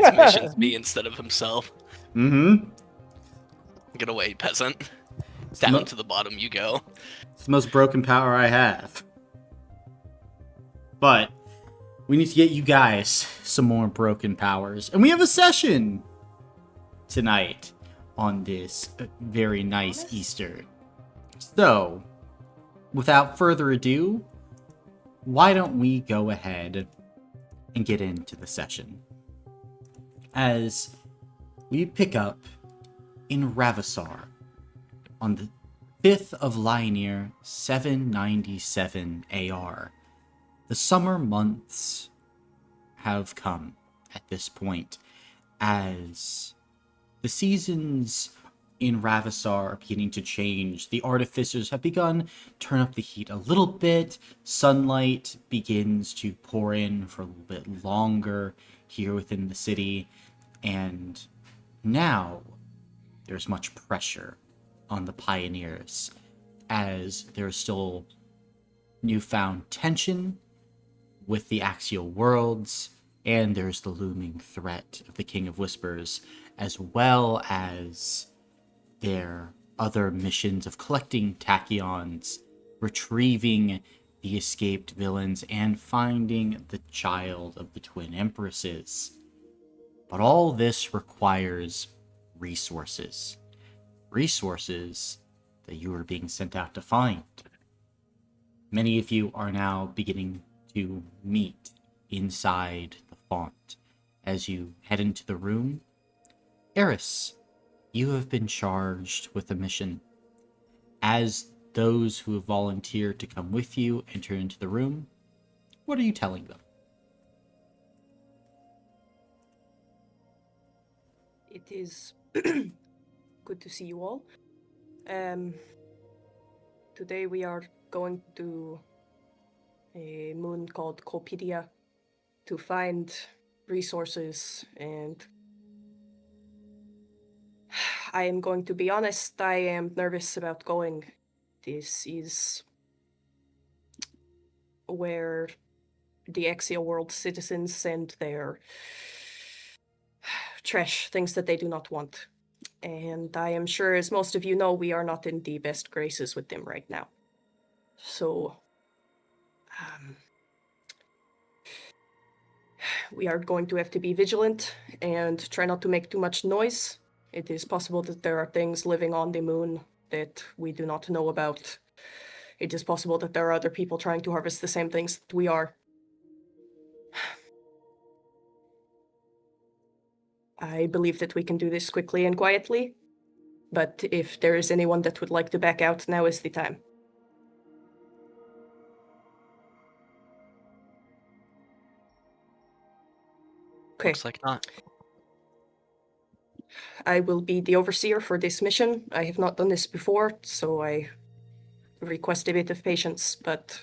transmissions be instead of himself. Mm-hmm. Get away, peasant. It's Down to the bottom you go. It's the most broken power I have. But we need to get you guys some more broken powers. And we have a session tonight on this very nice Easter. So, without further ado, why don't we go ahead and get into the session? As we pick up in Ravasar on the 5th of Lioneer 797 AR. The summer months have come at this point, as the seasons in Ravasar are beginning to change. The artificers have begun to turn up the heat a little bit. Sunlight begins to pour in for a little bit longer here within the city, and now there's much pressure on the pioneers, as there's still newfound tension with the axial worlds, and there's the looming threat of the King of Whispers, as well as their other missions of collecting tachyons, retrieving the escaped villains, and finding the child of the twin empresses. But all this requires resources. Resources that you are being sent out to find. Many of you are now beginning to meet inside the font. As you head into the room, Eris, you have been charged with a mission. As those who have volunteered to come with you enter into the room, what are you telling them? It is good to see you all. Today we are going to a moon called Koupidia to find resources, and I am going to be honest, I am nervous about going. This is where the axial world citizens send their trash, things that they do not want. And I am sure, as most of you know, we are not in the best graces with them right now. So, we are going to have to be vigilant and try not to make too much noise. It is possible that there are things living on the moon that we do not know about. It is possible that there are other people trying to harvest the same things that we are. I believe that we can do this quickly and quietly, but if there is anyone that would like to back out, now is the time. Okay. Looks like not. I will be the overseer for this mission. I have not done this before, so I request a bit of patience, but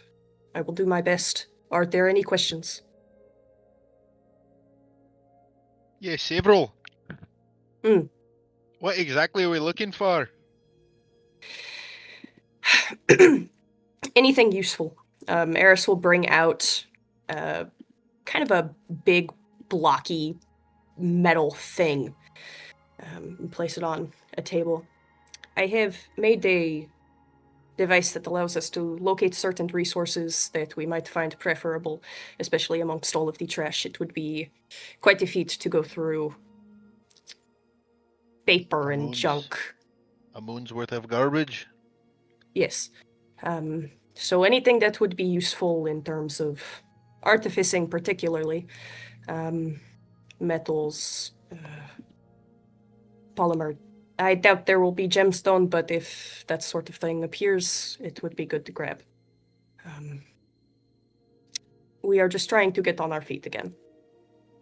I will do my best. Are there any questions? Yeah, several. Hmm. What exactly are we looking for? Anything useful. Eris will bring out kind of a big, blocky metal thing and place it on a table. I have made a device that allows us to locate certain resources that we might find preferable, especially amongst all of the trash. It would be quite a feat to go through paper and junk. A moon's worth of garbage? Yes. So anything that would be useful in terms of artificing particularly, metals, polymer. I doubt there will be gemstone, but if that sort of thing appears, it would be good to grab. We are just trying to get on our feet again.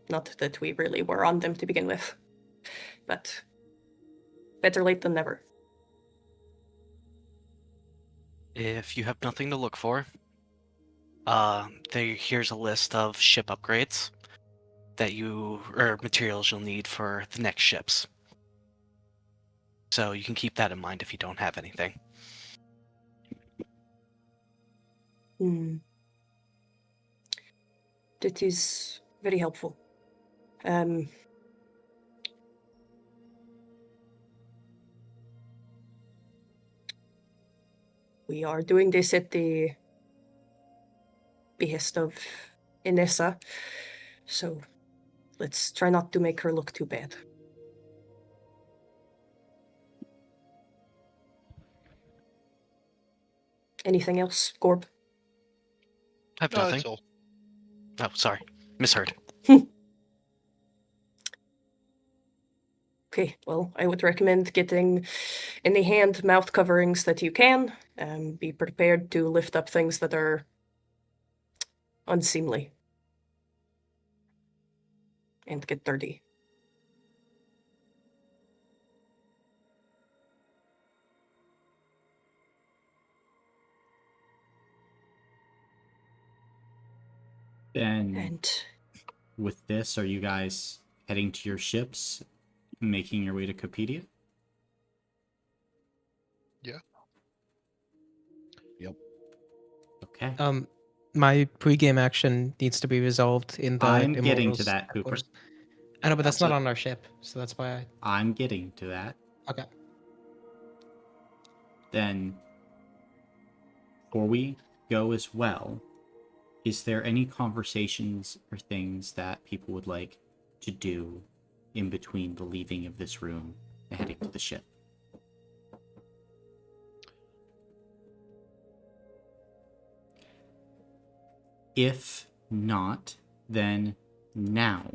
Not that we really were on them to begin with, but better late than never. If you have nothing to look for, here's a list of ship upgrades that or materials you'll need for the next ships. So you can keep that in mind if you don't have anything. That is very helpful. we are doing this at the behest of Inessa, so let's try not to make her look too bad. Anything else, Gorb? I have No, nothing. that's all. Oh, sorry. Misheard. Okay, well, I would recommend getting any hand mouth coverings that you can. Be prepared to lift up things that are unseemly and get dirty. And And with this, are you guys heading to your ships, making your way to Koupidia? Yeah. Yep. Okay. My pregame action needs to be resolved in the I'm getting to Immortals that, Cooper. headquarters. I know, but that's not Absolutely. on our ship, so that's why I'm getting to that. Okay. Then, before we go as well, is there any conversations or things that people would like to do in between the leaving of this room and heading to the ship? If not, then now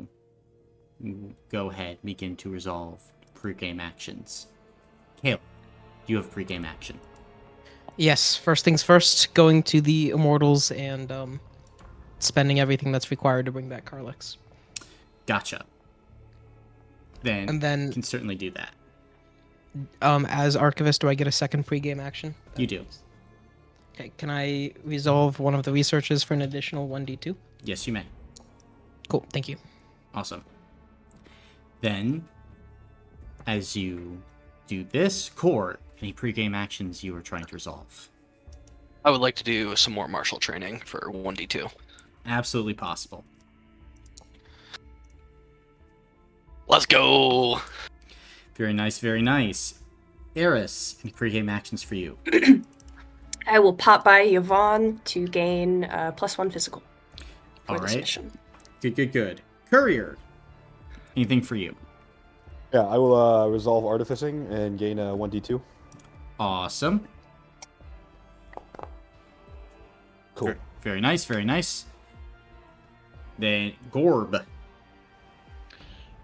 go ahead, begin to resolve pre-game actions. Caleb, do you have pre-game action? Yes, first things first, going to the Immortals and spending everything that's required to bring back Carlix. Gotcha. Then, And then, you can certainly do that. as Archivist, do I get a second pregame action? You do. Okay, can I resolve one of the researches for an additional 1d2? Yes, you may. Cool, thank you. Awesome. Then, as you do this, Core, any pre-game actions you are trying to resolve? I would like to do some more martial training for 1d2. Absolutely possible. Let's go! Very nice, very nice. Eris, any pre-game actions for you? I will pop by Yvonne to gain +1 physical for All this right. mission. Good, good, good. Courier, anything for you? Yeah, I will resolve artificing and gain a 1d2. Awesome. Cool. Very nice, very nice. Then Gorb.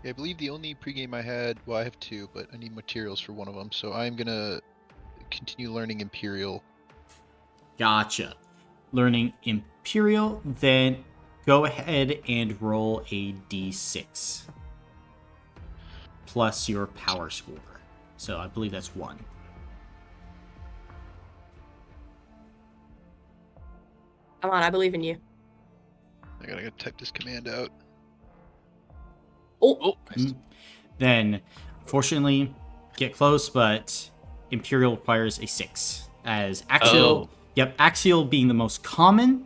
Yeah, I believe the only pregame I had, well, I have two, but I need materials for one of them, so I'm gonna continue learning Imperial. Gotcha. Learning Imperial, then go ahead and roll a d6. Plus your power score. So I believe that's 1. Come on, I believe in you. I gotta type this command out. Oh, Oh, Then, fortunately, get close, but Imperial requires a 6. As Axial, Axial being the most common,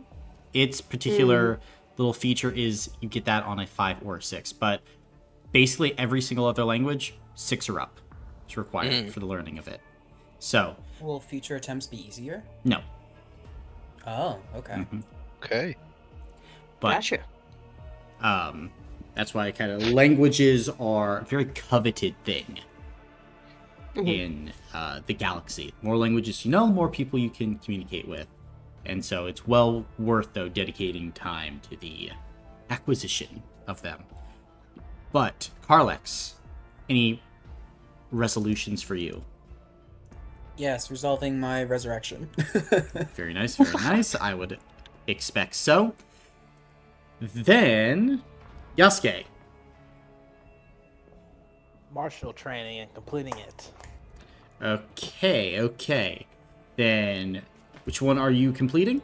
its particular little feature is you get that on a 5 or a 6. But basically every single other language, 6 or up is required for the learning of it. So, Will future attempts be easier? no. Oh, okay. Okay. But gotcha. that's why kind of languages are a very coveted thing Mhm. in the galaxy. More languages you know, more people you can communicate with. And so it's well worth, though, dedicating time to the acquisition of them. But, Carlex, any resolutions for you? Yes, resolving my resurrection. Very nice, very nice. I would expect so. Then, Yasuke. Martial training and completing it. Okay. Then, which one are you completing?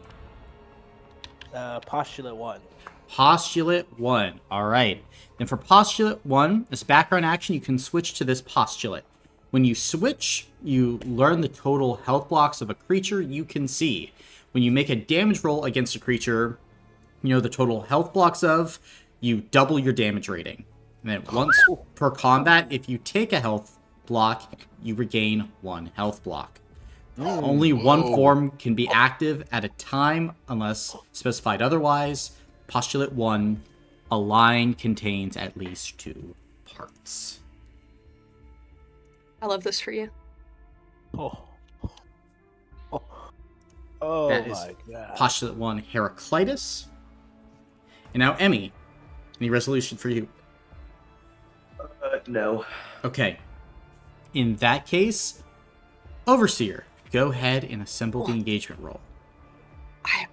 Postulate 1. Postulate 1. All right. Then for Postulate 1, as background action, you can switch to this postulate. When you switch, you learn the total health blocks of a creature you can see. When you make a damage roll against a creature, you know the total health blocks of, you double your damage rating. And then once per combat, if you take a health block, you regain 1 health block. Only one Whoa. form can be active at a time unless specified otherwise. Postulate 1, a line contains at least 2 parts. I love this for you. Oh. Oh That is my god. Postulate 1, Heraclitus. And now, Emmy, any resolution for you? No. Okay. In that case, Overseer, go ahead and assemble the engagement roll.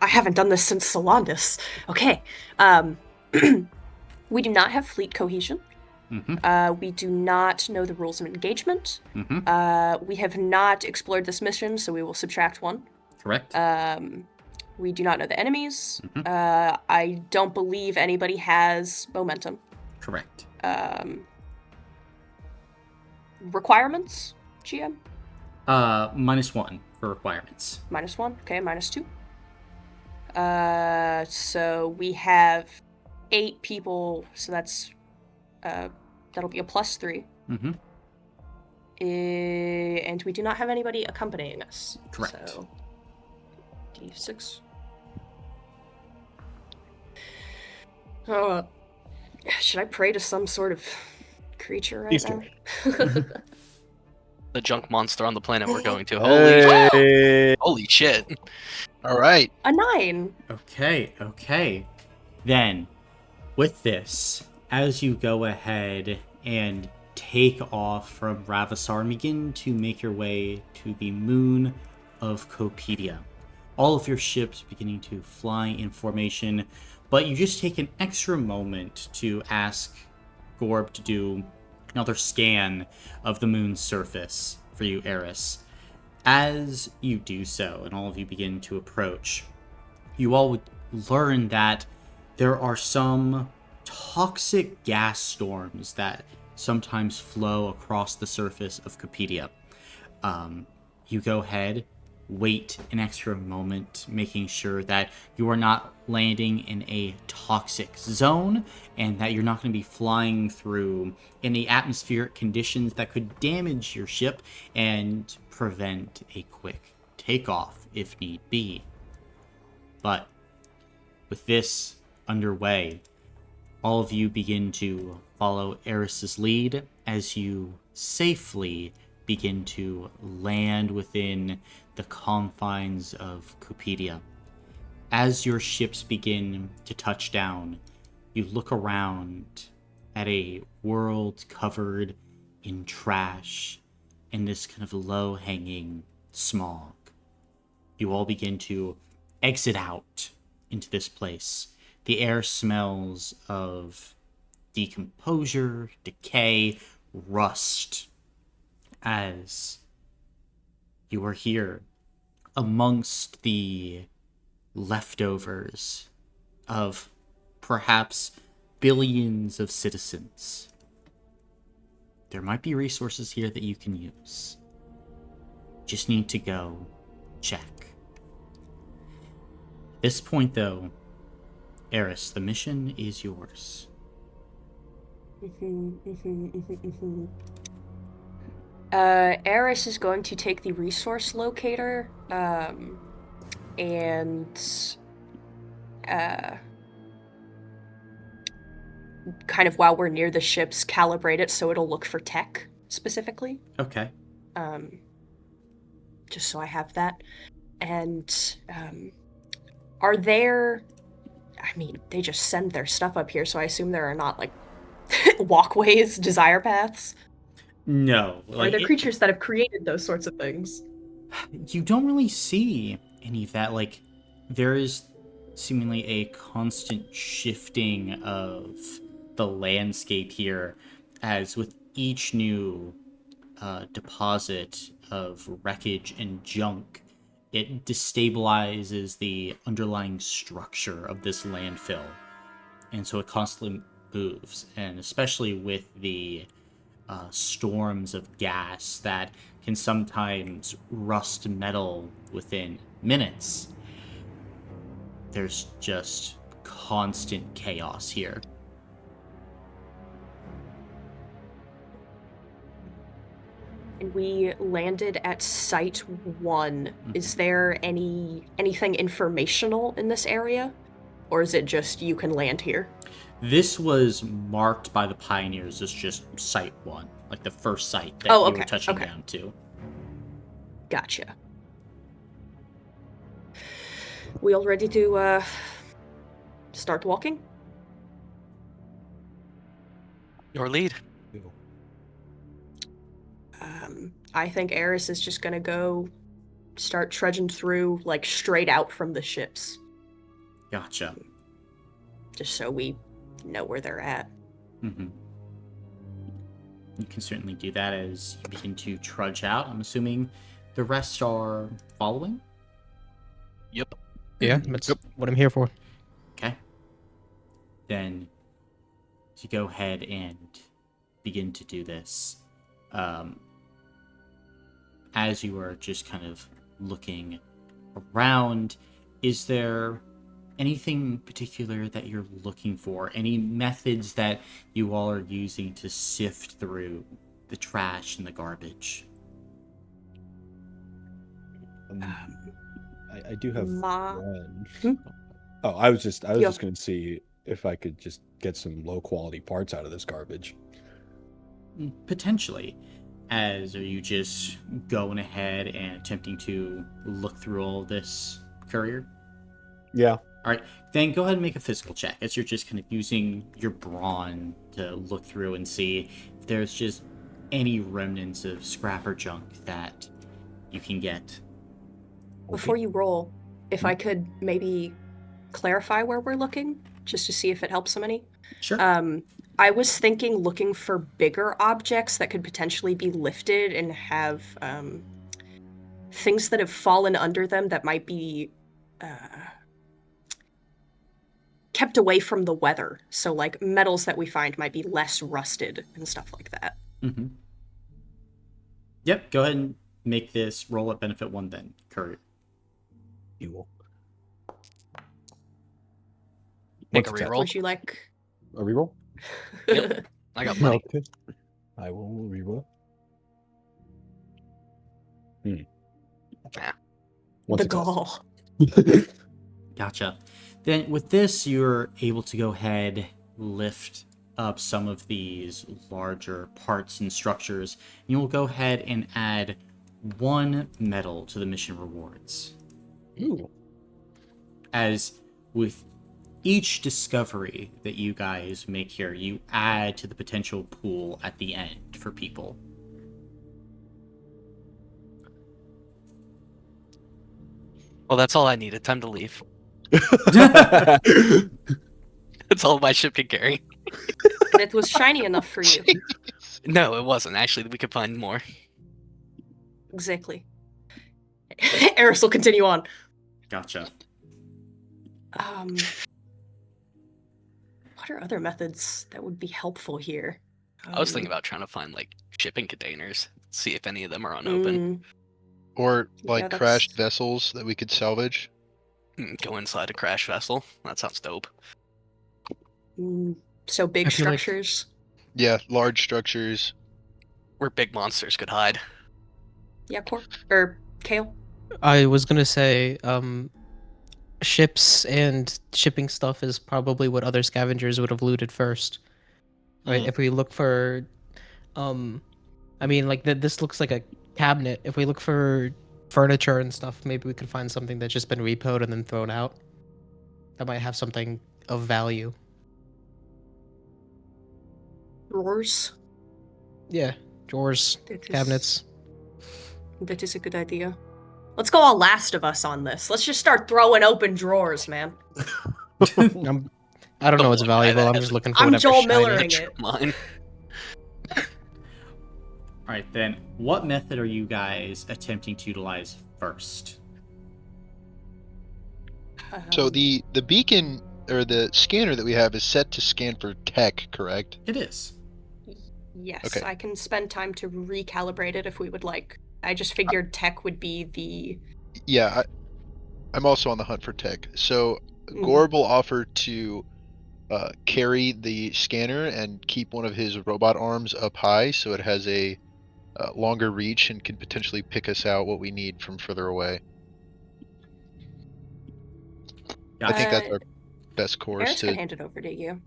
I haven't done this since Solandis. Okay. We do not have fleet cohesion. Mm-hmm. We do not know the rules of engagement. Mm-hmm. We have not explored this mission, so we will subtract 1. Correct. We do not know the enemies. Mhm. I don't believe anybody has momentum. Correct. Requirements, GM? -1 for requirements. -1. Okay, -2. So we have 8 people, so that's that'll be a +3. Mm-hmm. And we do not have anybody accompanying us. Correct. So D6. Should I pray to some sort of creature right Easter. now? The junk monster on the planet we're going to. Holy, Hey. holy shit! All right. A 9. Okay. Then, with this, as you go ahead and take off from Ravasar and begin to make your way to the moon of Koupidia, all of your ships beginning to fly in formation, but you just take an extra moment to ask Gorb to do another scan of the moon's surface for you, Eris. As you do so, and all of you begin to approach, you all would learn that there are some toxic gas storms that sometimes flow across the surface of Koupidia. You go ahead, wait an extra moment, making sure that you are not landing in a toxic zone and that you're not going to be flying through any atmospheric conditions that could damage your ship and prevent a quick takeoff if need be. But with this underway, all of you begin to follow Eris's lead as you safely begin to land within the confines of Koupidia. As your ships begin to touch down, you look around at a world covered in trash and this kind of low-hanging smog. You all begin to exit out into this place. The air smells of decomposure, decay, rust, as you are here amongst the leftovers of perhaps billions of citizens. There might be resources here that you can use. Just need to go check. At this point, though, Eris, the mission is yours. Eris is going to take the resource locator, and kind of while we're near the ships, calibrate it so it'll look for tech specifically. Okay. Just so I have that. And are there... I mean, they just send their stuff up here, so I assume there are not, like, walkways, desire paths? No. Are there creatures that have created those sorts of things? You don't really see any of that. Like, there is seemingly a constant shifting of the landscape here, as with each new deposit of wreckage and junk, it destabilizes the underlying structure of this landfill. And so it constantly moves, and especially with the storms of gas that can sometimes rust metal within minutes. There's just constant chaos here. And we landed at Site 1. Is there anything informational in this area? Or is it just you can land here? This was marked by the pioneers as just Site 1, like the first site that Oh, you were okay, touching okay. down to. Gotcha. We all ready to start walking? Your lead. I think Eris is just gonna go start trudging through, like, straight out from the ships. Gotcha. Just so we know where they're at. Mm-hmm. You can certainly do that as you begin to trudge out. I'm assuming the rest are following? Yep. Yeah, that's what I'm here for. Okay. Then, as you go ahead and begin to do this, as you are just kind of looking around, is there anything particular that you're looking for? Any methods that you all are using to sift through the trash and the garbage? I do have Ma- one. Hmm? Oh, I was just Yo. just gonna see if I could just get some low quality parts out of this garbage. Potentially. As are you just going ahead and attempting to look through all this courier? Yeah. All right, then go ahead and make a physical check as you're just kind of using your brawn to look through and see if there's just any remnants of scrap or junk that you can get. Before you roll, if I could maybe clarify where we're looking, just to see if it helps them any. Sure. I was thinking looking for bigger objects that could potentially be lifted and have things that have fallen under them that might be kept away from the weather. So, like, metals that we find might be less rusted and stuff like that. Mm-hmm. Yep, go ahead and make this roll at benefit 1 then, courier. You will. Make a What's that? reroll. Would you like? A reroll? Yep. I got money. Okay. I will reroll. Ah. What's The gall. Gotcha. Then with this, you're able to go ahead, lift up some of these larger parts and structures. You will go ahead and add 1 medal to the mission rewards. Ooh. As with each discovery that you guys make here, you add to the potential pool at the end for people. Well, that's all I needed. Time to leave. That's all my ship can carry. And it was shiny enough for you. No, it wasn't. Actually, we could find more. Exactly. Eris will continue on. Gotcha. What are other methods that would be helpful here? I was thinking about trying to find like shipping containers, see if any of them are unopened. Or like Yeah, crashed that's- vessels that we could salvage. Go inside a crash vessel. That sounds dope. So big I feel like- structures. Yeah, large structures. Where big monsters could hide. Yeah, or Kale. I was gonna say, ships and shipping stuff is probably what other scavengers would have looted first. Right? If we look for, I mean, like this looks like a cabinet. If we look for furniture and stuff, maybe we could find something that's just been repoed and then thrown out. That might have something of value. Drawers. Yeah, drawers, That is- cabinets. That is a good idea. Let's go all Last of Us on this. Let's just start throwing open drawers, man. I don't know what's valuable. I'm just looking for I'm whatever Joel shiny. Millering it. Mine. Alright then, what method are you guys attempting to utilize first? So the beacon or the scanner that we have is set to scan for tech, correct? It is. Yes, Okay. I can spend time to recalibrate it if we would like. I just figured tech would be the. Yeah, I'm also on the hunt for tech. So Mhm. Gorbel offered to carry the scanner and keep one of his robot arms up high so it has a longer reach and can potentially pick us out what we need from further away. I think that's our best course Eris can to. hand it over to you.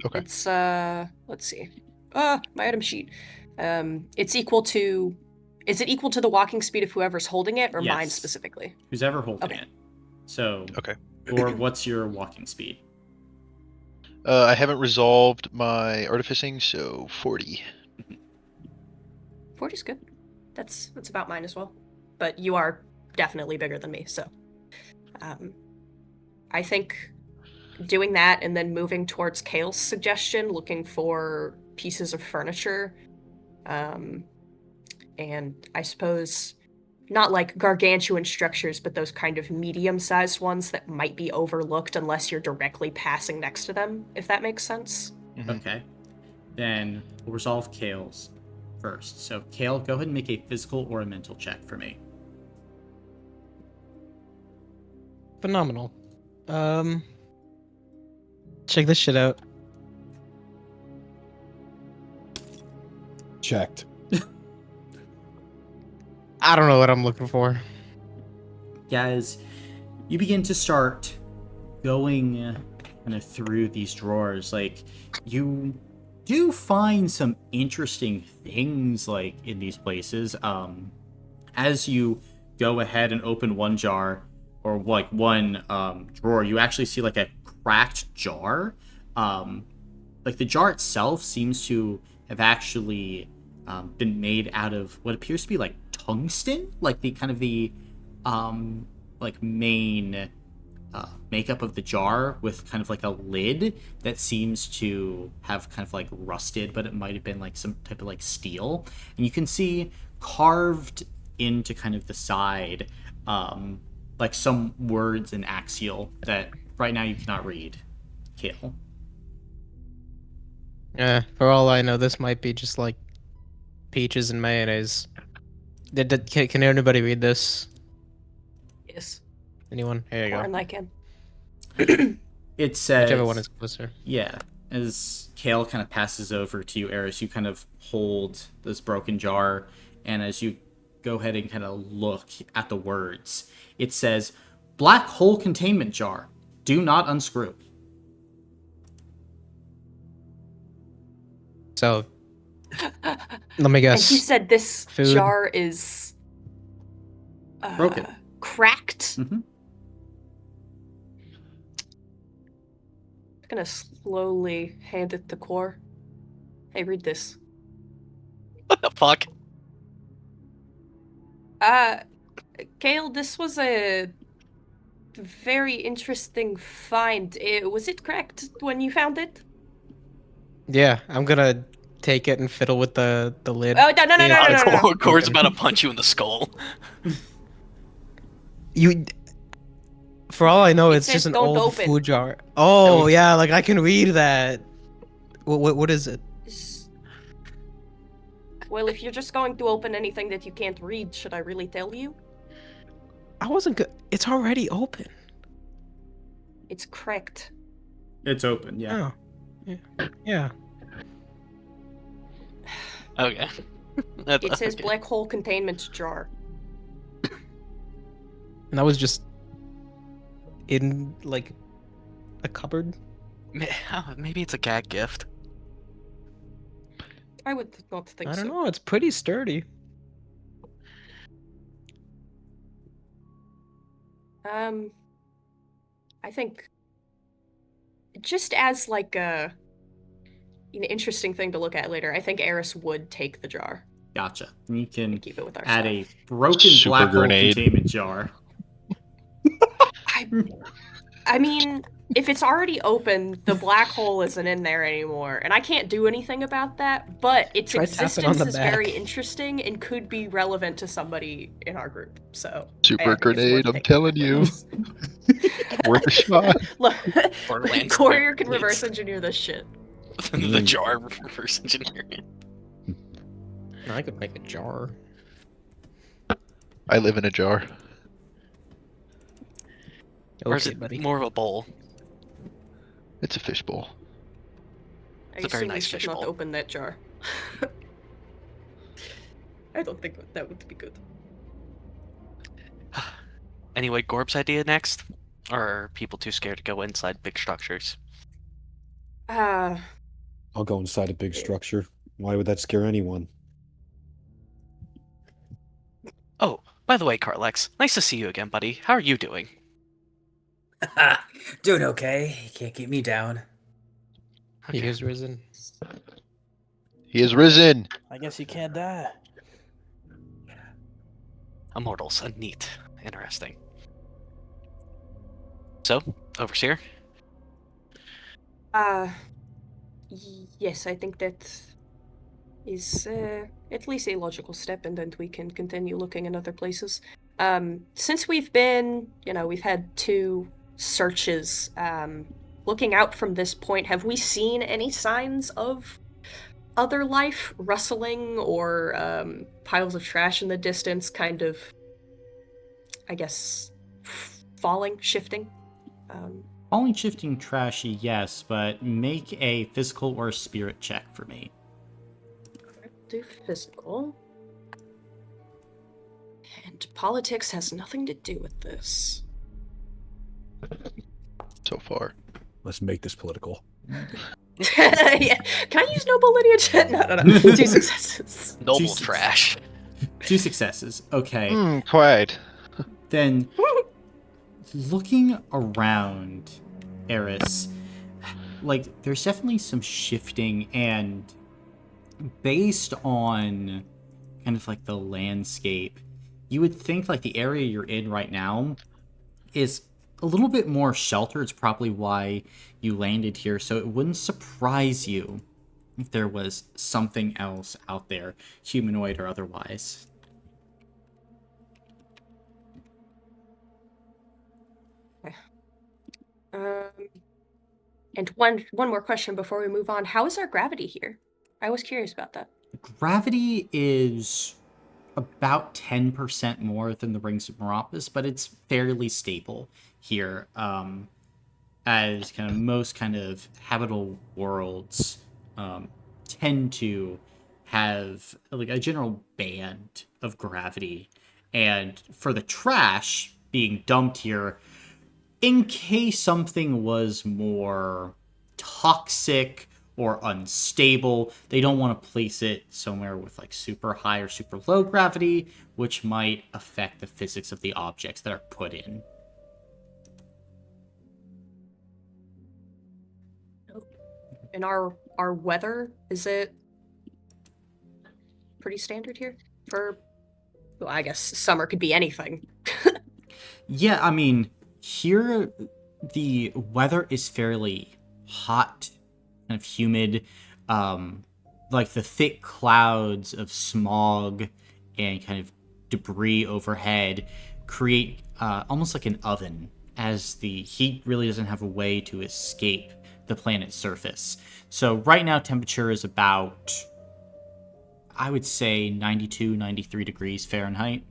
Okay. It's let's see. My item sheet. It's equal to. Is it equal to the walking speed of whoever's holding it, or mine Yes. specifically? Who's ever holding Okay. it. So, Okay. or what's your walking speed? I haven't resolved my artificing, so 40. 40's good. That's about mine as well. But you are definitely bigger than me, so I think doing that and then moving towards Kale's suggestion, looking for pieces of furniture, and I suppose not like gargantuan structures, but those kind of medium-sized ones that might be overlooked unless you're directly passing next to them, if that makes sense. Mhm. Okay. Then we'll resolve Kale's first. So, Kale, go ahead and make a physical or a mental check for me. Phenomenal. Check this shit out. Checked. I don't know what I'm looking for. Guys, you begin to start going kind of through these drawers. Like, you do find some interesting things, like, in these places. As you go ahead and open one jar, or, like, one drawer, you actually see, like, a cracked jar. Like, the jar itself seems to have actually been made out of what appears to be, like, tungsten, like the kind of the like main makeup of the jar, with kind of like a lid that seems to have kind of like rusted, but it might have been like some type of like steel. And you can see carved into kind of the side like some words in Axial that right now you cannot read. Kale. For all I know, this might be just like peaches and mayonnaise. Can anybody read this? Yes. Anyone? Here you go. Or I can. It says, Whichever one is closer. yeah, as Kale kind of passes over to you, Eris, you kind of hold this broken jar, and as you go ahead and kind of look at the words, it says, "Black hole containment jar. Do not unscrew." So, let me guess. And he said this Food. jar is Broken. Cracked. Mm-hmm. I'm gonna slowly hand it to Core. Hey, read this. What the fuck? Kale, this was a very interesting find. Was it cracked when you found it? Yeah, I'm gonna take it and fiddle with the lid. Oh, no. Core's about to punch you in the skull. You. For all I know, It it's just says an don't old open. food jar. Oh yeah, like I can read that. What is it? Well, if you're just going to open anything that you can't read, should I really tell you? I wasn't good. It's already open. It's cracked. It's open, yeah. Oh. Yeah. Okay. It says Okay. black hole containment jar. And that was just in like a cupboard. Maybe it's a gag gift. I would not think I don't so. know. It's pretty sturdy. I think just as like an interesting thing to look at later, I think Eris would take the jar Gotcha. And you can and keep it with our add stuff. a broken Super black grenade. hole containment jar. I mean, if it's already open, the black hole isn't in there anymore, and I can't do anything about that, but its Try tapping on existence the is back. very interesting and could be relevant to somebody in our group. So Super I think it's grenade, worth I'm taking telling that you. risk. Worth a shot. Look, Borderlands Courier can please. reverse engineer this shit. The jar reverse engineering. I could make a jar. I live in a jar. Or is Okay, it buddy. more of a bowl? It's a fishbowl. I It's a very assume we nice should fishbowl. not open that jar. I don't think that would be good. Anyway, Gorb's idea next? Or are people too scared to go inside big structures? Uh, I'll go inside a big structure. Why would that scare anyone? Oh, by the way, Carlex, nice to see you again, buddy. How are you doing? Doing okay. You can't keep me down. He is risen. He is risen. I guess you can't die. Immortals, neat. Interesting. So, Overseer? Yes, I think that is at least a logical step, and then we can continue looking in other places. Since we've been, we've had 2 searches. Looking out from this point, have we seen any signs of other life, rustling or piles of trash in the distance, kind of, I guess, falling, shifting? Falling, shifting, trashy, yes, but make a physical or spirit check for me. Do physical. And politics has nothing to do with this. So far. Let's make this political. Yeah. Can I use noble lineage? No. 2 successes. Noble Jesus. trash. 2 successes. Okay. Quite. Then, looking around, Eris, like, there's definitely some shifting, and based on kind of like the landscape, you would think like the area you're in right now is a little bit more sheltered. It's probably why you landed here, so it wouldn't surprise you if there was something else out there, humanoid or otherwise. And one more question before we move on. How is our gravity here? I was curious about that. Gravity is about 10% more than the rings of Meropis, but it's fairly stable here, as kind of most kind of habitable worlds tend to have like a general band of gravity. And for the trash being dumped here, in case something was more toxic or unstable, they don't want to place it somewhere with like super high or super low gravity, which might affect the physics of the objects that are put in. And our weather, is it pretty standard here? Well, I guess summer could be anything. Yeah, I mean, here the weather is fairly hot, kind of humid. Like the thick clouds of smog and kind of debris overhead create almost like an oven, as the heat really doesn't have a way to escape the planet's surface. So right now temperature is about, I would say, 92, 93 degrees Fahrenheit.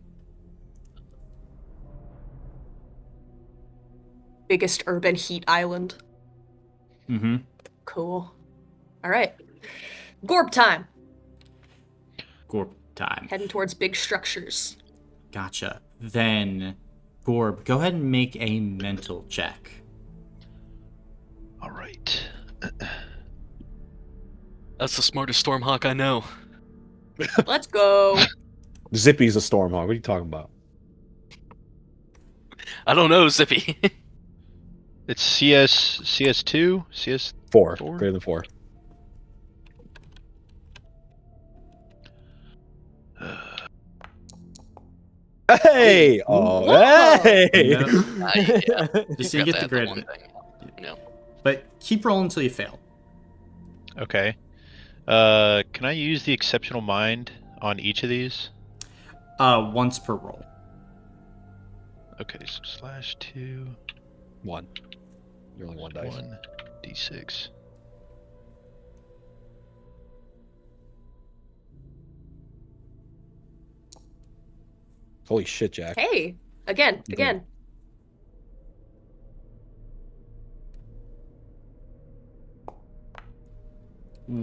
Biggest urban heat island. Mm-hmm. Cool. All right. Gorb time. Gorb time. Heading towards big structures. Gotcha. Then, Gorb, go ahead and make a mental check. All right. That's the smartest Stormhawk I know. Let's go. Zippy's a Stormhawk. What are you talking about? I don't know, Zippy. It's CS2? CS 4. Four? Greater than 4. Hey! Oh, Whoa. hey! No, Yeah. just You didn't get the got that grid. one thing. No. But keep rolling until you fail. Okay. Can I use the exceptional mind on each of these? Once per roll. Okay, so /2, 1. You're only 1 dice. 1d6. Holy shit, Jack. Hey, again.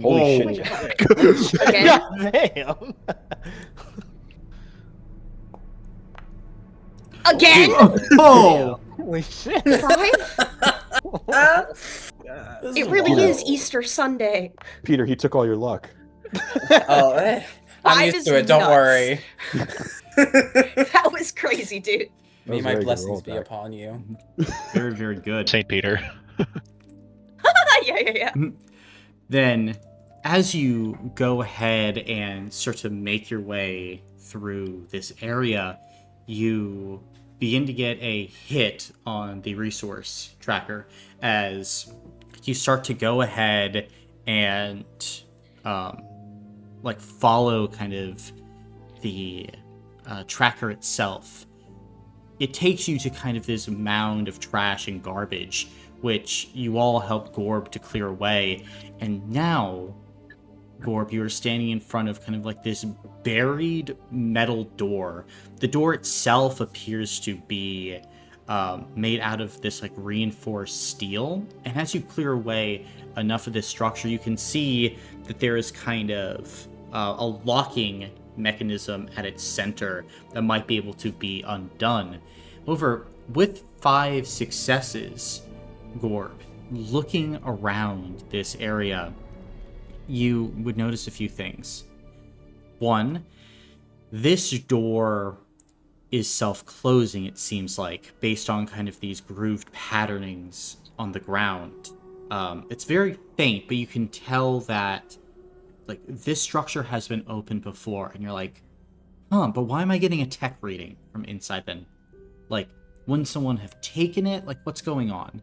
Holy Whoa. shit, Jack. Again. Damn. Again? Oh! Holy shit. 5? It really wild. is Easter Sunday. Peter, he took all your luck. Oh, I'm 5 used is to it. Don't nuts. worry. That was crazy, dude. That was May a my very good blessings roll, be Jack. upon you. Very, very good. St. Peter. Yeah. Then, as you go ahead and start to make your way through this area, you begin to get a hit on the resource tracker as you start to go ahead and follow kind of the tracker itself. It takes you to kind of this mound of trash and garbage, which you all helped Gorb to clear away. And now, Gorb, you are standing in front of kind of like this buried metal door. The door itself appears to be made out of this like reinforced steel. And as you clear away enough of this structure, you can see that there is kind of a locking mechanism at its center that might be able to be undone. However, with 5 successes, Gorb, looking around this area, you would notice a few things. One, this door is self-closing, it seems like, based on kind of these grooved patternings on the ground. It's very faint, but you can tell that like this structure has been opened before, and you're like, but why am I getting a tech reading from inside then? Like, wouldn't someone have taken it? Like, what's going on?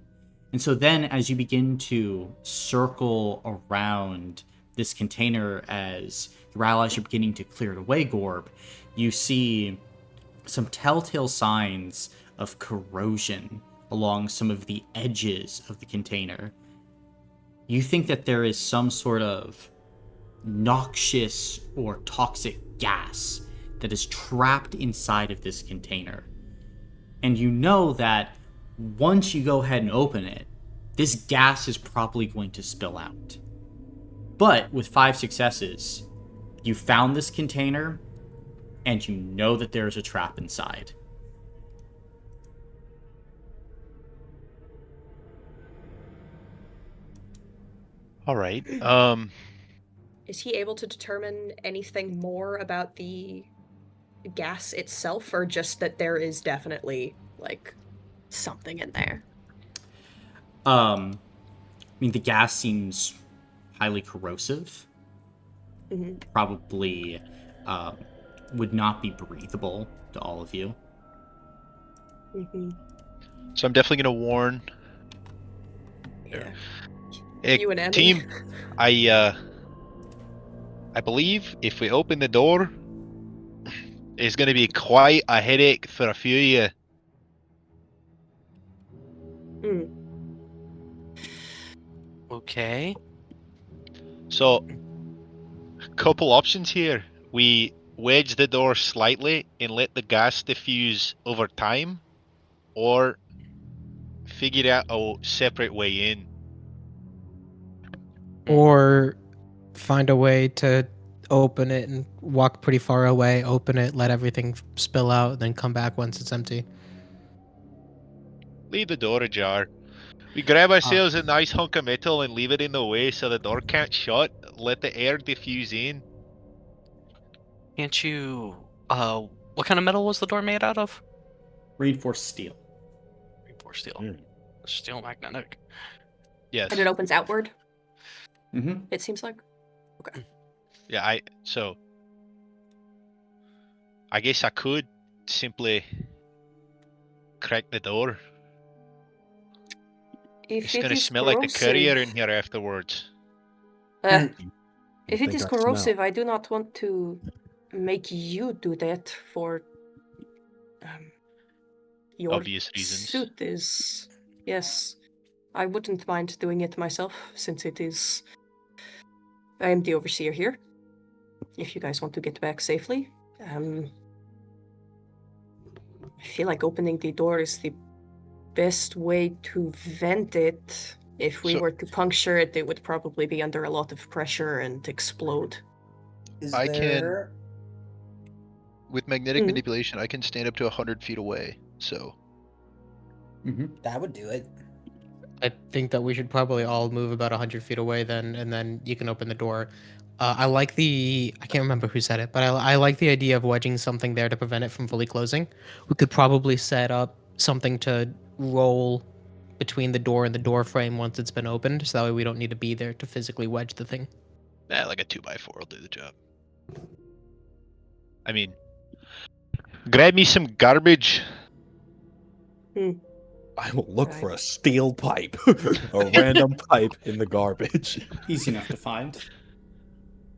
And so then as you begin to circle around this container as your allies are beginning to clear it away, Gorb, you see some telltale signs of corrosion along some of the edges of the container. You think that there is some sort of noxious or toxic gas that is trapped inside of this container. And you know that once you go ahead and open it, this gas is probably going to spill out. But with 5 successes, you found this container, and you know that there's a trap inside. All right. Is he able to determine anything more about the gas itself, or just that there is definitely, like, something in there? I mean, the gas seems highly corrosive. Mm-hmm. Probably would not be breathable to all of you. Mm-hmm. So I'm definitely gonna warn. Yeah. Hey, You and Emmy. team, I believe if we open the door, it's gonna be quite a headache for a few of you. Mm. Okay. So, couple options here. We wedge the door slightly and let the gas diffuse over time, or figure out a separate way in. Or find a way to open it and walk pretty far away, open it, let everything spill out, then come back once it's empty. Leave the door ajar. We grab ourselves a nice hunk of metal and leave it in the way so the door can't shut. Let the air diffuse in. Can't you... what kind of metal was the door made out of? Reinforced steel. Reinforced steel. Mm. Steel magnetic. Yes. And it opens outward, Mm-hmm. it seems like. Okay. Yeah, I guess I could simply crack the door. If It's it gonna is smell like a courier in corrosive- here afterwards. If You it think is I smell? corrosive, I do not want to make you do that for your Obvious reasons. suit is... Yes, I wouldn't mind doing it myself, since it is... I am the overseer here. If you guys want to get back safely. I feel like opening the door is the best way to vent it. If we So- were to puncture it, it would probably be under a lot of pressure and explode. Is I can- there... With magnetic Mhm. manipulation, I can stand up to 100 feet away. So That would do it. I think that we should probably all move about 100 feet away then, and then you can open the door. I like I can't remember who said it, but I like the idea of wedging something there to prevent it from fully closing. We could probably set up something to roll between the door and the door frame once it's been opened, so that way we don't need to be there to physically wedge the thing. yeah, like a 2x4 will do the job. I mean, grab me some garbage. I will look Right. for a steel pipe, a random pipe in the garbage. Easy enough to find.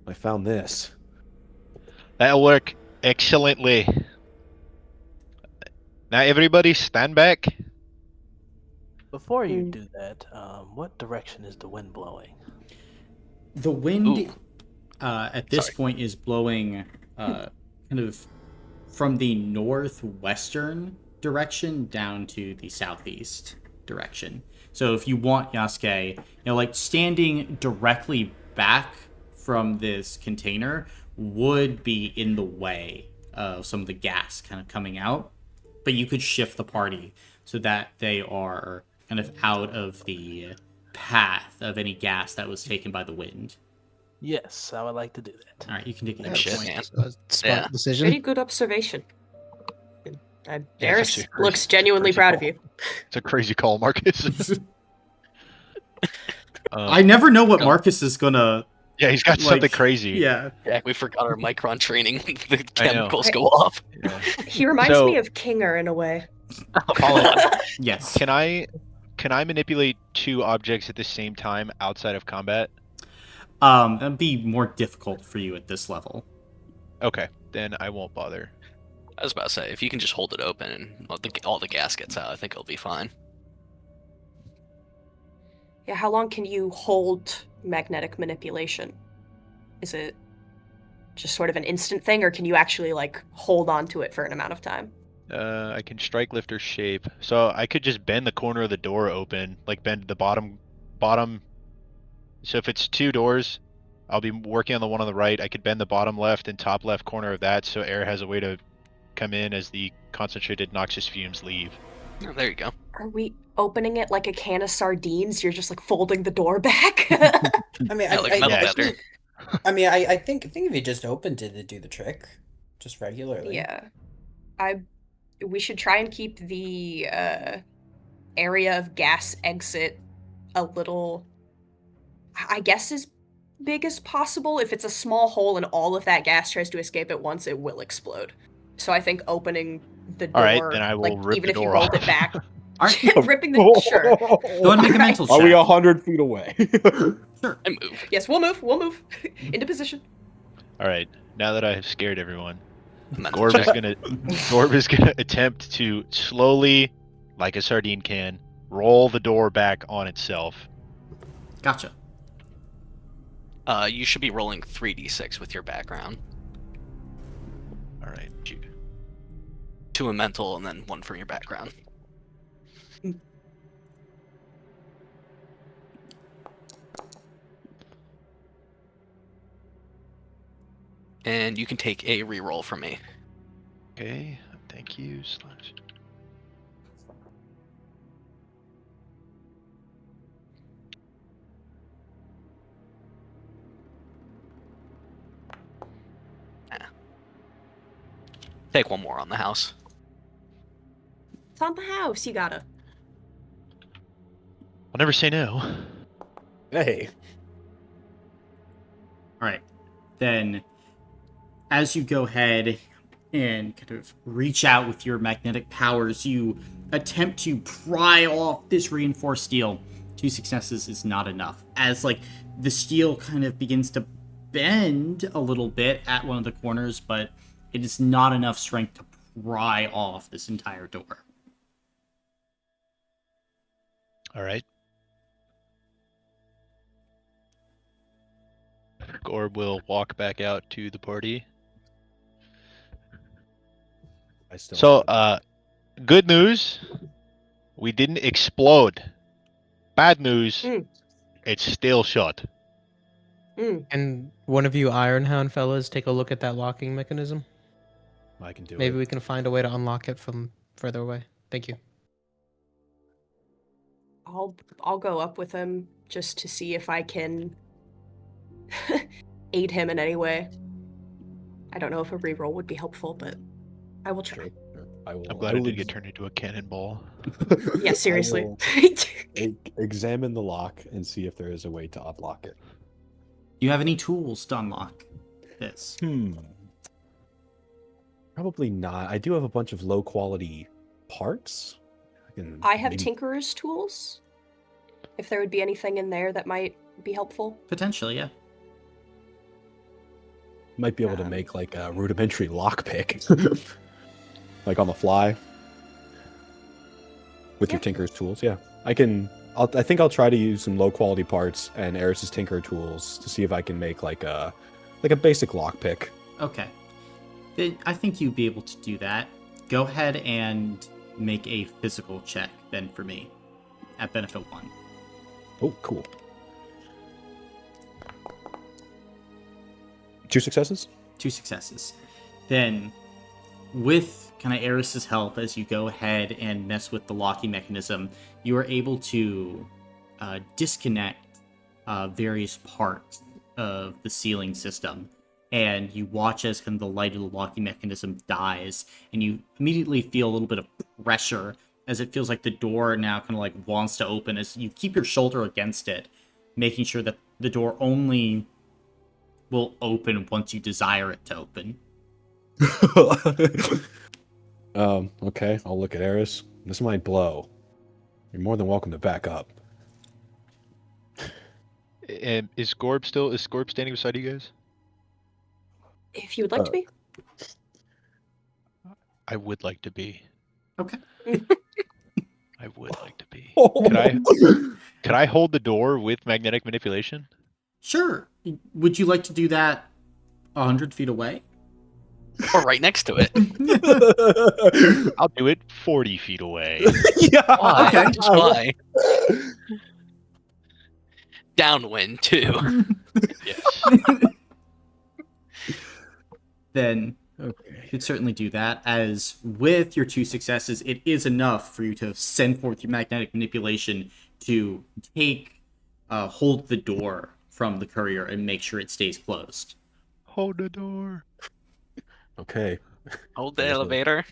I found this. That'll work excellently. Now everybody stand back. Before you Mm. do that, what direction is the wind blowing? The wind Ooh. at this Sorry. point is blowing kind of from the northwestern direction down to the southeast direction. So if you want, Yasuke, like standing directly back from this container would be in the way of some of the gas kind of coming out, but you could shift the party so that they are kind of out of the path of any gas that was taken by the wind. Yes, I would like to do that. All right, you can take Oh, a shit, point. man. Smart Yeah. decision. Pretty good observation. Yeah, Eris it's actually crazy- looks genuinely crazy proud of call. you. It's a crazy call, Marcus. I never know what Marcus is gonna. Yeah, he's got something like, crazy. Yeah. Yeah, we forgot our micron training. The I know. chemicals go off. Yeah. He reminds So- me of Kinger in a way. Yes. Can I manipulate two objects at the same time outside of combat? That'd be more difficult for you at this level. Okay, then I won't bother. I was about to say, if you can just hold it open and all the gas gets out, I think it'll be fine. Yeah, how long can you hold magnetic manipulation? Is it just sort of an instant thing, or can you actually like hold on to it for an amount of time? I can strike, lift, or shape. So I could just bend the corner of the door open, like bend the bottom. So if it's two doors, I'll be working on the one on the right. I could bend the bottom left and top left corner of that, so air has a way to come in as the concentrated noxious fumes leave. Oh, there you go. Are we opening it like a can of sardines? You're just like folding the door back. I mean, Yeah, like metal yeah. leather. I think if you just opened it, it'd do the trick, just regularly. Yeah, we should try and keep the area of gas exit a little, I guess, as big as possible. If it's a small hole and all of that gas tries to escape at once, it will explode. So I think opening the door, All right, then I will like, rip even the if you door rolled off. it back, Aren't ripping the sure. Go ahead and make a mental check. Are we 100 feet away? Sure. I move. Yes, we'll move into position. All right, now that I have scared everyone, Mental Gorb check. is gonna attempt to slowly, like a sardine can, roll the door back on itself. Gotcha. You should be rolling 3d6 with your background. All right. Two a mental and then one from your background. And you can take a reroll from me. Okay. Thank you. Slash. Take one more on the house. It's on the house. You gotta. I'll never say no. Hey. All right. Then, as you go ahead and kind of reach out with your magnetic powers, you attempt to pry off this reinforced steel. 2 successes is not enough. As, like, the steel kind of begins to bend a little bit at one of the corners, but it is not enough strength to pry off this entire door. All right. Gorb will walk back out to the party. I still So, good news, we didn't explode. Bad news, it's still shut. And one of you Ironhound fellas take a look at that locking mechanism. I can do Maybe it. we can find a way to unlock it from further away. Thank you. I'll go up with him just to see if I can aid him in any way. I don't know if a reroll would be helpful, but I will try. Sure. I will. I'm glad I I will didn't get turned into a cannonball. Yeah, seriously. I will examine the lock and see if there is a way to unlock it. Do you have any tools to unlock this? Probably not. I do have a bunch of low quality parts. I have maybe- Tinkerer's tools. If there would be anything in there that might be helpful. Potentially, yeah. Might be able to make like a rudimentary lockpick, like on the fly, with your Tinker's tools. Yeah, I can. I think I'll try to use some low quality parts and Eris's Tinker tools to see if I can make like a basic lockpick. Okay. I think you'd be able to do that. Go ahead and make a physical check then for me at benefit 1. Oh, cool. 2 successes? 2 successes. Then, with kind of Eris's help, as you go ahead and mess with the locking mechanism, you are able to disconnect various parts of the ceiling system. And you watch as kind of the light of the locking mechanism dies, and you immediately feel a little bit of pressure as it feels like the door now kind of like wants to open as you keep your shoulder against it, making sure that the door only will open once you desire it to open. Okay, I'll look at Eris. This might blow. You're more than welcome to back up. And is Gorb standing beside you guys? If you would like to be. I would like to be. Okay. I would like to be. Could I hold the door with magnetic manipulation? Sure. Would you like to do that 100 feet away? Or right next to it. I'll do it 40 feet away. Yeah. Why? Okay. Just why? Downwind, too. Yes. Then you could certainly do that, as with your 2 successes, it is enough for you to send forth your magnetic manipulation to hold the door from the courier and make sure it stays closed. Hold the door. Okay. Hold the elevator.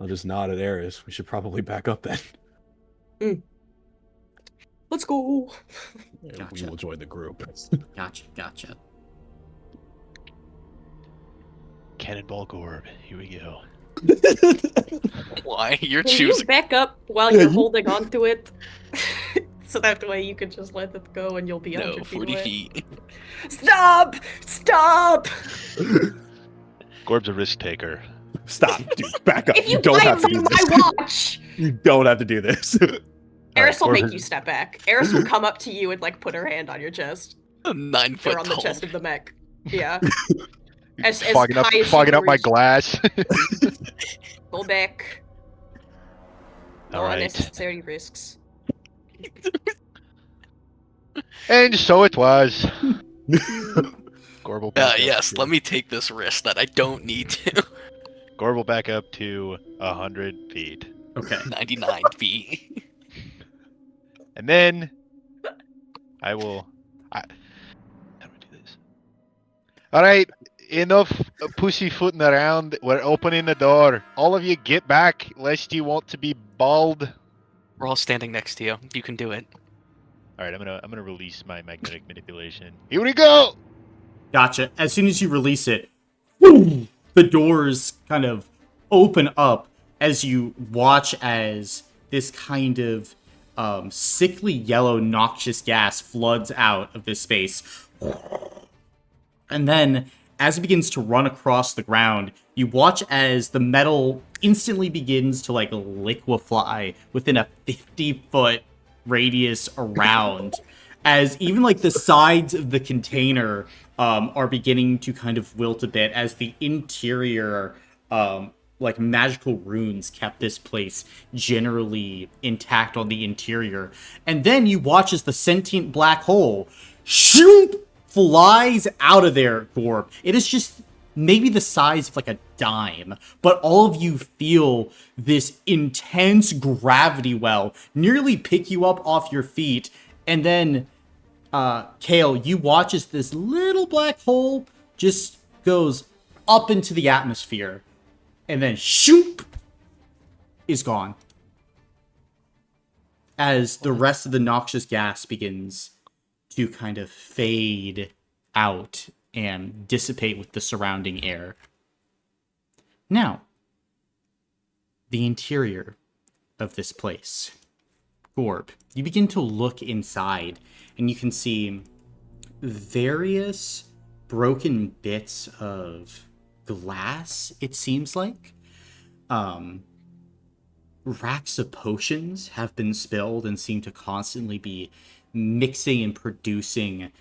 I'll just nod at Eris. We should probably back up then. Let's go. Gotcha. We will join the group. Gotcha. Cannonball Gorb. Here we go. Why? You're Can you choosing. back up while you're holding on to it? So that way you can just let it go and you'll be No, 100 feet 40 away. feet. Stop! Stop! Gorb's a risk taker. Stop, dude. Back up. If you don't buy have it to do from this. my watch! You don't have to do this. Eris will Alright, make you step back. Eris will come up to you and like put her hand on your chest. A 9 foot Or on the tall. chest of the mech. Yeah. As Fogging up, high as she fogging can up my reach. glass. Go back. No All right. unnecessary risks. And so it was. Gorb will back up Yes, to- let me take this risk that I don't need to. Gorb will back up to 100 feet. Okay. 99 feet. And then I will. How do I do this? All right, enough pussyfooting around. We're opening the door. All of you get back, lest you want to be bald. We're all standing next to you. You can do it. All right, I'm gonna release my magnetic manipulation. Here we go. Gotcha. As soon as you release it, boom, the doors kind of open up as you watch as this kind of sickly yellow noxious gas floods out of this space. And then, as it begins to run across the ground, you watch as the metal instantly begins to like liquefy within a 50-foot radius around. As even like the sides of the container are beginning to kind of wilt a bit as the interior like magical runes kept this place generally intact on the interior. And then you watch as the sentient black hole shoot flies out of there, Gorb. It is just maybe the size of like a dime, but all of you feel this intense gravity well nearly pick you up off your feet, and then Kale, you watch as this little black hole just goes up into the atmosphere, and then shoop is gone as the rest of the noxious gas begins to kind of fade out and dissipate with the surrounding air. Now, the interior of this place. Gorb, you begin to look inside, and you can see various broken bits of glass, it seems like. Racks of potions have been spilled and seem to constantly be mixing and producing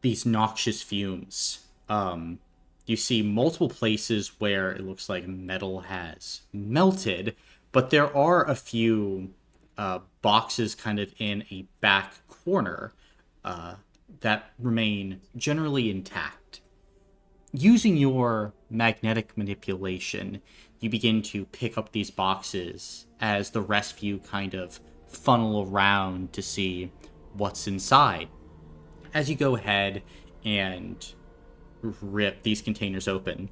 these noxious fumes. You see multiple places where it looks like metal has melted, but there are a few boxes kind of in a back corner that remain generally intact. Using your magnetic manipulation, you begin to pick up these boxes as the rest of you kind of funnel around to see what's inside. As you go ahead and rip these containers open,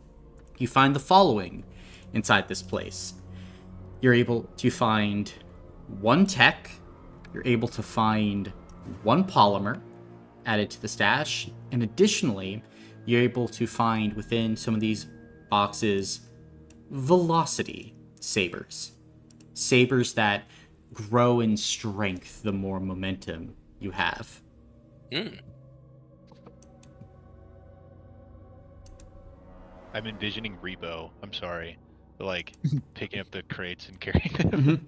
you find the following inside this place. You're able to find one tech, you're able to find one polymer added to the stash, and additionally, you're able to find within some of these boxes velocity sabers. Sabers that grow in strength the more momentum you have. I'm envisioning Rebo. I'm sorry. Like, picking up the crates and carrying them.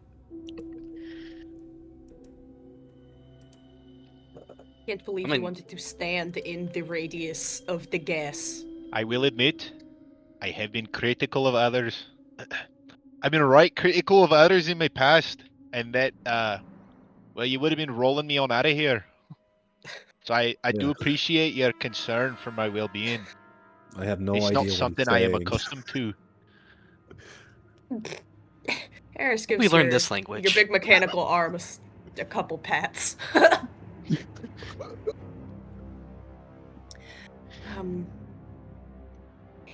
Can't believe you wanted to stand in the radius of the gas. I will admit, I have been critical of others. I've been right critical of others in my past, and that, well, you would have been rolling me on out of here. So I do appreciate your concern for my well-being. I have no It's idea not what something he's I am saying. accustomed to. Harris gives We learned this language. your big mechanical arm a couple pats.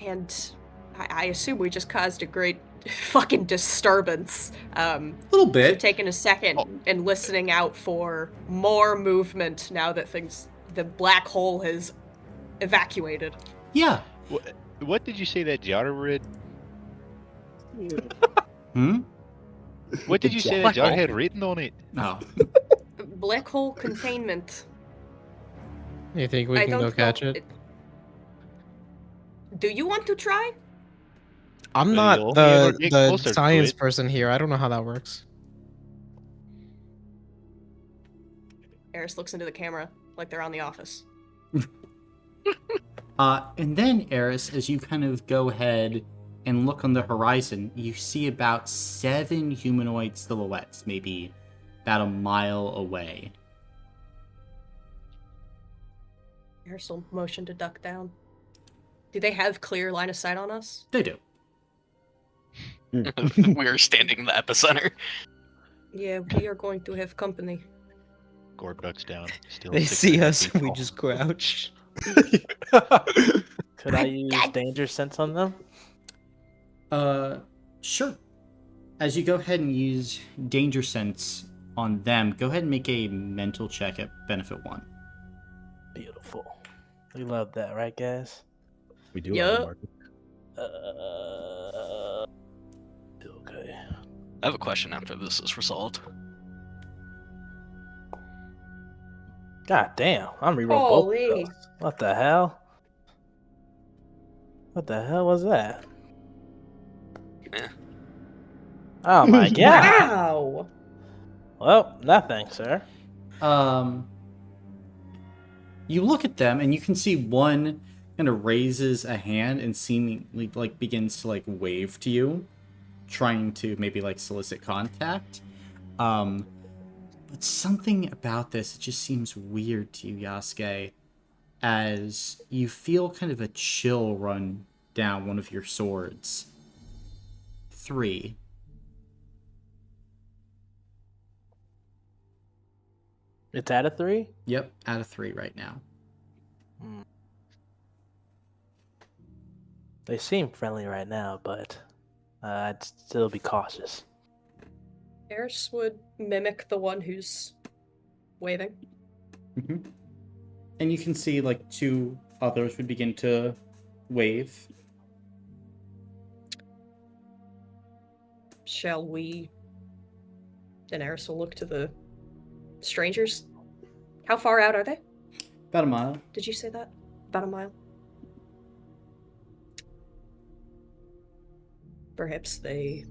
And I assume we just caused a great fucking disturbance. A little bit. So taking a second and listening out for more movement now that the black hole has evacuated. Yeah. What did you say that jar read? What did you say that jar had written on it? Oh. Black hole containment. You think we can go catch it? Do you want to try? I'm Well, not you'll never the get closer to science it. person here. I don't know how that works. Eris looks into the camera like they're on The Office. And then, Eris, as you kind of go ahead and look on the horizon, you see about 7 humanoid silhouettes, maybe about a mile away. Eris will motion to duck down. Do they have clear line of sight on us? They do. We're standing in the epicenter. Yeah, we are going to have company. Gorb ducks down. Still They 600 see us, feet we tall. just crouch. Could I use danger sense on them? Sure. As you go ahead and use danger sense on them, go ahead and make a mental check at benefit 1. Beautiful. We love that, right, guys? We do Yup. have a market. Okay. I have a question after this is resolved. God damn, I'm rerolling both of Holy. those. What the hell? What the hell was that? Eh. Oh my god. Wow! Well, nothing, sir. You look at them and you can see one kind of raises a hand and seemingly like begins to like wave to you, trying to maybe like solicit contact. But something about this, it just seems weird to you, Yasuke, as you feel kind of a chill run down one of your swords. 3. It's at a 3? Yep, out of 3 right now. They seem friendly right now, but I'd still be cautious. Eris would mimic the one who's waving. And you can see, like, 2 others would begin to wave. Shall we... And Eris will look to the strangers. How far out are they? About a mile. Did you say that? About a mile? Perhaps they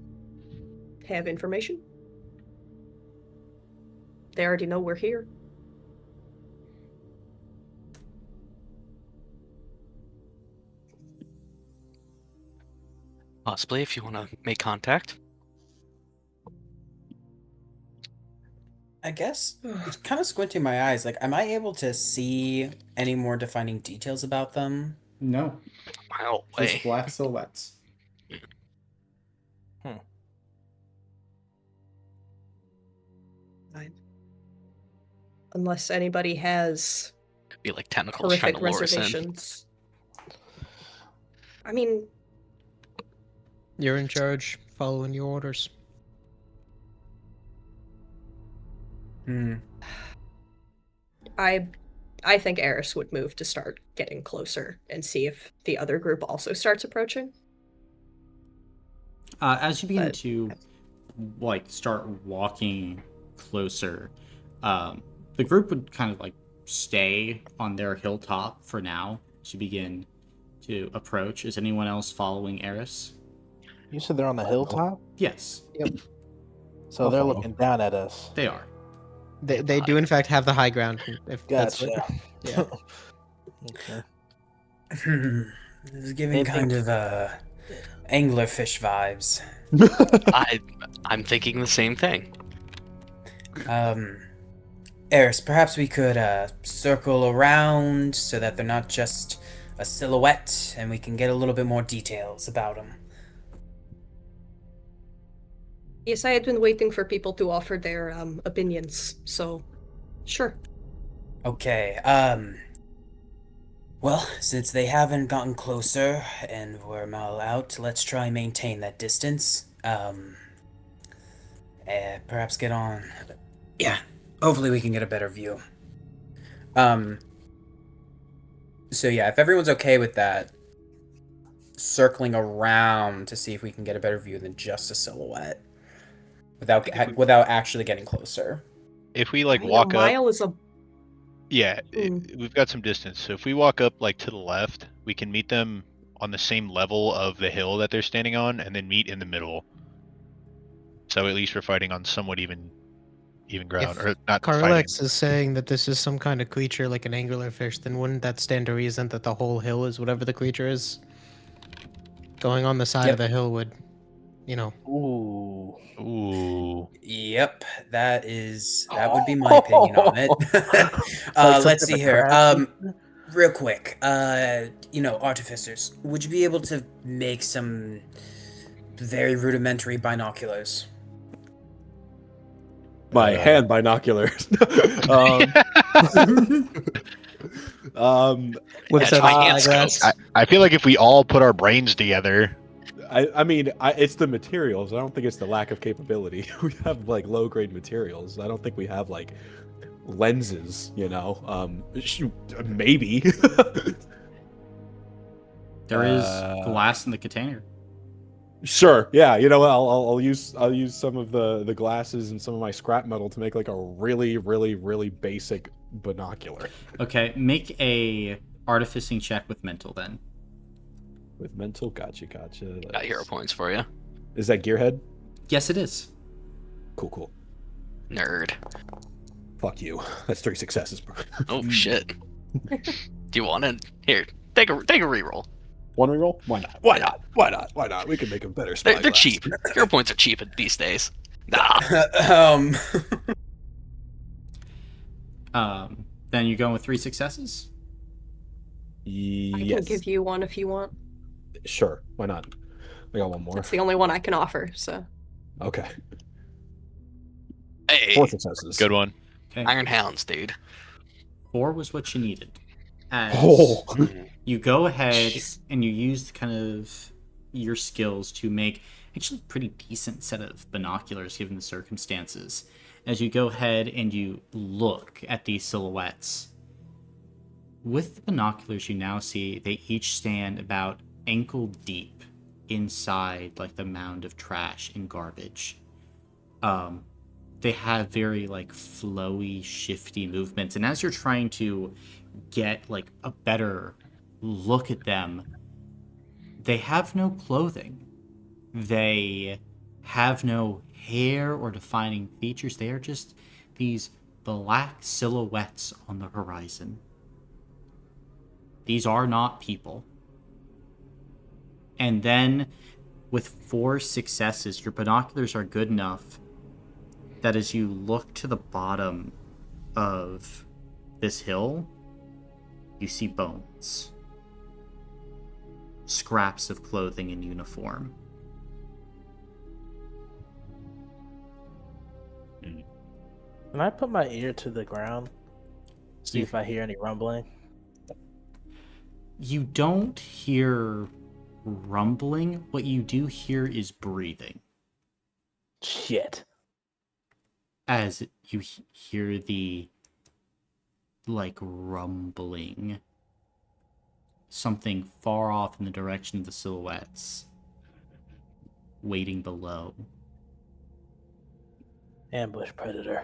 have information. They already know we're here. Possibly, if you want to make contact. I guess it's kind of squinting my eyes. Like, am I able to see any more defining details about them? No, Mile just away. black silhouettes. Fine. Unless anybody has Could be like tentacles trying horrific to lure us in. reservations. I mean, You're in charge, following your orders. I think Eris would move to start getting closer and see if the other group also starts approaching. As you begin But- to start walking closer, the group would kind of stay on their hilltop for now as you begin to approach. Is anyone else following Eris? You said they're on the hilltop? Yes, So I'll they're follow. looking down at us. they are. They do in fact have the high ground. If that's Gotcha. what, yeah. Okay. This is giving kind of anglerfish vibes. I'm thinking the same thing. Eris, perhaps we could circle around so that they're not just a silhouette, and we can get a little bit more details about them. Yes, I had been waiting for people to offer their opinions, so sure. Okay, well, since they haven't gotten closer and we're a mile out, let's try and maintain that distance. Perhaps get on. Yeah, hopefully we can get a better view. So yeah, if everyone's okay with that, circling around to see if we can get a better view than just a silhouette, without actually getting closer. If we I mean, walk a up, mile is a yeah, Mm. we've got some distance. So if we walk up to the left, we can meet them on the same level of the hill that they're standing on, and then meet in the middle. So at least we're fighting on somewhat even ground, If or not fighting. Carlex is saying that this is some kind of creature like an anglerfish, then wouldn't that stand to reason that the whole hill is whatever the creature is? Going on the side Yep. of the hill would, Ooh. Ooh. Yep, that would be my opinion on it. Like Let's some see type of here. crab? Real quick, artificers, would you be able to make some very rudimentary binoculars? My hand binoculars. with Yeah, set try of and eyeglass. I feel like if we all put our brains together, I mean, it's the materials. I don't think it's the lack of capability. We have low grade materials. I don't think we have lenses. Shoot, maybe. There is glass in the container. Sure. Yeah. I'll use some of the glasses and some of my scrap metal to make a really, really, really basic binocular. Okay, make a artificing check with mental then. With mental, gotcha. Got hero points for you, Is that Gearhead? Yes, it is. Cool. nerd. Fuck you. That's 3 successes, bro. Oh shit. Do you want to? Here, take a reroll. One reroll? Why not? We can make them better. They're cheap. Hero points are cheap these days. Nah. Then you're going with 3 successes? I can Yes. give you one if you want. Sure, why not? I got one more. That's the only one I can offer. So Okay, Hey, 4 successes. Good one. Okay. Iron Hounds, dude. 4 was what you needed. As Oh, you go ahead Jeez. and you use kind of your skills to make actually a pretty decent set of binoculars given the circumstances. As you go ahead and you look at these silhouettes, with the binoculars you now see they each stand about ankle deep inside like the mound of trash and garbage. They have very like flowy, shifty movements, and as you're trying to get like a better look at them, they have no clothing. They have no hair or defining features. They are just these black silhouettes on the horizon. These are not people. And then, with 4 successes, your binoculars are good enough that as you look to the bottom of this hill, you see bones. Scraps of clothing and uniform. Can I put my ear to the ground? See You- if I hear any rumbling. You don't hear rumbling. What you do hear is breathing. Shit. As you hear the like rumbling, something far off in the direction of the silhouettes, waiting below. Ambush predator.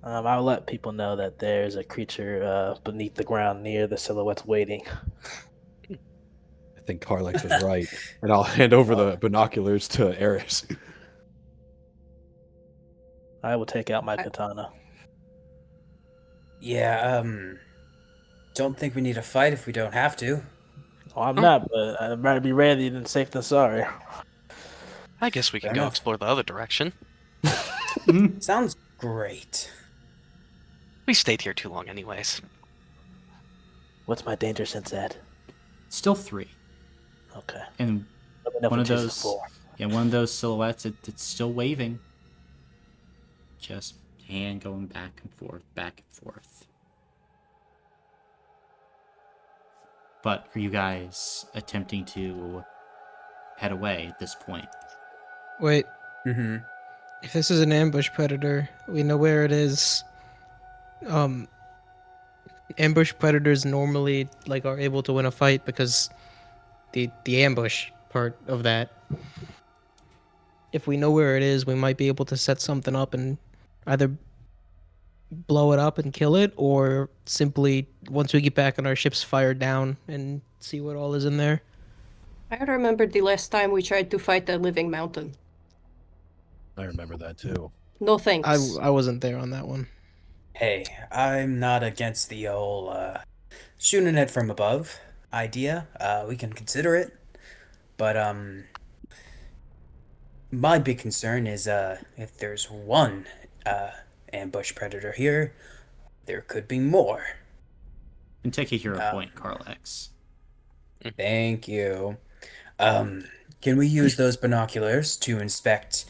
I'll let people know that there's a creature beneath the ground near the silhouettes waiting. I think Carlex was right, and I'll hand over the binoculars to Eris. I will take out my katana. Yeah, don't think we need a fight if we don't have to. Oh, I'm not, but I'd rather be ready than safe than sorry. I guess we can Fair go enough. explore the other direction. Sounds great. We stayed here too long anyways. What's my danger sense at? Still 3. Okay. And Let me know if one it of takes a those, 4. yeah, one of those silhouettes, it's still waving. Just hand going back and forth, back and forth. But are you guys attempting to head away at this point? Wait, Mm-hmm. if this is an ambush predator, we know where it is. Ambush predators normally like are able to win a fight because the ambush part of that. If we know where it is, we might be able to set something up and either blow it up and kill it, or simply once we get back on our ships, fire down and see what all is in there. I remembered the last time we tried to fight the living mountain. I remember that too. No thanks. I wasn't there on that one. Hey, I'm not against the old shooting it from above idea. We can consider it. But my big concern is if there's one ambush predator here, there could be more. And take a hero point, Carl X. Thank you. Can we use those binoculars to inspect?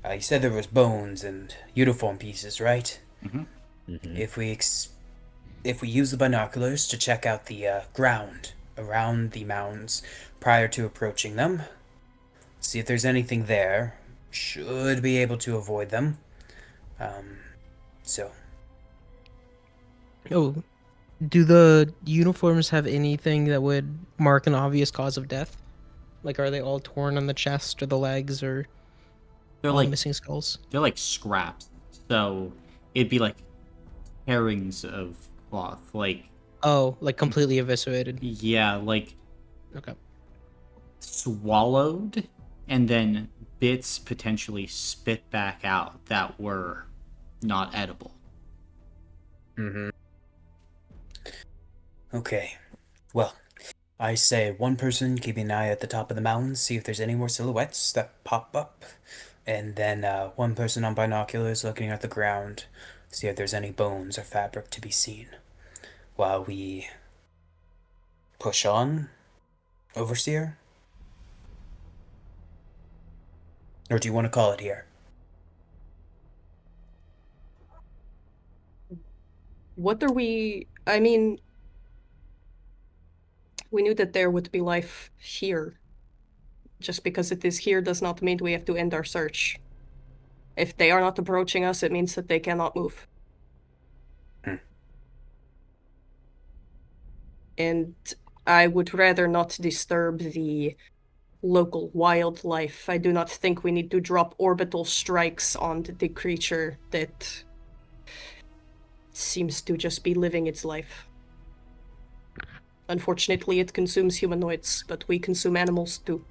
You said there was bones and uniform pieces, right? Mm-hmm. Mm-hmm. If we use the binoculars to check out the ground around the mounds prior to approaching them, see if there's anything there, should be able to avoid them. So Oh, do the uniforms have anything that would mark an obvious cause of death? Like, are they all torn on the chest or the legs, or They're all like missing skulls? they're like scraps. So it'd be like pairings of cloth. Like Oh, like completely eviscerated. yeah, like Okay. swallowed and then bits potentially spit back out that were not edible. Mm-hmm. Okay. Well, I say one person keeping an eye at the top of the mountain, see if there's any more silhouettes that pop up. And then one person on binoculars looking at the ground, see if there's any bones or fabric to be seen. While we push on Overseer? Or do you want to call it here? What are we... I mean... We knew that there would be life here. Just because it is here does not mean we have to end our search. If they are not approaching us, it means that they cannot move. And I would rather not disturb the local wildlife. I do not think we need to drop orbital strikes on the creature that seems to just be living its life. Unfortunately, it consumes humanoids, but we consume animals too.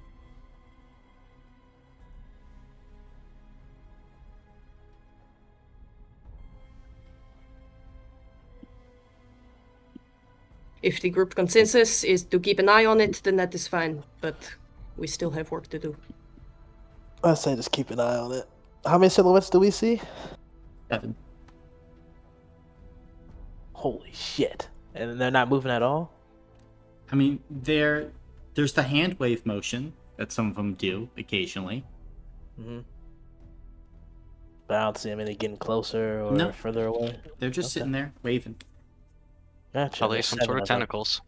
If the group consensus is to keep an eye on it, then that is fine, but we still have work to do. I say just keep an eye on it. How many silhouettes do we see? 7. Holy shit. And they're not moving at all? I mean, there's the hand wave motion that some of them do occasionally. Mm-hmm. But I don't see them any getting closer or No. further away. They're just sitting there waving. Gotcha. Probably There's some 7 sort of of them. tentacles.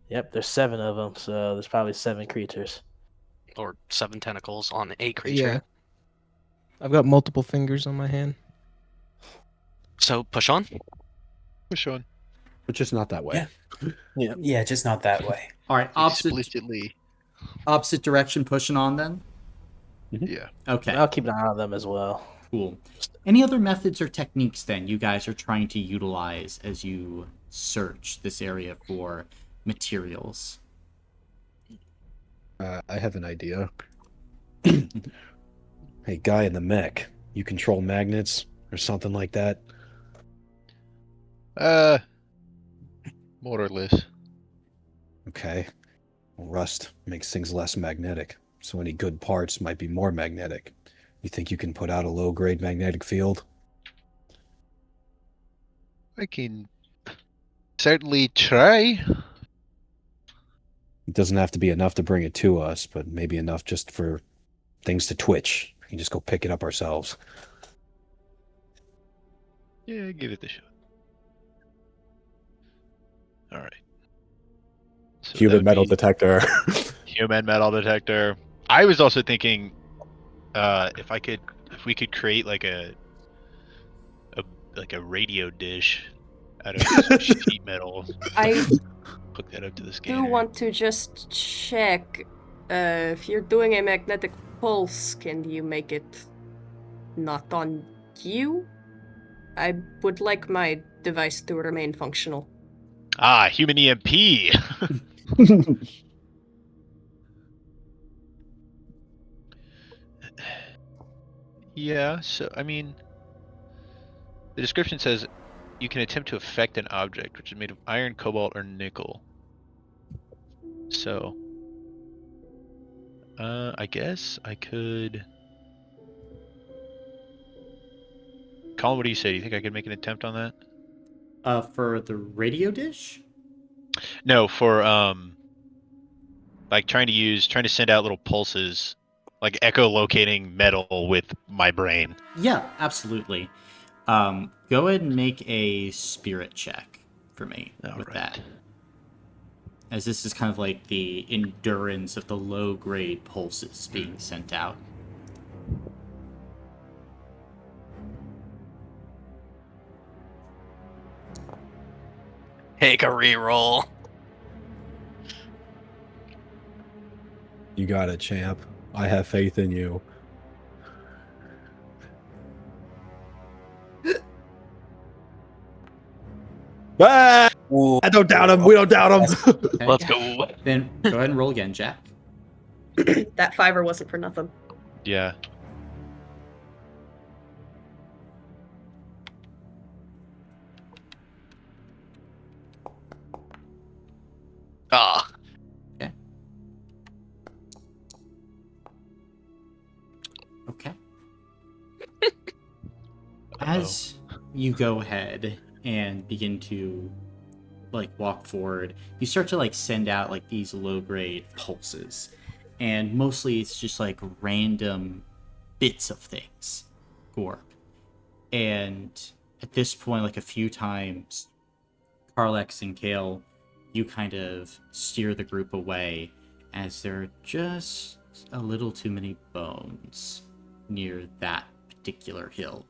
Yep, there's 7 of them, so there's probably 7 creatures. Or 7 tentacles on a Yeah. creature. I've got multiple fingers on my hand. So push on. Push on. But just not that way. Yeah. Yeah, just not that way. All right, Explicitly. opposite direction pushing on then? Yeah. Okay, I'll keep an eye on them as well. cool. Any other methods or techniques then you guys are trying to utilize as you search this area for materials? I have an idea. Hey, guy in the mech, you control magnets or something like that? More or less. Okay. Well, rust makes things less magnetic, so any good parts might be more magnetic. You think you can put out a low-grade magnetic field? I can certainly try. It doesn't have to be enough to bring it to us, but maybe enough just for things to twitch. We can just go pick it up ourselves. Yeah, give it a shot. Alright. So that Human would metal be detector. human metal detector. I was also thinking if we could create like a radio dish out of some sheet metal. I Hook that up to the do scanner. want to just check. If you're doing a magnetic pulse, can you make it not on you? I would like my device to remain functional. Ah, human EMP. Yeah, so I mean, the description says you can attempt to affect an object which is made of iron, cobalt, or nickel. So, I guess I could. Colin, what do you say? Do you think I could make an attempt on that? For the radio dish? No, for like trying to send out little pulses, like echolocating metal with my brain. Yeah, absolutely. Go ahead and make a spirit check for me with that. As this is kind of like the endurance of the low-grade pulses being sent out. Take a reroll. You got it, champ. I have faith in you. Ah! Ooh. I don't doubt him. We don't doubt him. Okay. Let's go. Then go ahead and roll again, Jack. That 5 wasn't for nothing. Yeah. Ah. Okay. As you go ahead and begin to like walk forward, you start to like send out like these low-grade pulses, and mostly it's just like random bits of things, Gorb. And at this point, like a few times, Carlex and Kale, you kind of steer the group away as there are just a little too many bones near that particular hill.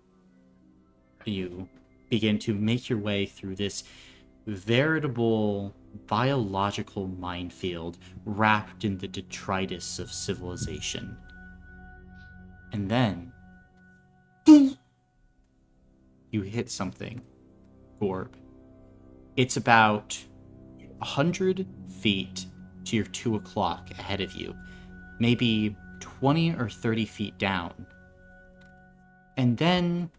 You begin to make your way through this veritable biological minefield wrapped in the detritus of civilization. And then you hit something, Gorb. It's about 100 feet to your 2 o'clock ahead of you, maybe 20 or 30 feet down. And then,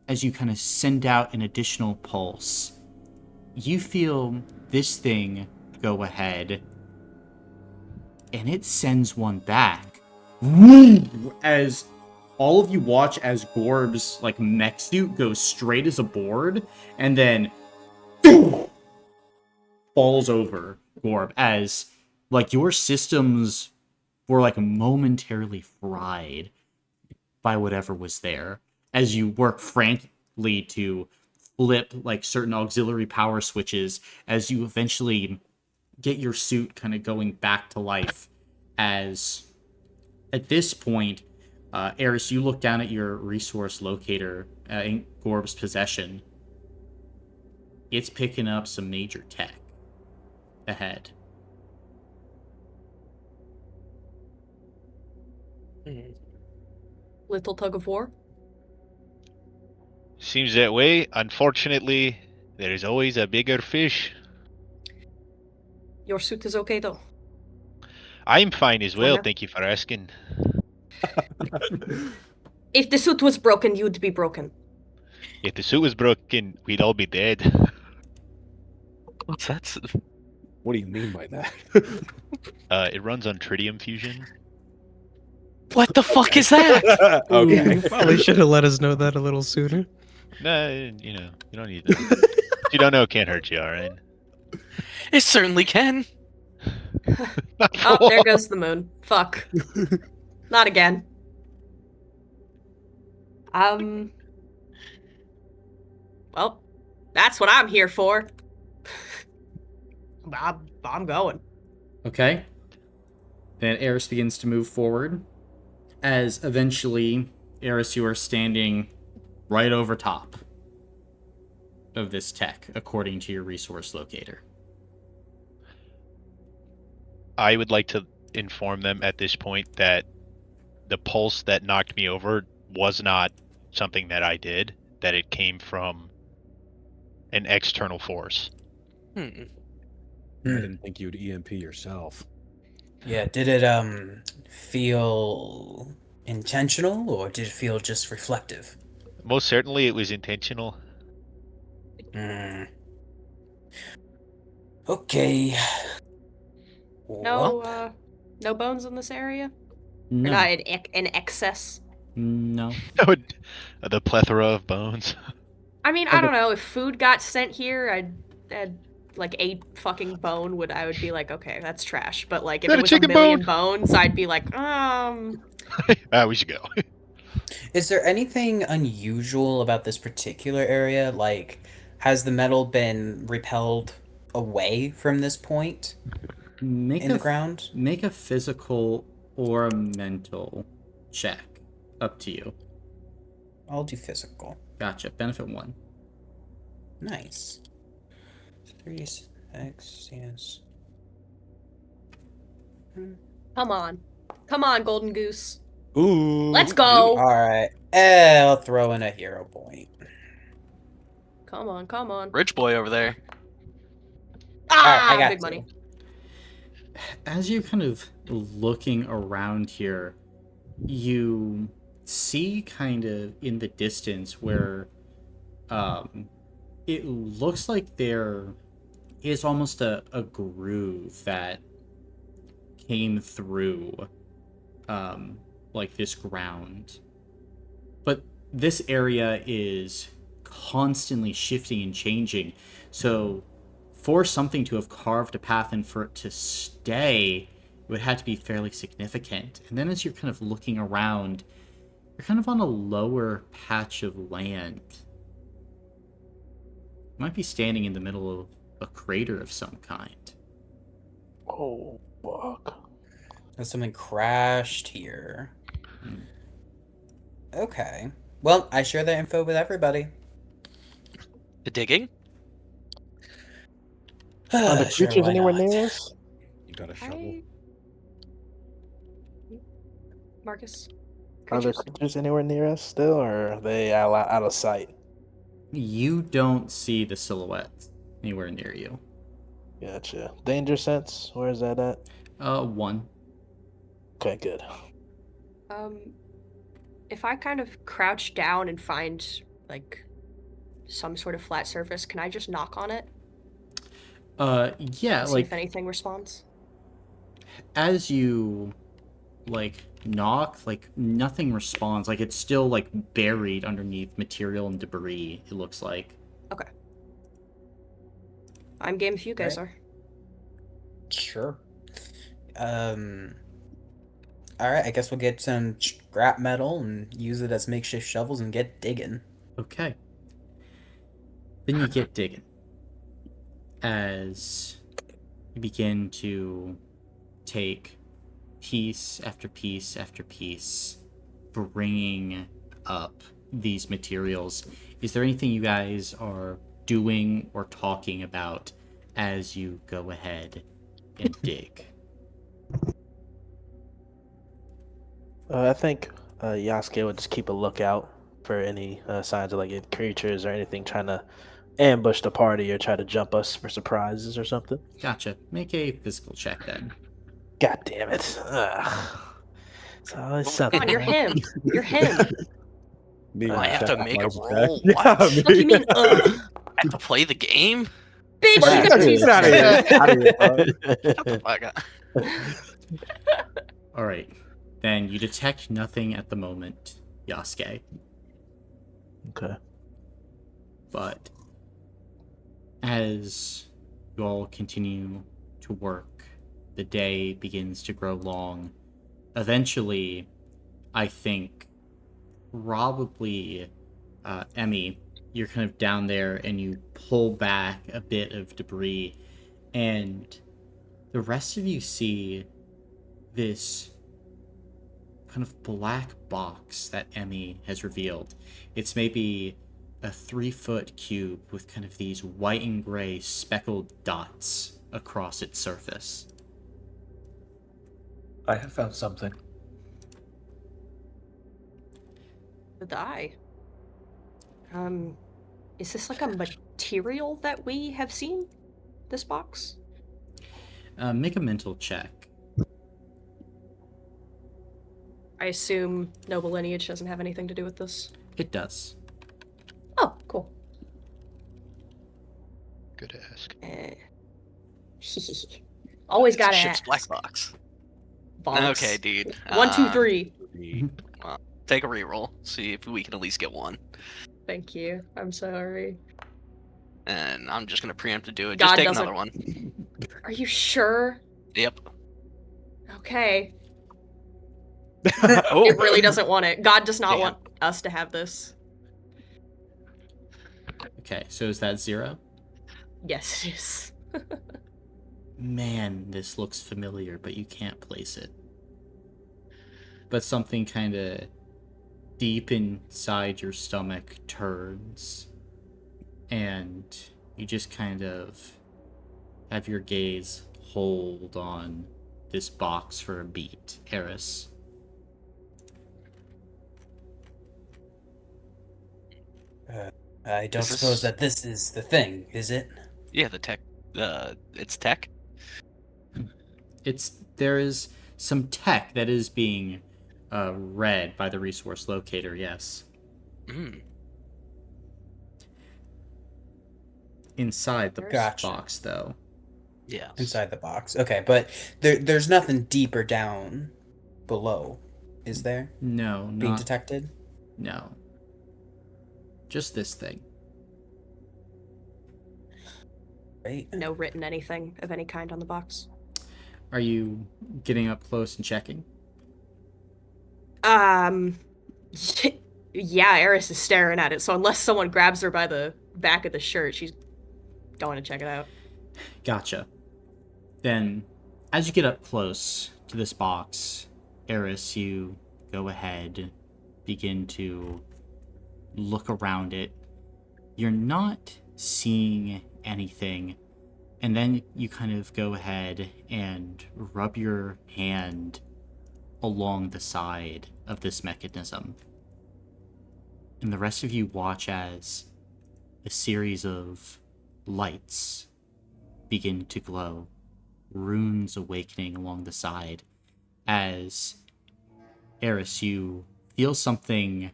as you kind of send out an additional pulse, you feel this thing go ahead, and it sends one back. As all of you watch as Gorb's like mech suit goes straight as a board, and then falls over Gorb as like your systems were like momentarily fried by whatever was there as you work frantically to flip like certain auxiliary power switches as you eventually get your suit kind of going back to life. As at this point, Eris, you look down at your resource locator in Gorb's possession. It's picking up some major tech ahead. Little tug of war. Seems that way. Unfortunately, there is always a bigger fish. Your suit is okay though. I'm fine as well, now. thank you for asking. If the suit was broken, you'd be broken. If the suit was broken, we'd all be dead. What's that? What do you mean by that? It runs on tritium fusion. What the fuck is that? Okay. Probably should have let us know that a little sooner. Nah, you know, you don't need to. If you don't know, it can't hurt you, alright? It certainly can. Oh, there goes the moon. Fuck. Not again. Well, that's what I'm here for. I'm going. Okay. Then Eris begins to move forward. As eventually, Eris, you are standing right over top of this tech, according to your resource locator. I would like to inform them at this point that the pulse that knocked me over was not something that I did, that it came from an external force. I didn't think you'd EMP yourself. Yeah, did it feel intentional or did it feel just reflective? Most certainly it was intentional. Okay. No, no bones in this area? No. Or not in excess? No. The plethora of bones. I mean, I don't know. If food got sent here, I'd like a fucking bone I would be like, okay, that's trash. But like if Is that it a was a chicken million bone? bones, I'd be like, We should go. Is there anything unusual about this particular area? Like, has the metal been repelled away from this point Make in the ground? Make a physical or a mental check. Up to you. I'll do physical. Gotcha. Benefit 1. Nice. 3x, yes. come on, golden goose, Ooh. let's go. Alright. I'll throw in a hero point. Come on. Rich boy over there. Ah, I got big two. money. As you're kind of looking around here, you see kind of in the distance where it looks like there is almost a groove that came through like this ground. But this area is constantly shifting and changing. So for something to have carved a path and for it to stay, it would have to be fairly significant. And then as you're kind of looking around, you're kind of on a lower patch of land. You might be standing in the middle of a crater of some kind. Oh, fuck. Something crashed here. Okay. Well, I share that info with everybody. The digging? Are the Sure, creatures why anywhere not? near us? You got a shovel? Marcus? Are the Creatures? creatures anywhere near us still, or are they out of sight? You don't see the silhouettes anywhere near you. Gotcha. Danger sense, where is that at? 1. Okay, good. If I kind of crouch down and find, like, some sort of flat surface, can I just knock on it? Yeah, See like, if anything responds? as you, like, knock, like, nothing responds. Like, it's still, like, buried underneath material and debris, it looks like. Okay. I'm game if you guys Right. are. Sure. Alright, I guess we'll get some scrap metal and use it as makeshift shovels and get digging. Okay. Then you get digging. As you begin to take piece after piece after piece, bringing up these materials. Is there anything you guys are doing or talking about as you go ahead and dig? I think Yasuke would just keep a lookout for any signs of like creatures or anything trying to ambush the party or try to jump us for surprises or something. Gotcha. Make a physical check then. God damn it. It's always something. Come on, you're man. him. You're him. Me I have check to out make my a check. roll? Yeah, What? me. Fuck you mean, I have to play the game? Bitch, Yeah, you gotta choose Get out of here. something. Out of here, bro. Shut the fuck up. All right. Then you detect nothing at the moment, Yasuke. Okay. But as you all continue to work, the day begins to grow long. Eventually, I think probably Emmy, you're kind of down there and you pull back a bit of debris, and the rest of you see this kind of black box that Emmy has revealed. It's maybe a 3-foot cube with kind of these white and gray speckled dots across its surface. I have found something. The die. Is this like a material that we have seen? This box? Make a mental check. I assume noble lineage doesn't have anything to do with this. It does. Oh, cool. Good ask. Always It's a gotta ship's ask. black box. Bonks. Okay, dude. 1, 2, 3. Well, take a reroll. See if we can at least get one. Thank you. I'm sorry. And I'm just gonna preempt to do it. God Just take doesn't- another one. Are you sure? Yep. Okay. Oh, It really doesn't want it. God does not Damn. want us to have this. Okay, so is that 0? Yes, it is. Man, this looks familiar, but you can't place it. But something kind of deep inside your stomach turns, and you just kind of have your gaze hold on this box for a beat. Eris. I don't Is this- suppose that this is the thing, is it? Yeah, the tech. It's tech. There is some tech that is being read by the resource locator, yes. Mm. Inside the Gotcha. box, though. Yeah. Inside the box. Okay, but there's nothing deeper down below, is there? No, Being not detected? no. Just this thing. Right. No written anything of any kind on the box. Are you getting up close and checking? Yeah, Eris is staring at it, so unless someone grabs her by the back of the shirt, she's going to check it out. Gotcha. Then, as you get up close to this box, Eris, you go ahead, begin to look around it. You're not seeing anything, and then you kind of go ahead and rub your hand along the side of this mechanism. And the rest of you watch as a series of lights begin to glow, runes awakening along the side, as Eris, you feel something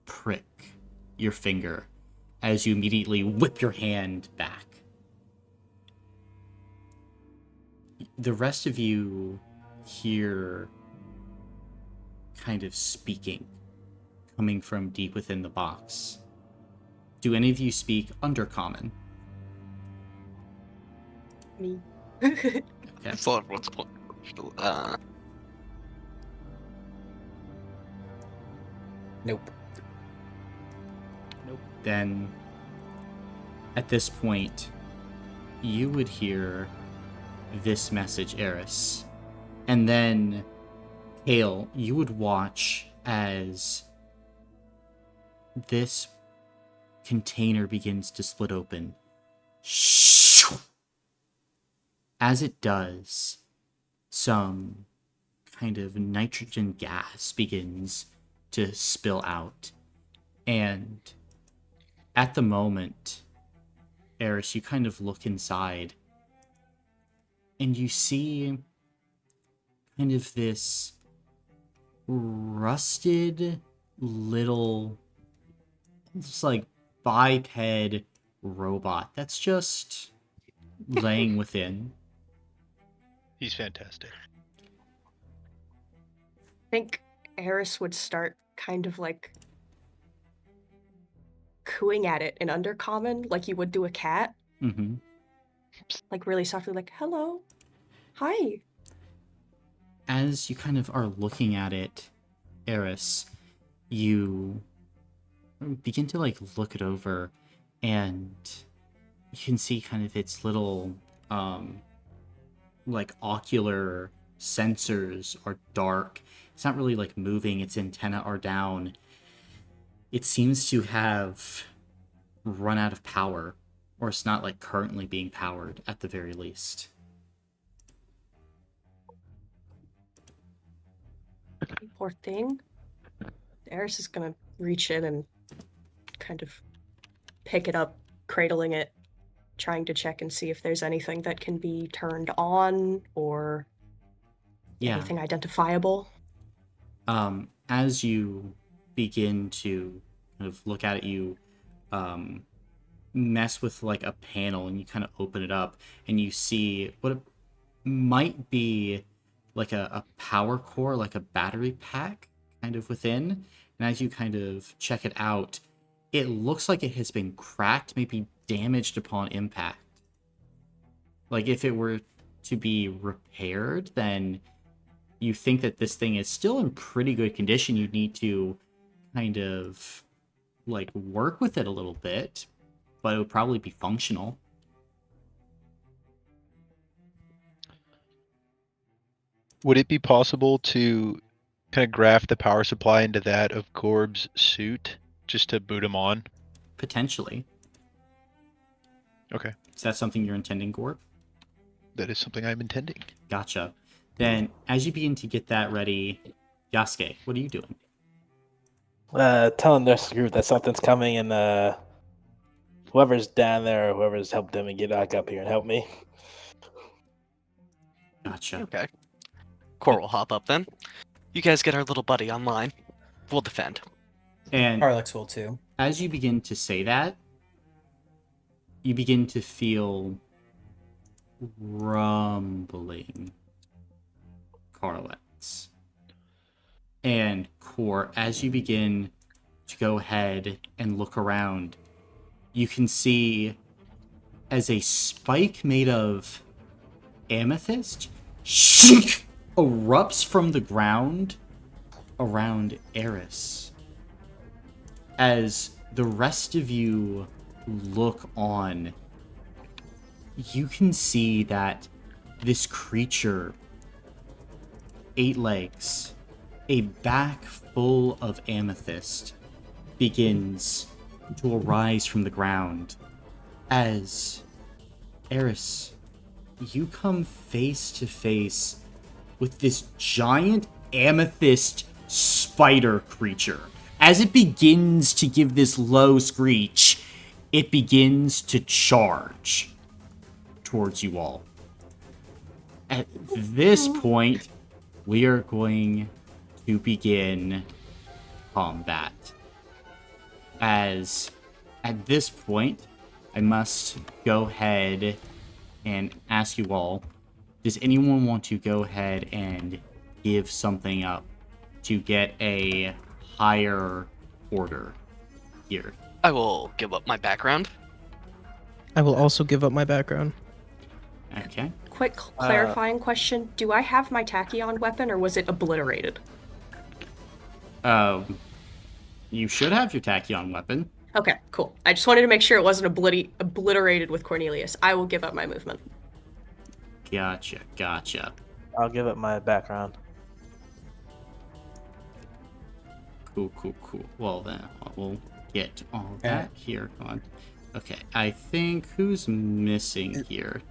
prick your finger as you immediately whip your hand back. The rest of you hear kind of speaking coming from deep within the box. Do any of you speak Undercommon? Me. Okay. That's all everyone's point. Nope. Then, at this point, you would hear this message, Eris. And then, Hale, you would watch as this container begins to split open. As it does, some kind of nitrogen gas begins to spill out. And at the moment, Eris, you kind of look inside and you see kind of this rusted little, it's like biped robot that's just laying within. He's fantastic. I think Eris would start kind of like cooing at it in Undercommon, like you would do a cat. Mm-hmm. Like really softly, like, hello. Hi. As you kind of are looking at it, Eris, you begin to like look it over, and you can see kind of its little like ocular sensors are dark. It's not really like moving, its antennae are down. It seems to have run out of power, or it's not like currently being powered at the very least. Poor thing. Eris is gonna reach in and kind of pick it up, cradling it, trying to check and see if there's anything that can be turned on or anything identifiable. As you begin to kind of look at it, you mess with like a panel and you kind of open it up and you see what it might be like a power core, like a battery pack kind of within. And as you kind of check it out, it looks like it has been cracked, maybe damaged upon impact. Like if it were to be repaired, then you think that this thing is still in pretty good condition. You'd need to kind of like work with it a little bit, but it would probably be functional. Would it be possible to kind of graft the power supply into that of Corb's suit just to boot him on? Potentially. Okay. Is that something you're intending, Gorb? That is something I'm intending. Gotcha. Then, as you begin to get that ready, Yasuke, what are you doing? Telling this group that something's coming, and whoever's down there or whoever's helped them and get back up here and help me. Gotcha. Okay. Core will hop up then. You guys get our little buddy online. We'll defend. And Harlex will too. as you begin to say that, you begin to feel rumbling, Carlex. And Core, as you begin to go ahead and look around, you can see as a spike made of amethyst erupts from the ground around Eris. As the rest of you look on, you can see that this creature, 8 legs, a back full of amethyst, begins to arise from the ground. As Eris, you come face to face with this giant amethyst spider creature. As it begins to give this low screech, it begins to charge towards you all. At this point, we are going to begin combat. As at this point, I must go ahead and ask you all, does anyone want to go ahead and give something up to get a higher order here? I will give up my background. I will also give up my background. Okay. Quick clarifying question. Do I have my tachyon weapon or was it obliterated? You should have your tachyon weapon. Okay, cool. I just wanted to make sure it wasn't obliterated with Cornelius. I will give up my movement. Gotcha. I'll give it my background. Cool. Well then, we'll get all that here on. Okay, I think who's missing here?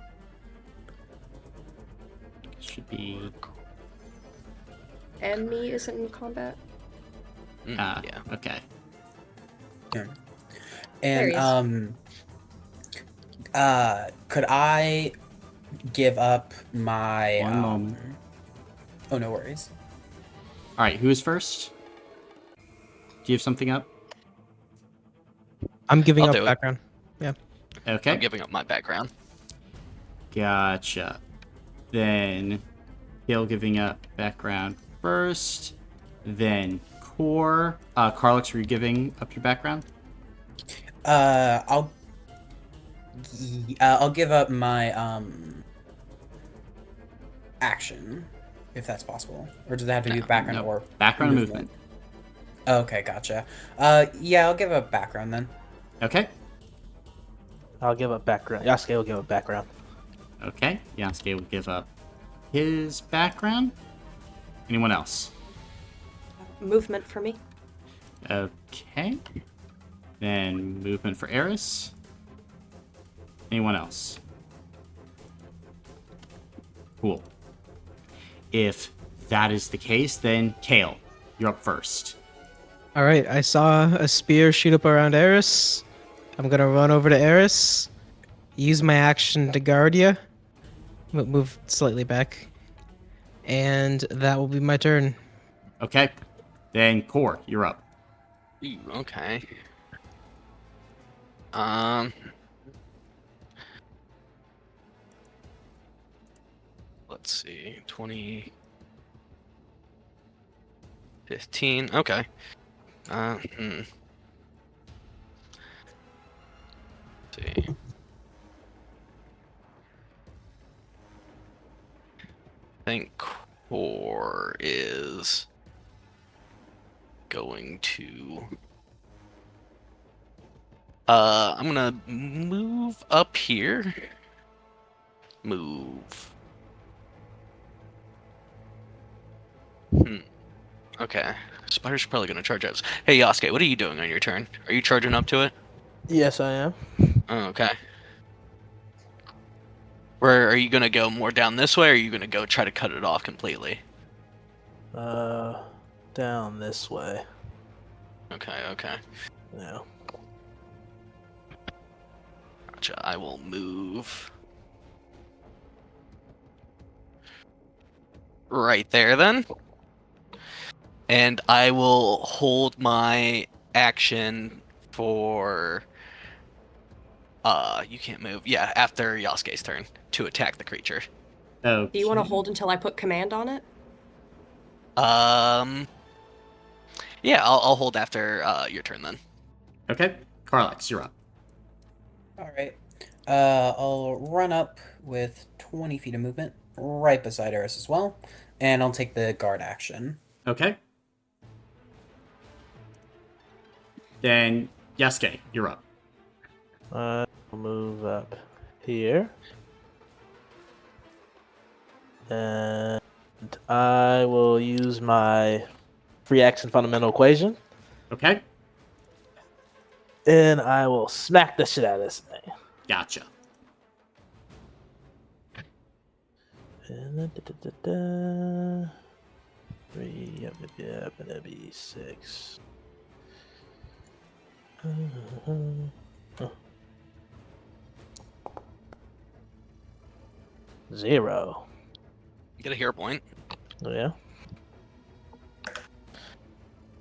Should be. And me isn't in combat. Yeah. Okay. Yeah. There he And could I give up my One moment. Oh, no worries. All right, who is first? Do you have something up? I'm giving I'll up do it. background. Yeah. Okay. I'm giving up my background. Gotcha. Then Gil giving up background first. Then Core. Carlix, were you giving up your background? I'll give up my action, if that's possible. Or does it have to be background No. or Background movement. Okay, gotcha. Yeah, I'll give up background then. Okay. I'll give up background. Yasuke will give up background. Okay. Yasuke will give up his background. Anyone else? Movement for me. Okay. Then movement for Eris. Anyone else? Cool. If that is the case, then Kale, you're up first. All right. I saw a spear shoot up around Eris. I'm gonna run over to Eris. Use my action to guard you. Move slightly back, and that will be my turn. Okay. Then Core, you're up. Ooh, okay. Let's see. 20. 15. Okay. Let's see. I think Core is going to. I'm gonna move up here. Move. Okay. Spider's probably gonna charge us. Hey Yasuke, what are you doing on your turn? Are you charging up to it? Yes, I am. Oh, okay. Where are you gonna go more down this way, or are you gonna go try to cut it off completely? Down this way. Okay. Yeah. Gotcha. I will move right there then. And I will hold my action for you can't move. Yeah, after Yasuke's turn to attack the creature. Okay. Do you want to hold until I put command on it? Yeah, I'll hold after your turn then. Okay. Carlix, you're up. All right. I'll run up with 20 feet of movement right beside Eris as well, and I'll take the guard action. Okay. Then, Yasuke, you're up. I'll move up here. And I will use my free action fundamental equation. Okay. And I will smack the shit out of this thing. Gotcha. And three, yep, and that'd be 6. 0. You get a hero point. Yeah.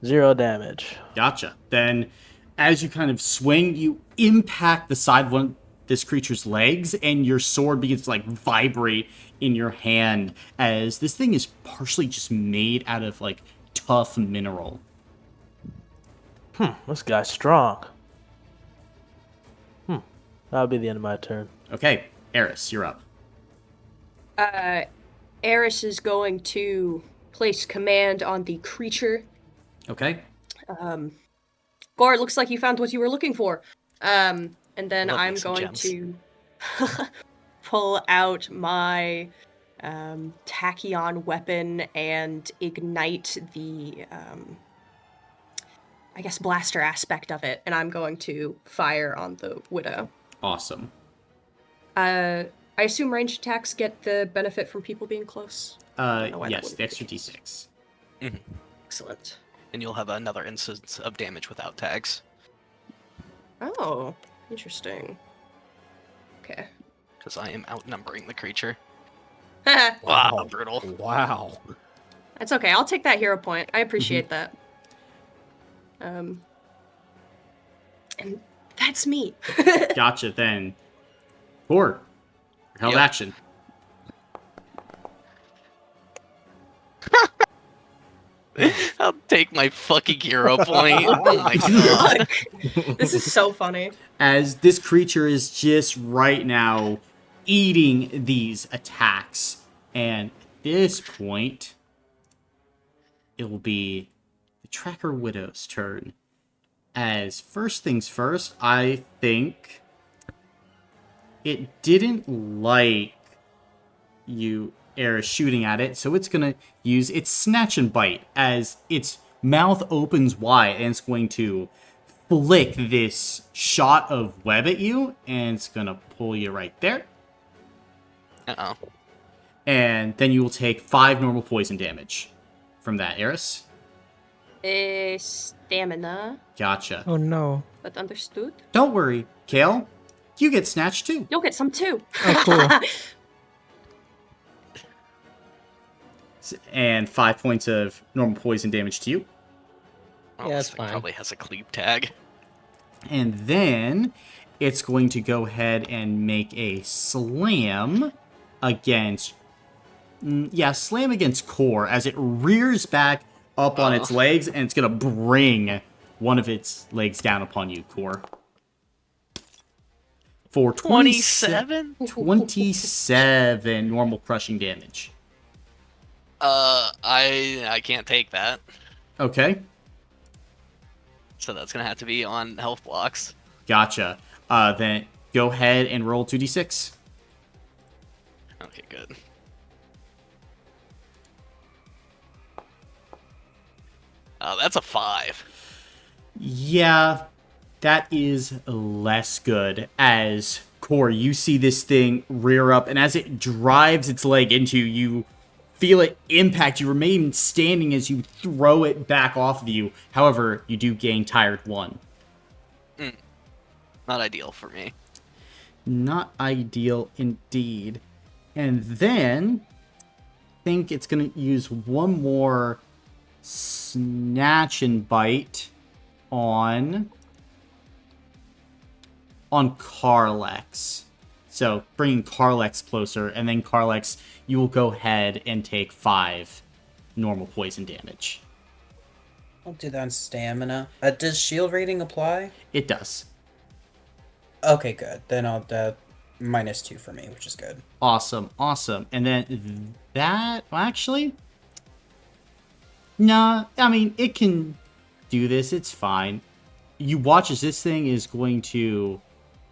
0 damage. Gotcha. Then, as you kind of swing, you impact the side of this creature's legs, and your sword begins to like vibrate in your hand as this thing is partially just made out of like tough mineral. This guy's strong. That'll be the end of my turn. Okay, Eris, you're up. Eris is going to place command on the creature. Okay. Gore, it looks like you found what you were looking for. And then Love me I'm some going gems. to pull out my tachyon weapon and ignite the, I guess, blaster aspect of it. And I'm going to fire on the widow. Awesome. I assume ranged attacks get the benefit from people being close. know why that Yes, wouldn't the be extra the case. D6. Excellent. And you'll have another instance of damage without tags. Oh, interesting. Okay. Because I am outnumbering the creature. That's Wow, brutal. Wow. okay. I'll take that hero point. I appreciate that. And that's me. Gotcha, then. Four. Held Yep. action. I'll take my fucking hero point. Oh my god. This is so funny. As this creature is just right now eating these attacks. And at this point, it will be the Tracker Widow's turn. As first things first, I think it didn't like you, Eris, shooting at it, so it's going to use its Snatch and Bite as its mouth opens wide, and it's going to flick this shot of web at you, and it's going to pull you right there. Uh-oh. And then you will take 5 normal poison damage from that, Eris. Stamina, Gotcha. Oh no. but understood. Don't worry, Kale. You get snatched too. You'll get some too. Oh, cool. And 5 points of normal poison damage to you. Oh, Yeah, this that's thing fine. probably has a cleave tag. And then it's going to go ahead and make a slam against... slam against Core as it rears back up on its legs, and it's going to bring one of its legs down upon you, Core. For 27? 27 normal crushing damage. I can't take that. Okay, So that's gonna have to be on health blocks. gotcha. Then go ahead and roll 2d6. Okay, good. Oh, that's a 5. Yeah, that is less good. As Core, you see this thing rear up, and as it drives its leg into you, you feel it impact. You remain standing as you throw it back off of you. However, you do gain Tired 1. Not ideal for me. Not ideal indeed. And then, I think it's going to use one more Snatch and Bite on Carlex. So bringing Carlex closer, and then Carlex, you will go ahead and take 5 normal poison damage. I'll do that on stamina. Does shield rating apply? It does. Okay, good. Then -2 for me, which is good. Awesome. And then that, well, actually, nah, I mean, it can do this. It's fine. You watch as this thing is going to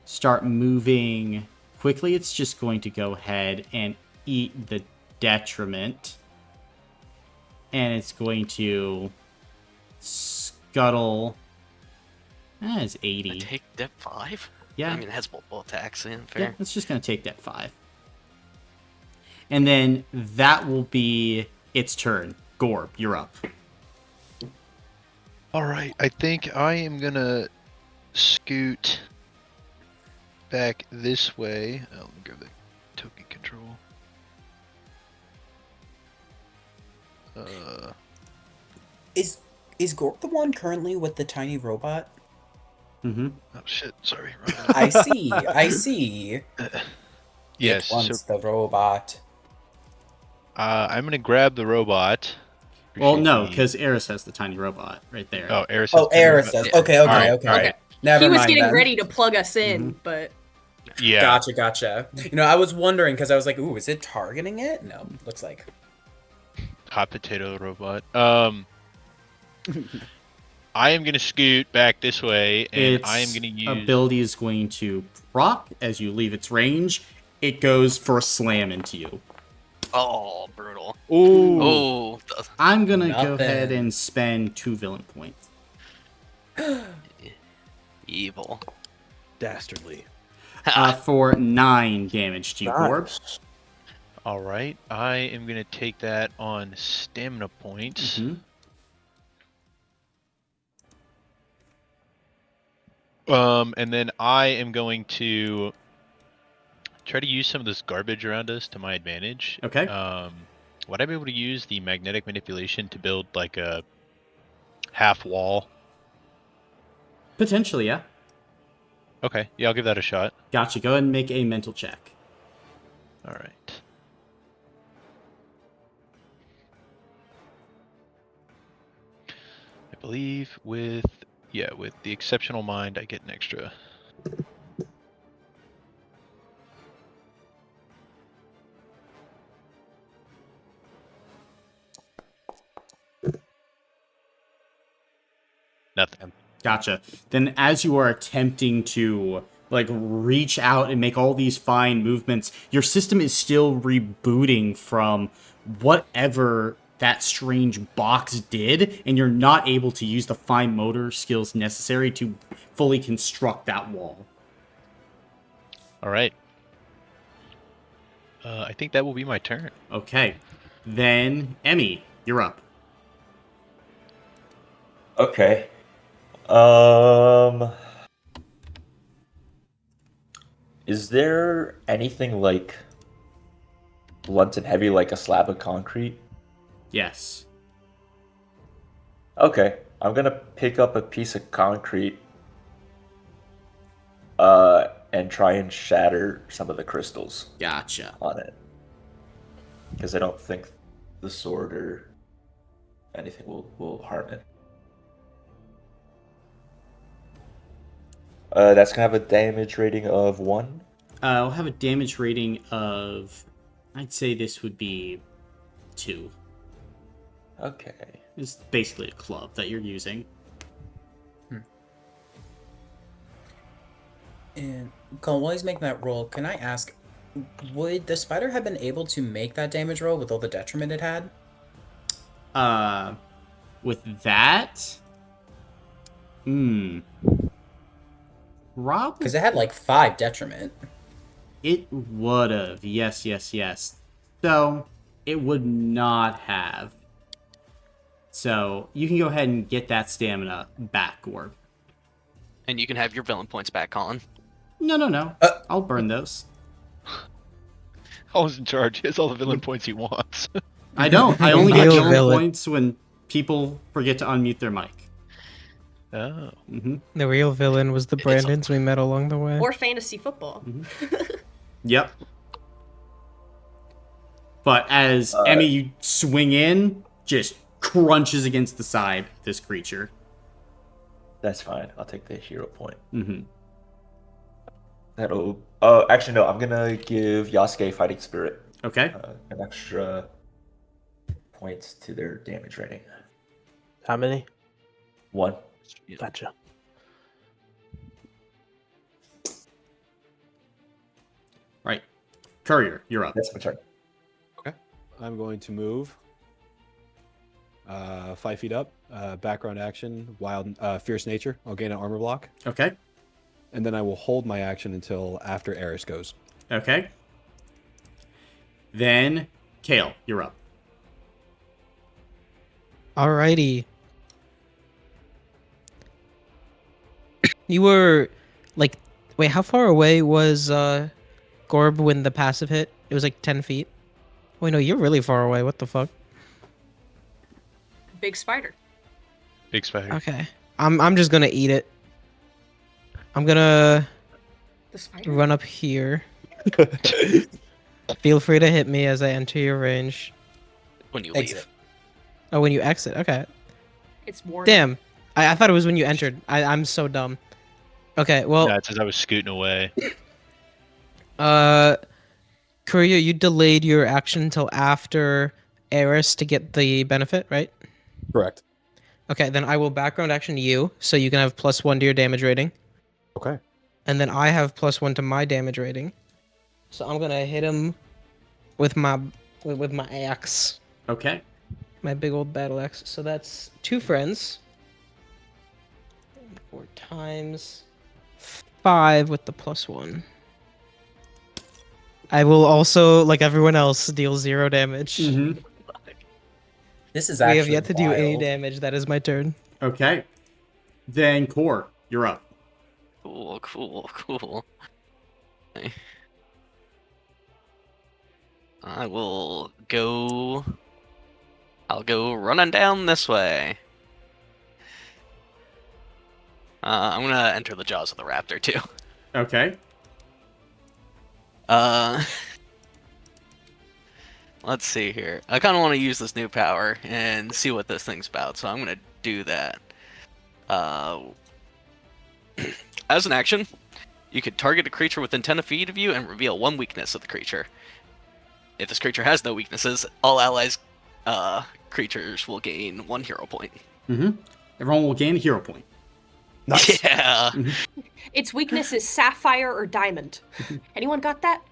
start moving quickly. It's just going to go ahead and eat the detriment. And it's going to scuttle. That is 80. Take dep 5? Yeah. I mean, it has multiple attacks in. Yeah, Fair. it's just going to take that 5. And then that will be its turn. Gorb, you're up. All right, I think I am gonna scoot back this way. Oh, let me grab the token control. Is Gork the one currently with the tiny robot? Mm-hmm. Oh shit! Sorry. I see. Yes. It wants So the robot. I'm gonna grab the robot. Well, Appreciate no, the- because Eris has the tiny robot right there. Oh, Eris. Oh, Eris does. Yeah. Okay. All right. Okay. Never he was mind getting then. ready to plug us in, but Yeah. Gotcha. You know, I was wondering because I was like, "Ooh, is it targeting it?" No, looks like. Hot potato robot. I am gonna scoot back this way, and Its I am gonna use. ability is going to proc as you leave its range. It goes for a slam into you. Oh, brutal. Ooh. Oh, I'm gonna go Nothing. ahead and spend 2 villain points. evil. Dastardly. For 9 damage to you, Gorb. Nice. All right, I am gonna take that on stamina points. Mhm. And then I am going to try to use some of this garbage around us to my advantage. Okay. Would I be able to use the magnetic manipulation to build like a half wall? Potentially, yeah. Okay, yeah, I'll give that a shot. Gotcha. Go ahead and make a mental check. All right. I believe with the exceptional mind, I get an extra. Nothing. Gotcha. Then as you are attempting to like reach out and make all these fine movements, your system is still rebooting from whatever that strange box did, and you're not able to use the fine motor skills necessary to fully construct that wall. All right. I think that will be my turn. Okay. Then, Emmy, you're up. Okay. Is there anything like blunt and heavy like a slab of concrete? Yes. Okay. I'm gonna pick up a piece of concrete and try and shatter some of the crystals Gotcha. on it. Because I don't think the sword or anything will harm it. That's gonna have a damage rating of 1. I'll have a damage rating of, I'd say this would be 2. Okay. It's basically a club that you're using. And Colin, while he's making that roll, can I ask, would the spider have been able to make that damage roll with all the detriment it had? With that, probably Because it had like 5 detriment. it would have. Yes. So it would not have. So you can go ahead and get that stamina back, Gorb. And you can have your villain points back, Colin. No. I'll burn those. I was in charge. He has all the villain points he wants. I don't. I only get Real villain villain. points when people forget to unmute their mic. Oh. The real villain was the Brandons we met along the way. or fantasy football. Yep. But as Emmy, you swing in, just crunches against the side of this creature. That's fine. I'll take the hero point. Mm-hmm. That'll. Actually, no. I'm gonna give Yasuke Fighting Spirit Okay. an extra points to their damage rating. How many? 1. Gotcha. Right. Courier, you're up. That's my turn. I'm going to move 5 feet up. Background action, wild, fierce nature. I'll gain an armor block, Okay. and then I will hold my action until after Eris goes. Okay. Then, Kale, you're up. Alrighty. You were like, wait, how far away was Gorb when the passive hit? It was like 10 feet. Wait, no, you're really far away. What the fuck? Big spider. Big spider. Okay, I'm just gonna eat it. I'm gonna The spider. run up here. Feel free to hit me as I enter your range. When you Exit. leave. Oh, when you exit. Okay. It's more. Damn. I thought it was when you entered. I'm so dumb. Okay, well, Yeah, it's as I was scooting away. Courier, you delayed your action until after Eris to get the benefit, right? Correct. Okay, then I will background action you, so you can have +1 to your damage rating. Okay. And then I have +1 to my damage rating. So I'm gonna hit him with my axe. Okay. My big old battle axe. So that's 2 friends. 4 times 5 with the +1. I will also, like everyone else, deal 0 damage. Mm-hmm. This is We actually have yet to do any wild. damage. That is my turn. Okay. Then, Core, you're up. Cool. Okay. I'll go running down this way. I'm gonna enter the jaws of the raptor too. Okay. Let's see here. I kind of want to use this new power and see what this thing's about, so I'm gonna do that. As an action, you can target a creature within 10 feet of you and reveal 1 weakness of the creature. If this creature has no weaknesses, all allies creatures will gain 1 hero point. Mm-hmm. Everyone will gain a hero point. Nice. Yeah. Its weakness is sapphire or diamond. Anyone got that?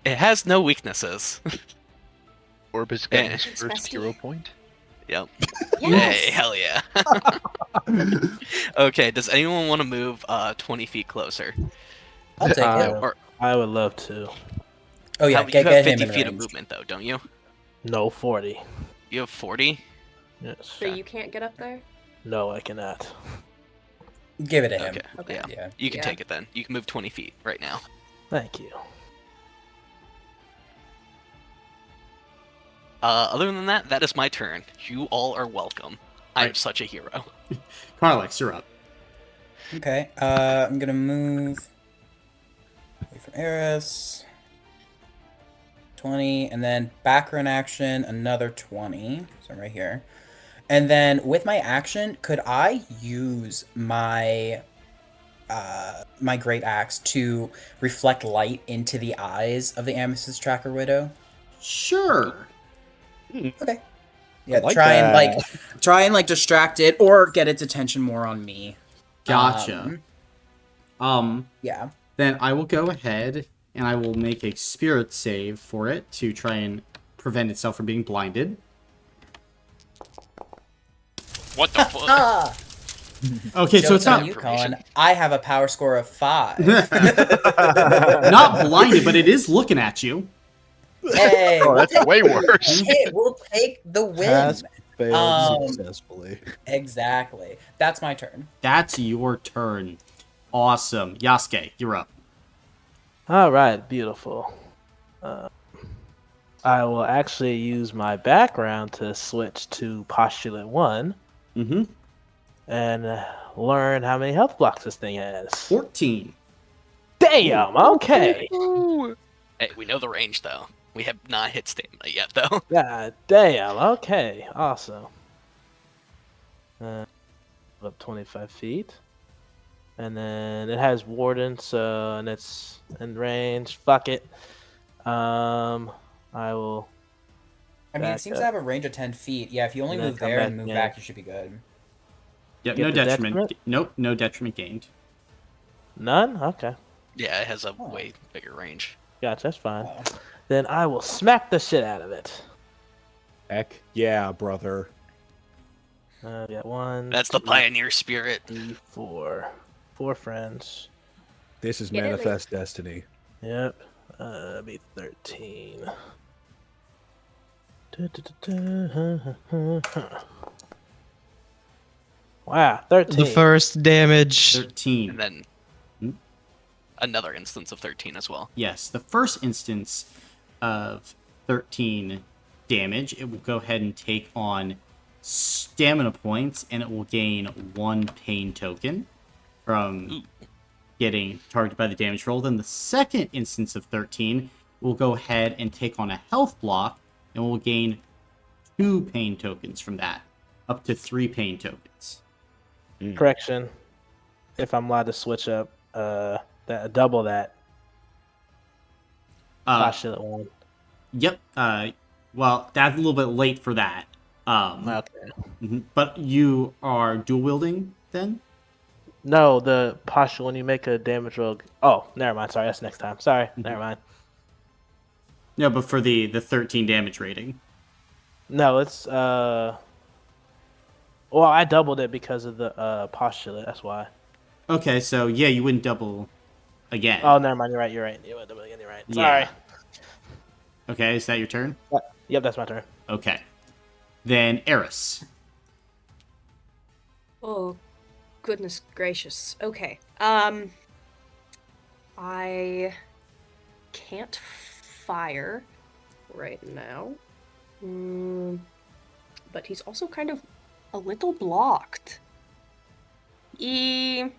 It has no weaknesses. Orbis got Eh. his first Bestie. hero point. Yep. Yes. Hey, hell yeah. Okay, does anyone want to move 20 feet closer? I'll take it. Or I would love to. Oh yeah, you get have him 50 in feet of range. movement though, don't you? No, 40. You have 40? Yes. So you can't get up there? No, I cannot. Give it to him. Okay. Yeah. Yeah. You can Yeah. take it then. You can move 20 feet right now. Thank you. Other than that, that is my turn. You all are welcome. I'm Right. such a hero. Carlex, you're up. Okay. I'm gonna move away from Eris. 20, and then background action, another 20. So I'm right here. And then with my action, could I use my my great axe to reflect light into the eyes of the Amethyst Tracker Widow? Sure. Okay. Yeah, like try that. and distract it or get its attention more on me. Gotcha. Yeah. Then I will go ahead and I will make a spirit save for it to try and prevent itself from being blinded. What the fuck? Ah, Okay, so it's jokes on not you, Colin. I have a power score of 5. not blinded, but it is looking at you. Hey, Oh, we'll that's take, way worse. hey, we'll take the win. Pass failed Um, successfully. Exactly. That's my turn. That's your turn. Awesome. Yasuke, you're up. All right, beautiful. I will actually use my background to switch to postulate 1 Mm-hmm. and learn how many health blocks this thing has. 14. Damn, okay. Hey, we know the range though. We have not hit stamina yet though. God damn, okay. Awesome. Up 25 feet. And then it has Warden, so and it's in range. Fuck it. I will. I mean, it Back seems up. to have a range of 10 feet. Yeah, if you only And then move come there back and move again. back, you should be good. Yep, Get no the detriment. detriment? Nope, no detriment gained. None. Okay, Yeah, it has a Oh. way bigger range. gotcha. That's fine. Oh. Then I will smack the shit out of it. Heck yeah, brother. We got 1, That's the 2, pioneer spirit. 3, 4. 4 friends. This is Get it, manifest destiny. Yep. Be 13. Wow, 13. The first damage. 13. And then Hmm? another instance of 13 as well. Yes, the first instance of 13 damage, it will go ahead and take on stamina points, and it will gain 1 pain token from getting targeted by the damage roll. Then the second instance of 13 will go ahead and take on a health block, and will gain 2 pain tokens from that, up to 3 pain tokens. Correction. If I'm allowed to switch up, double that. Postulate one. Yep. Well, that's a little bit late for that. Okay. But you are dual wielding then? No, the postulate when you make a damage roll. Oh, never mind. Sorry, that's next time. Sorry, never mind. No, but for the 13 damage rating. No, it's Well, I doubled it because of the postulate. That's why. Okay, so yeah, you wouldn't double again. Oh, never mind. You're right. You're right. You went double again. You're right. Sorry. Yeah. Okay, is that your turn? Yep, that's my turn. Okay. Then Eris. Oh, goodness gracious. Okay. I can't fire right now. But he's also kind of a little blocked. Okay.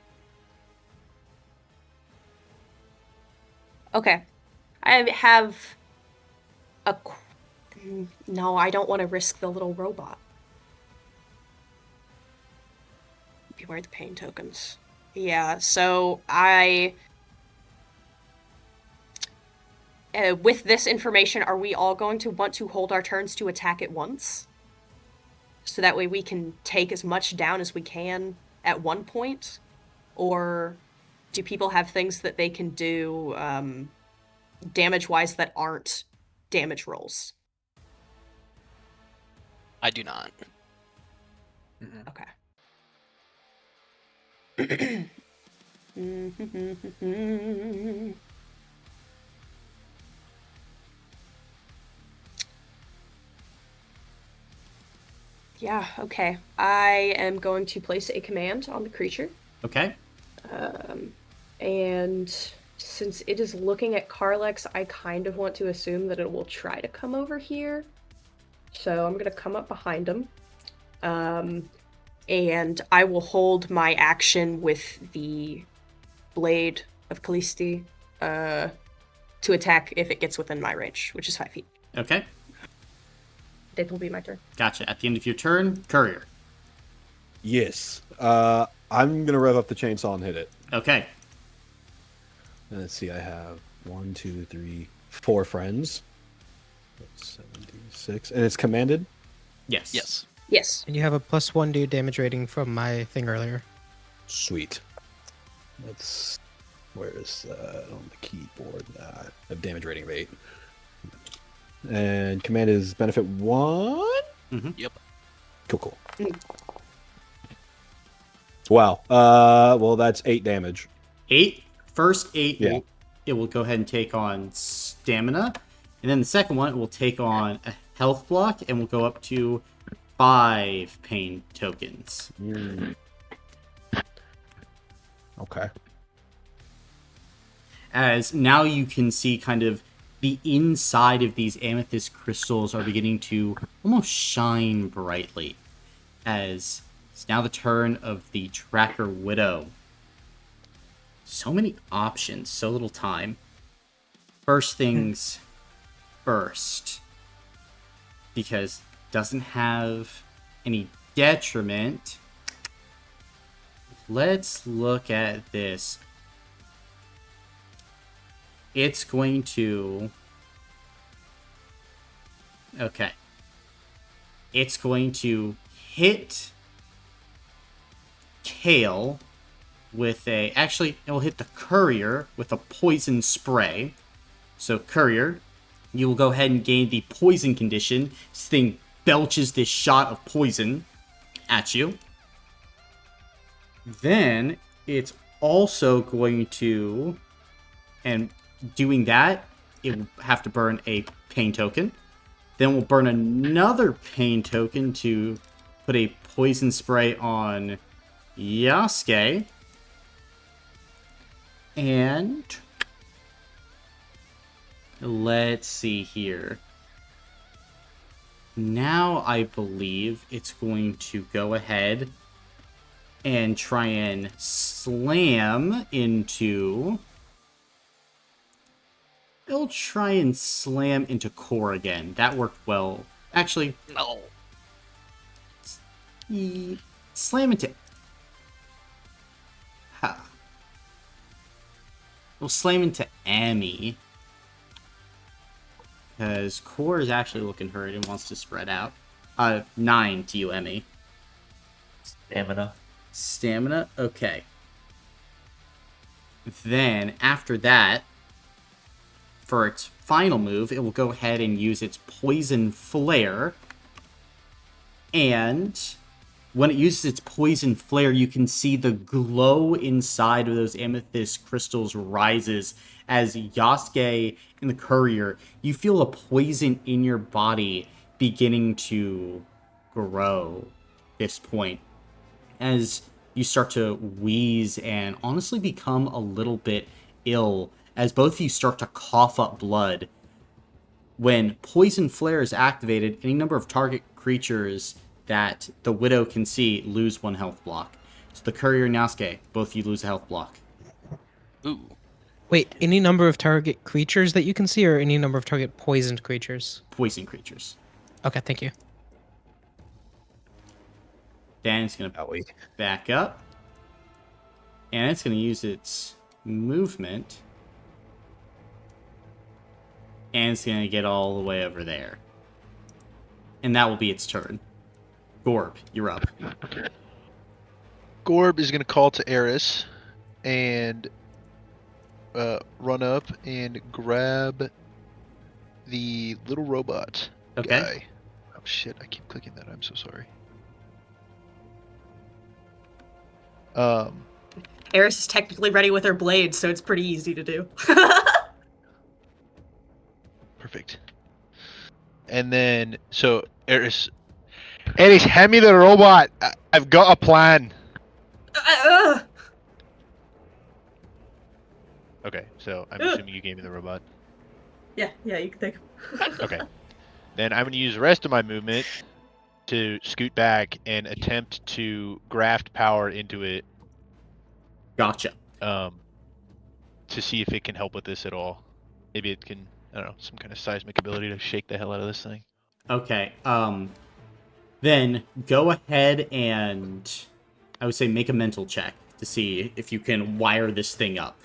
I have a... No, I don't want to risk the little robot. Beware the pain tokens. Yeah, so with this information, are we all going to want to hold our turns to attack at once? So that way we can take as much down as we can at one point? Or do people have things that they can do damage-wise that aren't damage rolls? I do not. Okay. Yeah, okay. I am going to place a command on the creature. Okay. And since it is looking at Carlex, I kind of want to assume that it will try to come over here. So I'm going to come up behind him. And I will hold my action with the Blade of Callisti to attack if it gets within my range, which is 5 feet. Okay. That will be my turn. Gotcha. At the end of your turn, Courier. Yes. I'm gonna rev up the chainsaw and hit it. Okay. And let's see, I have 1, 2, 3, 4 friends. That's 76. And it's commanded? Yes. Yes. Yes. And you have a +1 to your damage rating from my thing earlier. Sweet. Let's... Where is that on the keyboard? A damage rating of 8. And command is benefit 1? Yep. Cool. Wow. Well, that's 8 damage. 8. First 8, Yeah. it will go ahead and take on stamina. And then the second one, it will take on a health block and will go up to 5 pain tokens. Okay. As now you can see kind of the inside of these amethyst crystals are beginning to almost shine brightly. As it's now the turn of the Tracker Widow. So many options, so little time. First things first. Because it doesn't have any detriment. let's look at this. It's going to... Okay. It's going to hit Kale with a... Actually, it will hit the Courier with a poison spray. So, Courier, you will go ahead and gain the poison condition. This thing belches this shot of poison at you. Then, it's also going to... And doing that, it will have to burn a pain token. Then we'll burn another pain token to put a poison spray on Yasuke. And let's see here. Now I believe it's going to go ahead and try and slam into... It'll try and slam into Core again. That worked well. Actually, No. Slam into... We'll slam into Amy. Because Core is actually looking hurt and wants to spread out. 9 to you, Emmy. Stamina. Stamina? Okay. Then, after that, for its final move, it will go ahead and use its Poison Flare. And when it uses its Poison Flare, you can see the glow inside of those amethyst crystals rises as Yasuke and the Courier, you feel a poison in your body beginning to grow at this point. As you start to wheeze and honestly become a little bit ill, as both of you start to cough up blood. When Poison Flare is activated, any number of target creatures that the Widow can see lose 1 health block. So the Courier and Yasuke, both of you lose a health block. Ooh. Wait, any number of target creatures that you can see, or any number of target poisoned creatures? Poison creatures. Okay, thank you. Then it's going to back up. And it's going to use its movement. And it's going to get all the way over there. And that will be its turn. Gorb, you're up. Gorb is going to call to Eris and run up and grab the little robot guy. Oh shit, I keep clicking that. I'm so sorry. Eris is technically ready with her blade, so it's pretty easy to do. Perfect. And then, so Eris, hand me the robot. I've got a plan. Okay, so I'm assuming you gave me the robot. Yeah, you can take. Okay. Then I'm going to use the rest of my movement to scoot back and attempt to graft power into it. Gotcha. To see if it can help with this at all. Maybe it can, I don't know, some kind of seismic ability to shake the hell out of this thing. Okay. Then go ahead and I would say make a mental check to see if you can wire this thing up.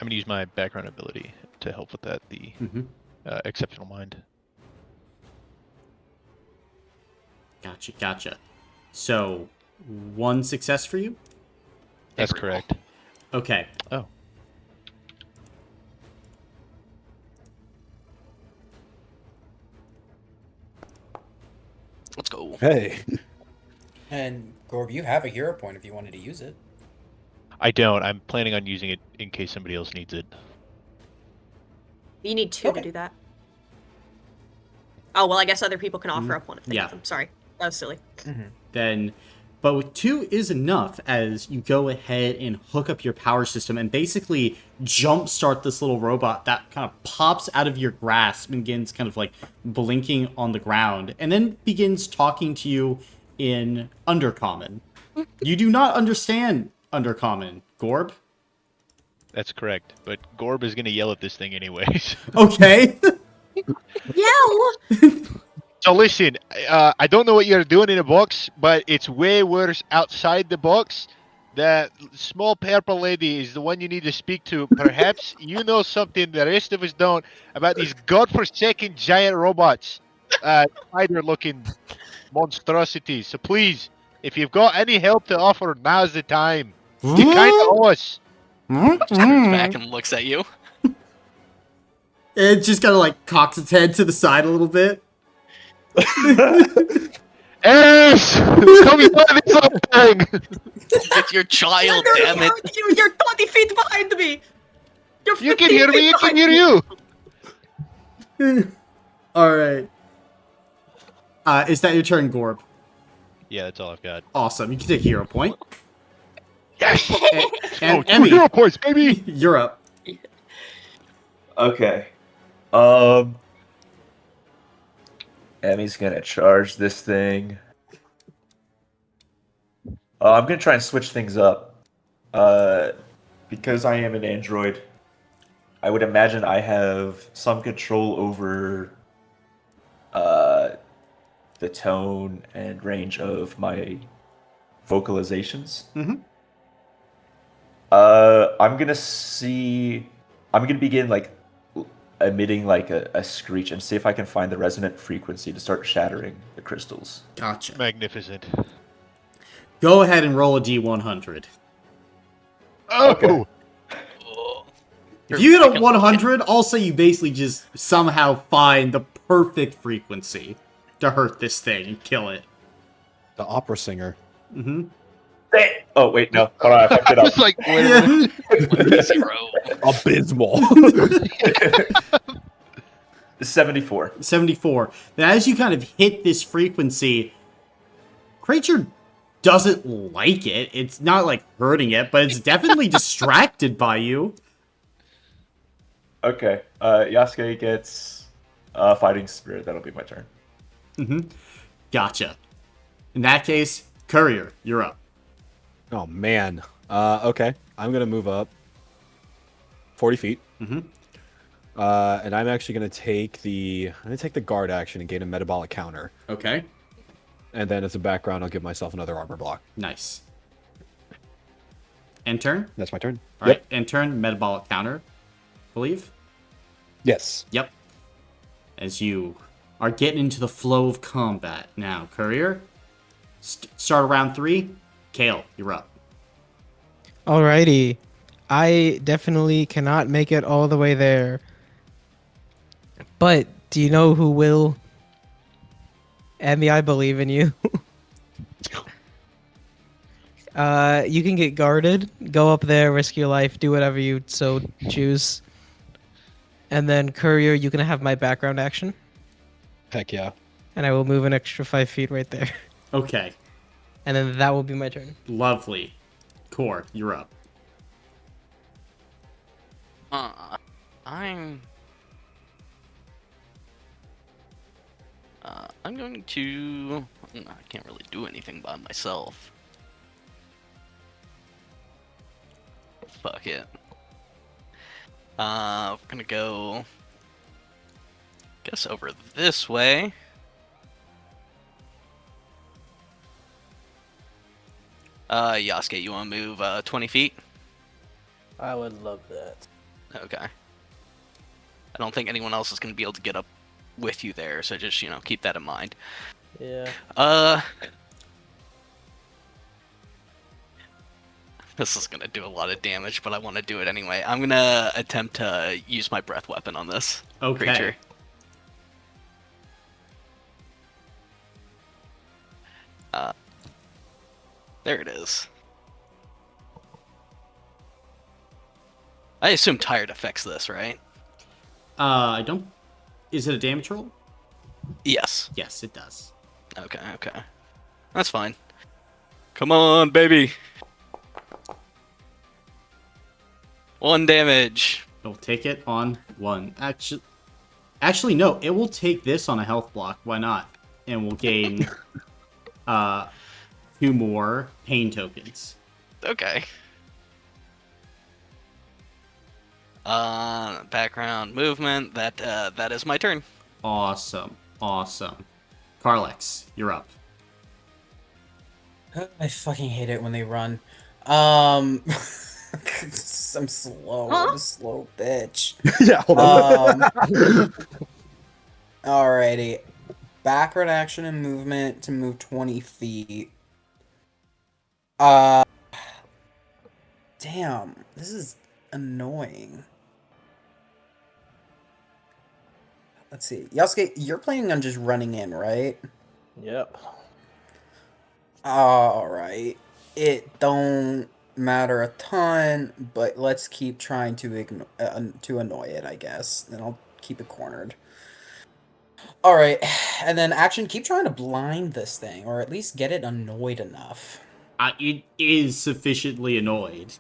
I'm going to use my background ability to help with that, the Exceptional Mind. Gotcha. So, 1 success for you? That's correct. Okay. Oh. Let's go. Hey. And Gorb, you have a hero point if you wanted to use it. I don't. I'm planning on using it in case somebody else needs it. You need 2 to do that. Oh, well, I guess other people can offer up one if they Yeah. need them. Sorry. That was silly. Then, but with 2 is enough as you go ahead and hook up your power system and basically jumpstart this little robot that kind of pops out of your grasp and begins kind of like blinking on the ground and then begins talking to you in Undercommon. You do not understand Undercommon, Gorb. That's correct. But Gorb is gonna yell at this thing anyways. Okay. Yell! So listen, I don't know what you're doing in a box, but it's way worse outside the box. The small purple lady is the one you need to speak to. Perhaps you know something the rest of us don't about these godforsaken giant robots, spider-looking monstrosities. So please, if you've got any help to offer, now's the time. You kind of owe us. Just turns back and looks at you. It just kind of like cocks its head to the side a little bit. Ash, come here, this little thing. It's your child, damn it. You're 20 feet behind me! You're You 15 can hear me. feet You can behind hear me. you. All right. Is that your turn, Gorb? Yeah, that's all I've got. Awesome. You can take a hero point. Yes. And Oh, 2 Emmy, hero points, baby. you're up. Okay. Emmy's gonna charge this thing. I'm gonna try and switch things up. Because I am an android, I would imagine I have some control over the tone and range of my vocalizations. Mhm. I'm gonna begin like emitting like a screech and see if I can find the resonant frequency to start shattering the crystals. Gotcha. Magnificent. Go ahead and roll a D100. Oh. Okay. If you hit a 100, also you basically just somehow find the perfect frequency to hurt this thing and kill it. The opera singer. Mm-hmm. Oh wait, no. Hold on, I fucked it I up. was like, wait a minute. 0. Abysmal. 74. 74. Then as you kind of hit this frequency, creature doesn't like it. It's not like hurting it, but it's definitely distracted by you. Okay. Yasuke gets fighting spirit. That'll be my turn. Mm-hmm. Gotcha. In that case, Courier, you're up. Oh man. Okay. I'm gonna move up 40 feet. Mm-hmm. And I'm actually gonna take the guard action and gain a metabolic counter. Okay. And then as a background, I'll give myself another armor block. Nice. End turn? That's my turn. All right. End turn, metabolic counter. Believe? Yes. Yep. As you are getting into the flow of combat now, Courier. Start round 3. Kale, you're up. Alrighty. I definitely cannot make it all the way there. But do you know who will? Emmy, I believe in you. You can get guarded. Go up there, risk your life, do whatever you so choose. And then Courier, you can have my background action. Heck yeah. And I will move an extra 5 feet right there. Okay. And then that will be my turn. Lovely. Core, you're up. I'm going to... I can't really do anything by myself. Fuck it. I'm gonna go... guess over this way. Yasuke, you want to move 20 feet? I would love that. Okay. I don't think anyone else is going to be able to get up with you there, so just, keep that in mind. Yeah. This is going to do a lot of damage, but I want to do it anyway. I'm going to attempt to use my breath weapon on this creature. There it is. I assume tired affects this, right? I don't... Is it a damage roll? Yes. Yes, it does. Okay. That's fine. Come on, baby. 1 damage. It'll take it on 1. Actually, no. It will take this on a health block. Why not? And we'll gain 2 more pain tokens. Okay. Background movement. That is my turn. Awesome. Carlex, you're up. I fucking hate it when they run. I'm slow. Huh? I'm a slow bitch. Yeah, hold on. Alrighty. Backward action and movement to move 20 feet. Damn, this is annoying. Let's see. Yasuke, you're planning on just running in, right? Yep. Alright. It don't matter a ton, but let's keep trying to annoy it, I guess. Then I'll keep it cornered. Alright, and then action, keep trying to blind this thing, or at least get it annoyed enough. It is sufficiently annoyed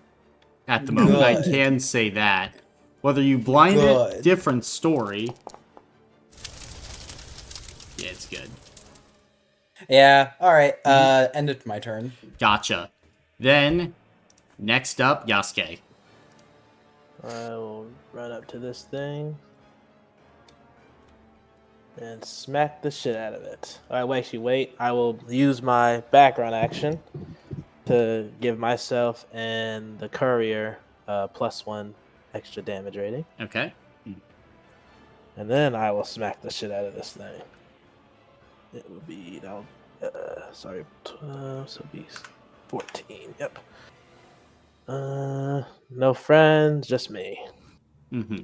at the moment. I Good. can say that. Whether you blind it, Good. different story. Yeah, it's good. Yeah, alright, end it my turn. Gotcha. Then, next up, Yasuke. I will run up to this thing and smack the shit out of it. All right, wait. I will use my background action to give myself and the courier +1 extra damage rating. Okay. And then I will smack the shit out of this thing. It will be so it'll be 14. Yep. No friends, just me. Mm-hmm.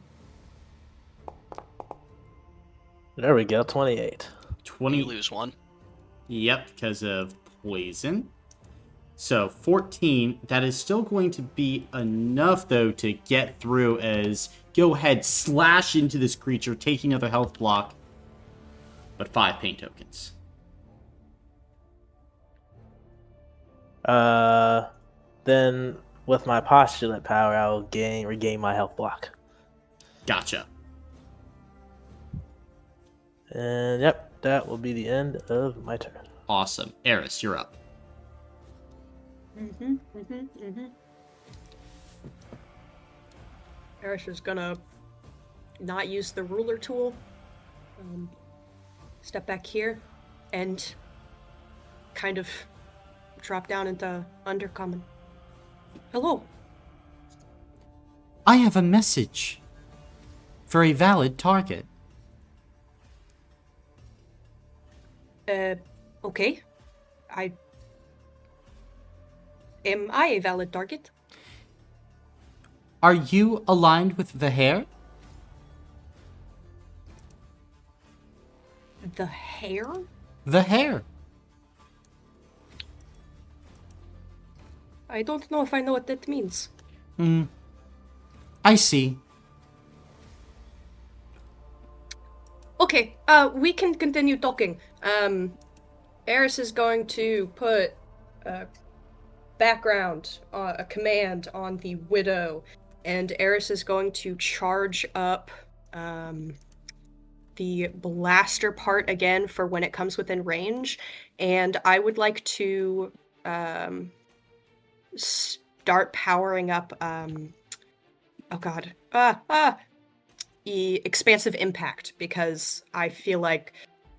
There we go, 28. 20. You lose one. Yep, because of poison. So 14. That is still going to be enough, though, to get through as go ahead, slash into this creature, taking another health block. But 5 pain tokens. Then with my postulate power, I will regain my health block. Gotcha. And yep, that will be the end of my turn. Awesome. Eris, you're up. Eris is gonna not use the ruler tool. Step back here and kind of drop down into Undercommon. Hello. I have a message for a valid target. Okay. Am I a valid target? Are you aligned with the hair? The hair? The hair. I don't know if I know what that means. I see. Okay, we can continue talking. Eris is going to put a background, a command on the Widow, and Eris is going to charge up the blaster part again for when it comes within range, and I would like to start powering up expansive impact, because I feel like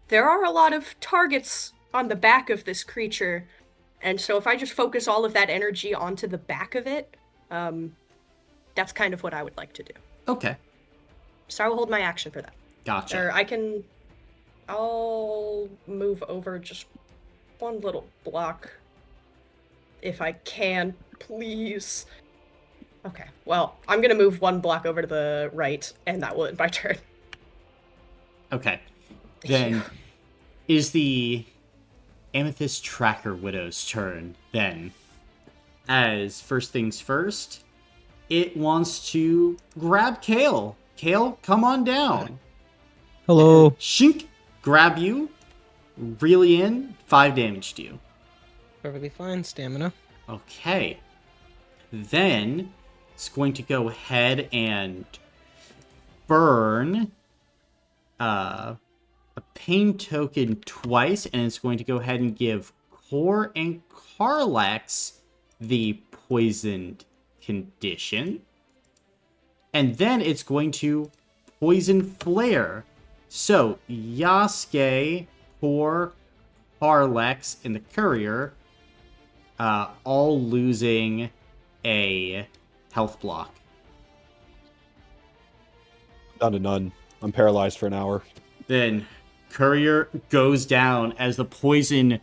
there are a lot of targets on the back of this creature, and so if I just focus all of that energy onto the back of it, that's kind of what I would like to do. Okay. So I will hold my action for that. Gotcha. Or I'll move over just one little block if I can, please. Okay, well, I'm gonna move one block over to the right, and that will end my turn. Okay. Then is the Amethyst Tracker Widow's turn, then. As first things first, it wants to grab Kale. Kale, come on down. Hello. Shink, grab you, reel you in, 5 damage to you. Perfectly fine. Stamina. Okay. Then it's going to go ahead and burn a pain token twice, and it's going to go ahead and give Core and Carlax the poisoned condition. And then it's going to Poison Flare. So, Yasuke, Poor, Harlex, and the Courier, all losing a health block. Down to none. I'm paralyzed for an hour. Then Courier goes down as the poison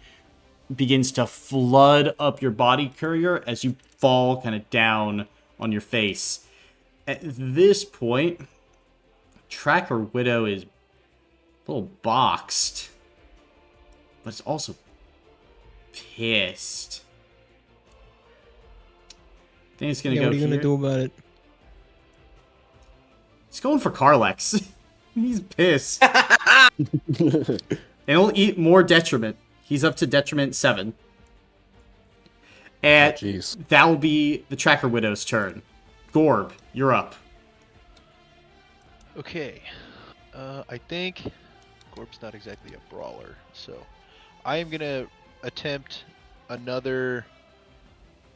begins to flood up your body, Courier, as you fall kind of down on your face. At this point, Tracker Widow is a little boxed, but it's also pissed. I think it's going to go What are you here. gonna do about it? He's going for Carlex. He's pissed. And he'll eat more detriment. He's up to detriment 7. And Jeez. that will be the Tracker Widow's turn. Gorb, you're up. Okay. I think Gorb's not exactly a brawler, so I am gonna attempt another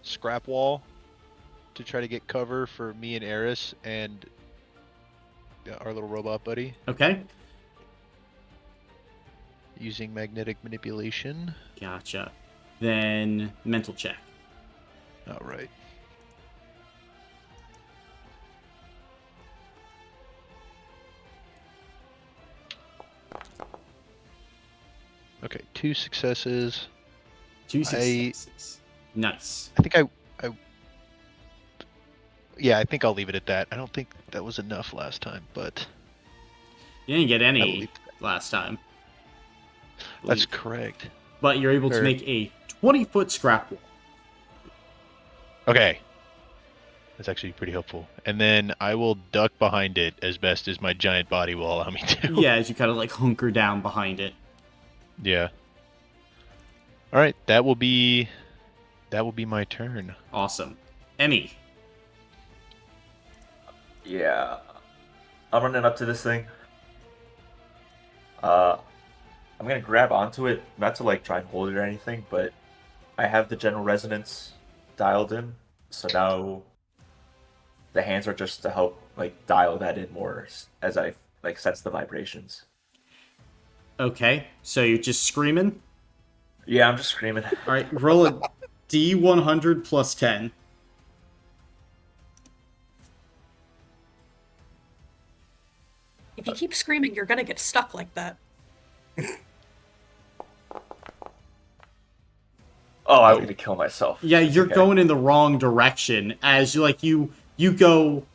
scrap wall to try to get cover for me and Eris and our little robot buddy Okay. using magnetic manipulation. Gotcha. Then mental check. All right. Okay, 2 successes. 2 successes. Nice. I think yeah, I think I'll leave it at that. I don't think that was enough last time, but You didn't get I will any leave last time. that's correct. But you're able to Or- make a 20-foot scrap wall. Okay. That's actually pretty helpful. And then I will duck behind it as best as my giant body will allow me to. Yeah, as you kind of like hunker down behind it. Yeah. All right, that will be my turn. Awesome. Emmy. Yeah. I'm running up to this thing. I'm gonna grab onto it, not to like try and hold it or anything, but I have the general resonance dialed in, so now the hands are just to help like dial that in more as I like sense the vibrations. Okay, so you're just screaming? Yeah, I'm just screaming. All right, roll a D100 plus 10. If you keep screaming, you're gonna get stuck like that. Oh, I'm gonna kill myself. Yeah, It's you're okay. going in the wrong direction as you go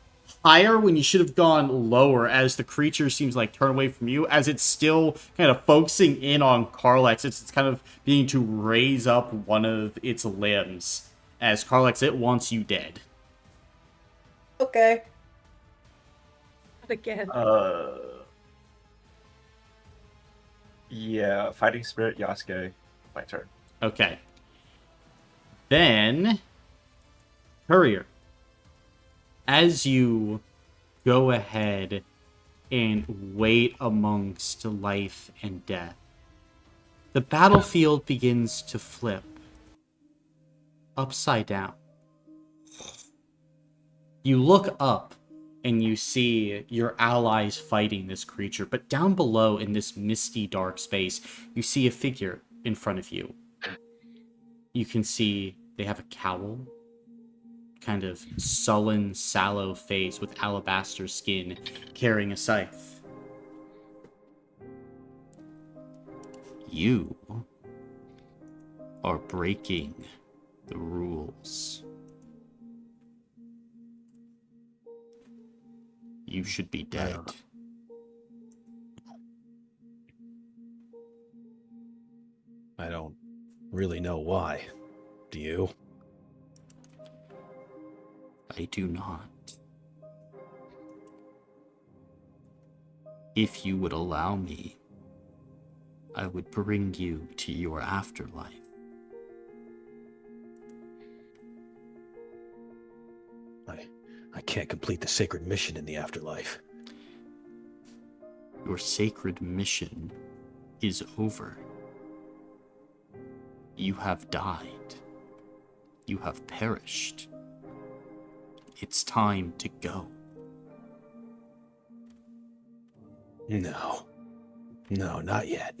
higher when you should have gone lower as the creature seems like turn away from you as it's still kind of focusing in on Carlex. It's kind of being to raise up one of its limbs as Carlex, it wants you dead. Okay. Not again. Yeah, Fighting Spirit, Yasuke. My turn. Okay. Then, Courier, as you go ahead and wait amongst life and death, the battlefield begins to flip upside down. You look up and you see your allies fighting this creature, but down below in this misty dark space, you see a figure in front of you. You can see they have a cowl, kind of sullen, sallow face with alabaster skin, carrying a scythe. You are breaking the rules. You should be dead. I don't really know why. Do you? I do not. If you would allow me, I would bring you to your afterlife. I can't complete the sacred mission in the afterlife. Your sacred mission is over. You have died. You have perished. It's time to go. No. No, not yet.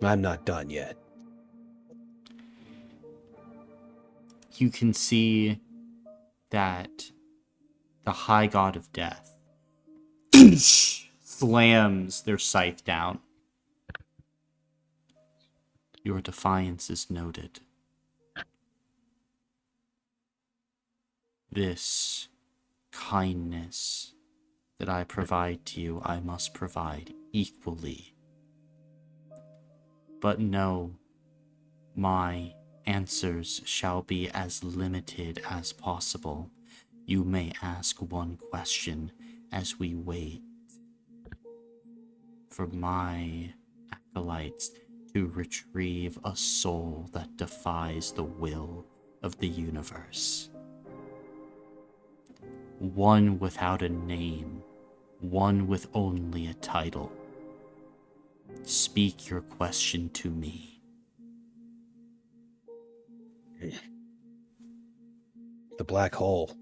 I'm not done yet. You can see that the High God of Death slams their scythe down. Your defiance is noted. This kindness that I provide to you, I must provide equally. But no, my answers shall be as limited as possible. You may ask one question as we wait for my acolytes to retrieve a soul that defies the will of the universe. One without a name, one with only a title. Speak your question to me. The black hole.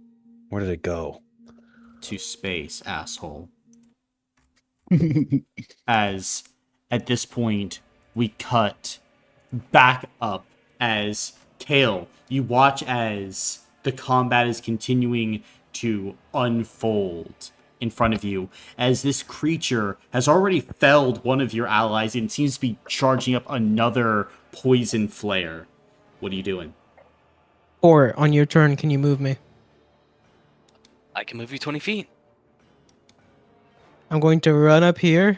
Where did it go? To space, asshole. As at this point, we cut back up as Kale, you watch as the combat is continuing to unfold in front of you, as this creature has already felled one of your allies and seems to be charging up another poison flare. What are you doing? Or on your turn, can you move me? I can move you 20 feet. I'm going to run up here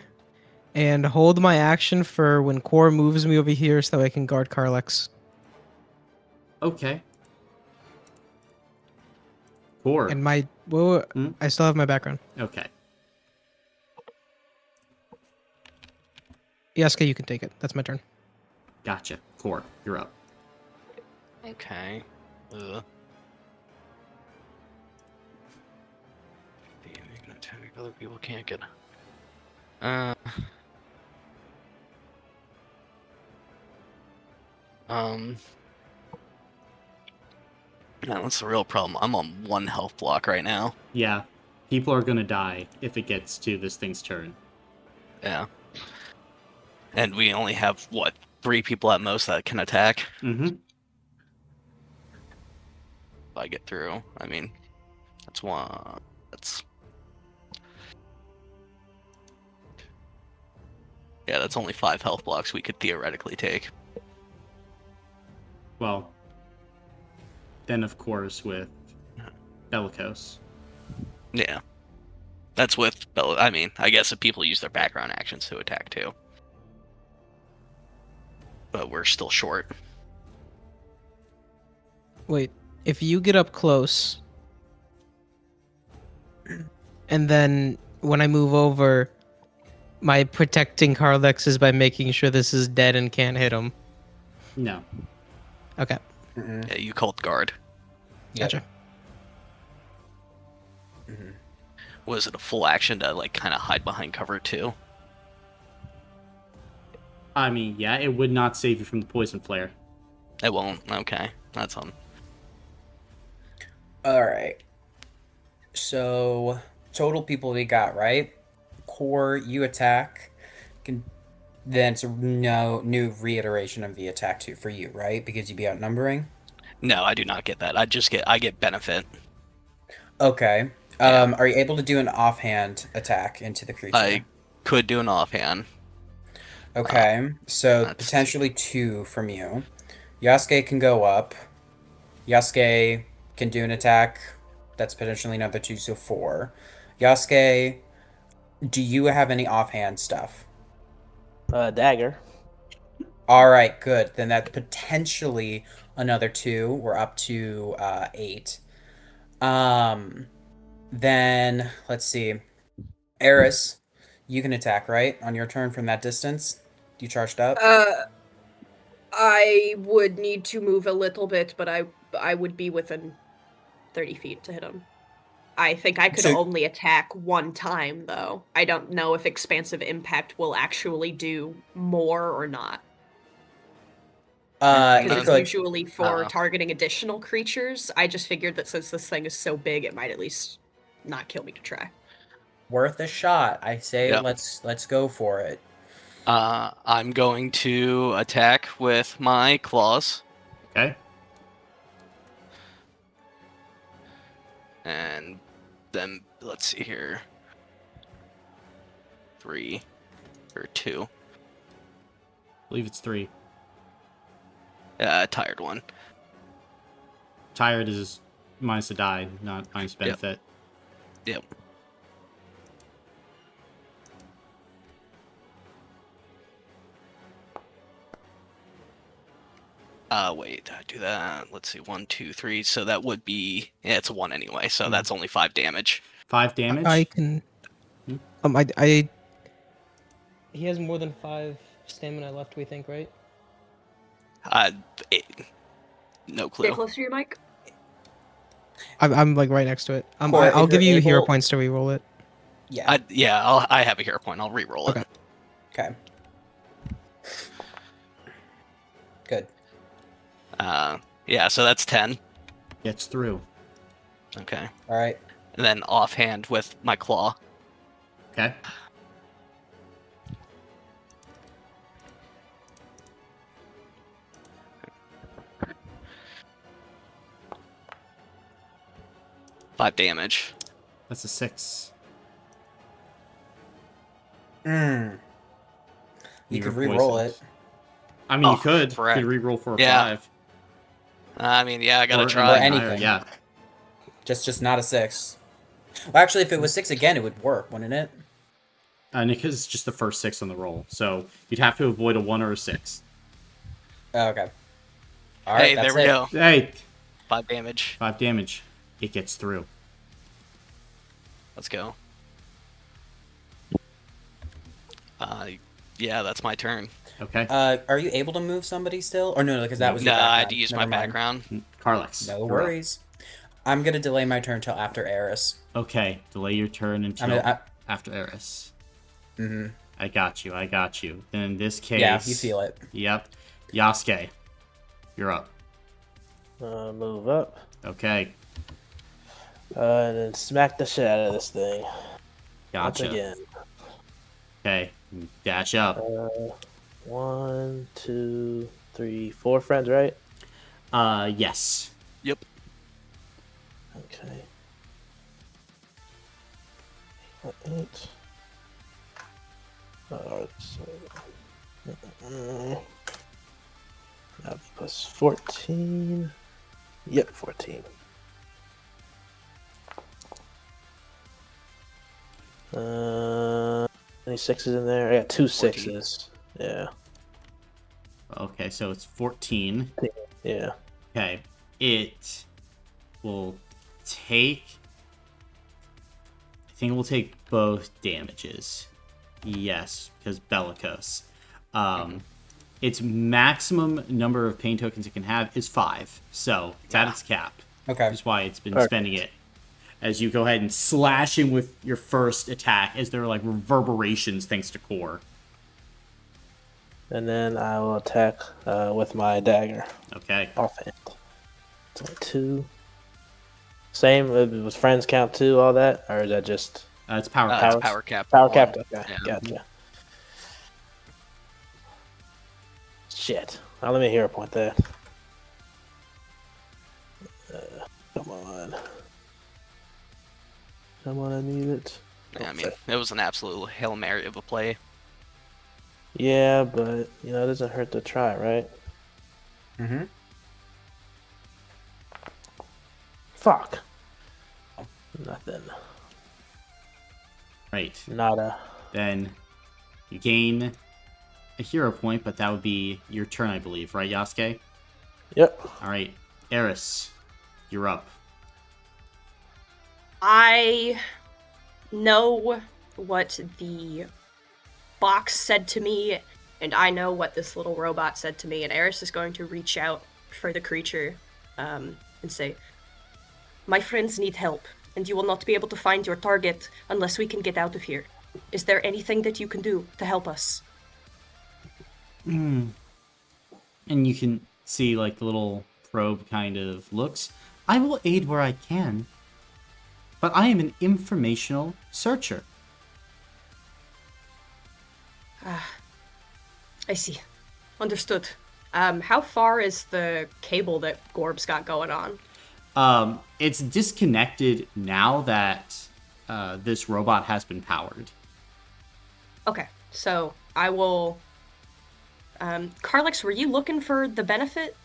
and hold my action for when Core moves me over here so that I can guard Karlex. Okay. Core. And my... Well, I still have my background. Okay. Yaska, you can take it. That's my turn. Gotcha. Core, you're up. Okay. Ugh. Other people can't get. No, that's the real problem. I'm on 1 health block right now. Yeah. People are gonna die if it gets to this thing's turn. Yeah. And we only have, what, 3 people at most that can attack? Mm-hmm. If I get through, I mean, that's one. That's. Yeah, that's only 5 health blocks we could theoretically take. Well, then of course with Bellicose. Yeah. That's with, I mean, I guess if people use their background actions to attack too. But we're still short. Wait, if you get up close, and then when I move over, my protecting Karlex is by making sure this is dead and can't hit him. No. Okay. Yeah, you called guard. Gotcha. Was it a full action to, like, kind of hide behind cover too? I mean, yeah, it would not save you from the poison flare. It won't. Okay. That's on. All right. So total people we got, right? Core, you attack. Then it's a new reiteration of the attack too for you, right? Because you'd be outnumbering. No, I do not get that. I get benefit. Okay. Yeah. Are you able to do an offhand attack into the creature? I could do an offhand. Okay. So that's- potentially 2 from you. Yasuke can go up. Yasuke can do an attack. That's potentially another 2, so 4. Yasuke, do you have any offhand stuff? Dagger. All right, good. Then that's potentially another 2. We're up to 8. Then let's see. Eris, you can attack, right? On your turn from that distance? You charged up? I would need to move a little bit, but I would be within 30 feet to hit him. I think I could only attack 1 time, though. I don't know if Expansive Impact will actually do more or not. Because it's usually for targeting additional creatures. I just figured that since this thing is so big, it might at least not kill me to try. worth a shot. I say Yep. let's go for it. I'm going to attack with my claws, Okay. and then let's see here. 3 or 2. I believe it's 3. Tired one. Tired is minus a die, not minus benefit. Yep. Wait, I do that. Let's see, 1, 2, 3. So that would be, yeah, it's a 1 anyway. So that's only 5 damage. 5 damage. I can. Hmm? I. He has more than 5 stamina left. We think, right? Uh, it, no Get clue. close to your mic. I'm like right next to it. Cora, if I'll give you you're hero able- points to reroll it. Yeah. I have a hero point. I'll re-roll it. Okay. Okay. Good. Yeah, so that's 10. Gets through. Okay. All right. And then offhand with my claw. Okay. Five damage. That's a 6. You You could were re-roll poisoned. it. I mean, Oh, you could. You frick. could reroll for a Yeah. 5. I mean, yeah, I gotta Or try. anything. higher, yeah. Just not a 6. Well, actually, if it was 6 again, it would work, wouldn't it? And because it's just the first 6 on the roll. So you'd have to avoid a 1 or a 6. Oh, okay. All Hey, right. That's there we it. go. Hey! 5 damage. 5 damage. It gets through. Let's go. Yeah, that's my turn. Okay. Are you able to move somebody still? Or no, because that was your Nah, I background. had to use Never my mind. background. Carlex. No you're up. worries. I'm gonna delay my turn till after Eris. Okay. Delay your turn until after Eris. Mm-hmm. I got you. Then in this case... Yeah, you feel it. Yep. Yasuke. You're up. Move up. Okay. And then smack the shit out of this thing. Once Gotcha. again. Okay. Dash up. 1, 2, 3, 4 friends, right? Yes. Yep. Okay. 8. That'll be plus 14. Yep, 14. Any 6s in there? I got 2 14. 6s. Yeah. Okay, so it's 14. Yeah. Okay. It will take... I think it will take both damages. Yes, because bellicose. Its maximum number of pain tokens it can have is 5. So it's at its cap. Okay. That's why it's been Perfect. spending it. As you go ahead and slash him with your first attack, as there are like reverberations thanks to core. And then I will attack with my dagger. Okay. Offhand. So 2. Same, was friends count too, all that? Or is that just It's power. It's Powers? power cap. power one. capped? Okay, Yeah. gotcha. Shit. Now let me hero point that. Come on. Come on, I need it. Yeah, I mean, it was an absolute Hail Mary of a play. Yeah, but, it doesn't hurt to try, right? Mm-hmm. Fuck. Nothing. Right. Nada. Then you gain a hero point, but that would be your turn, I believe, right, Yasuke? Yep. All right, Eris, you're up. I know what the box said to me, and I know what this little robot said to me, and Eris is going to reach out for the creature and say, "My friends need help, and you will not be able to find your target unless we can get out of here. Is there anything that you can do to help us?" And you can see, like, the little probe kind of looks. I will aid where I can, but I am an informational searcher. I see. Understood. How far is the cable that Gorb's got going on? It's disconnected now that this robot has been powered. Okay, so I will. Carlix, were you looking for the benefit?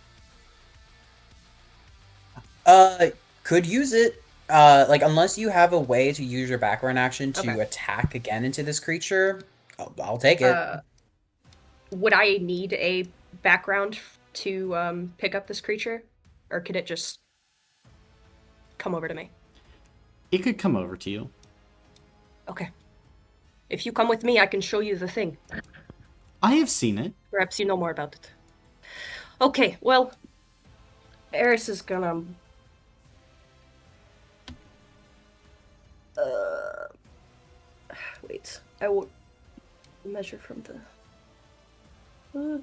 Could use it. Like unless you have a way to use your background action to Okay. attack again into this creature, I'll take it. Would I need a background to pick up this creature, or could it just come over to me? It could come over to you. Okay. If you come with me, I can show you the thing. I have seen it. Perhaps you know more about it. Okay, well, Eris is gonna. Wait. I will measure from the.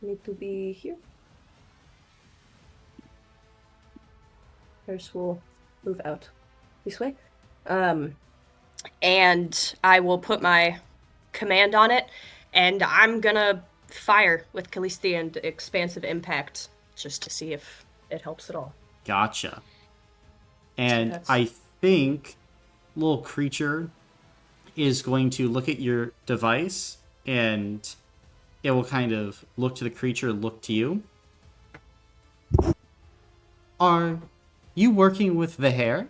Need to be here. Eris will move out this way. And I will put my command on it, and I'm gonna fire with Callisti and Expansive Impact just to see if it helps at all. Gotcha. And That's- I think little creature is going to look at your device, and it will kind of look to the creature, look to you. Are you working with the hair?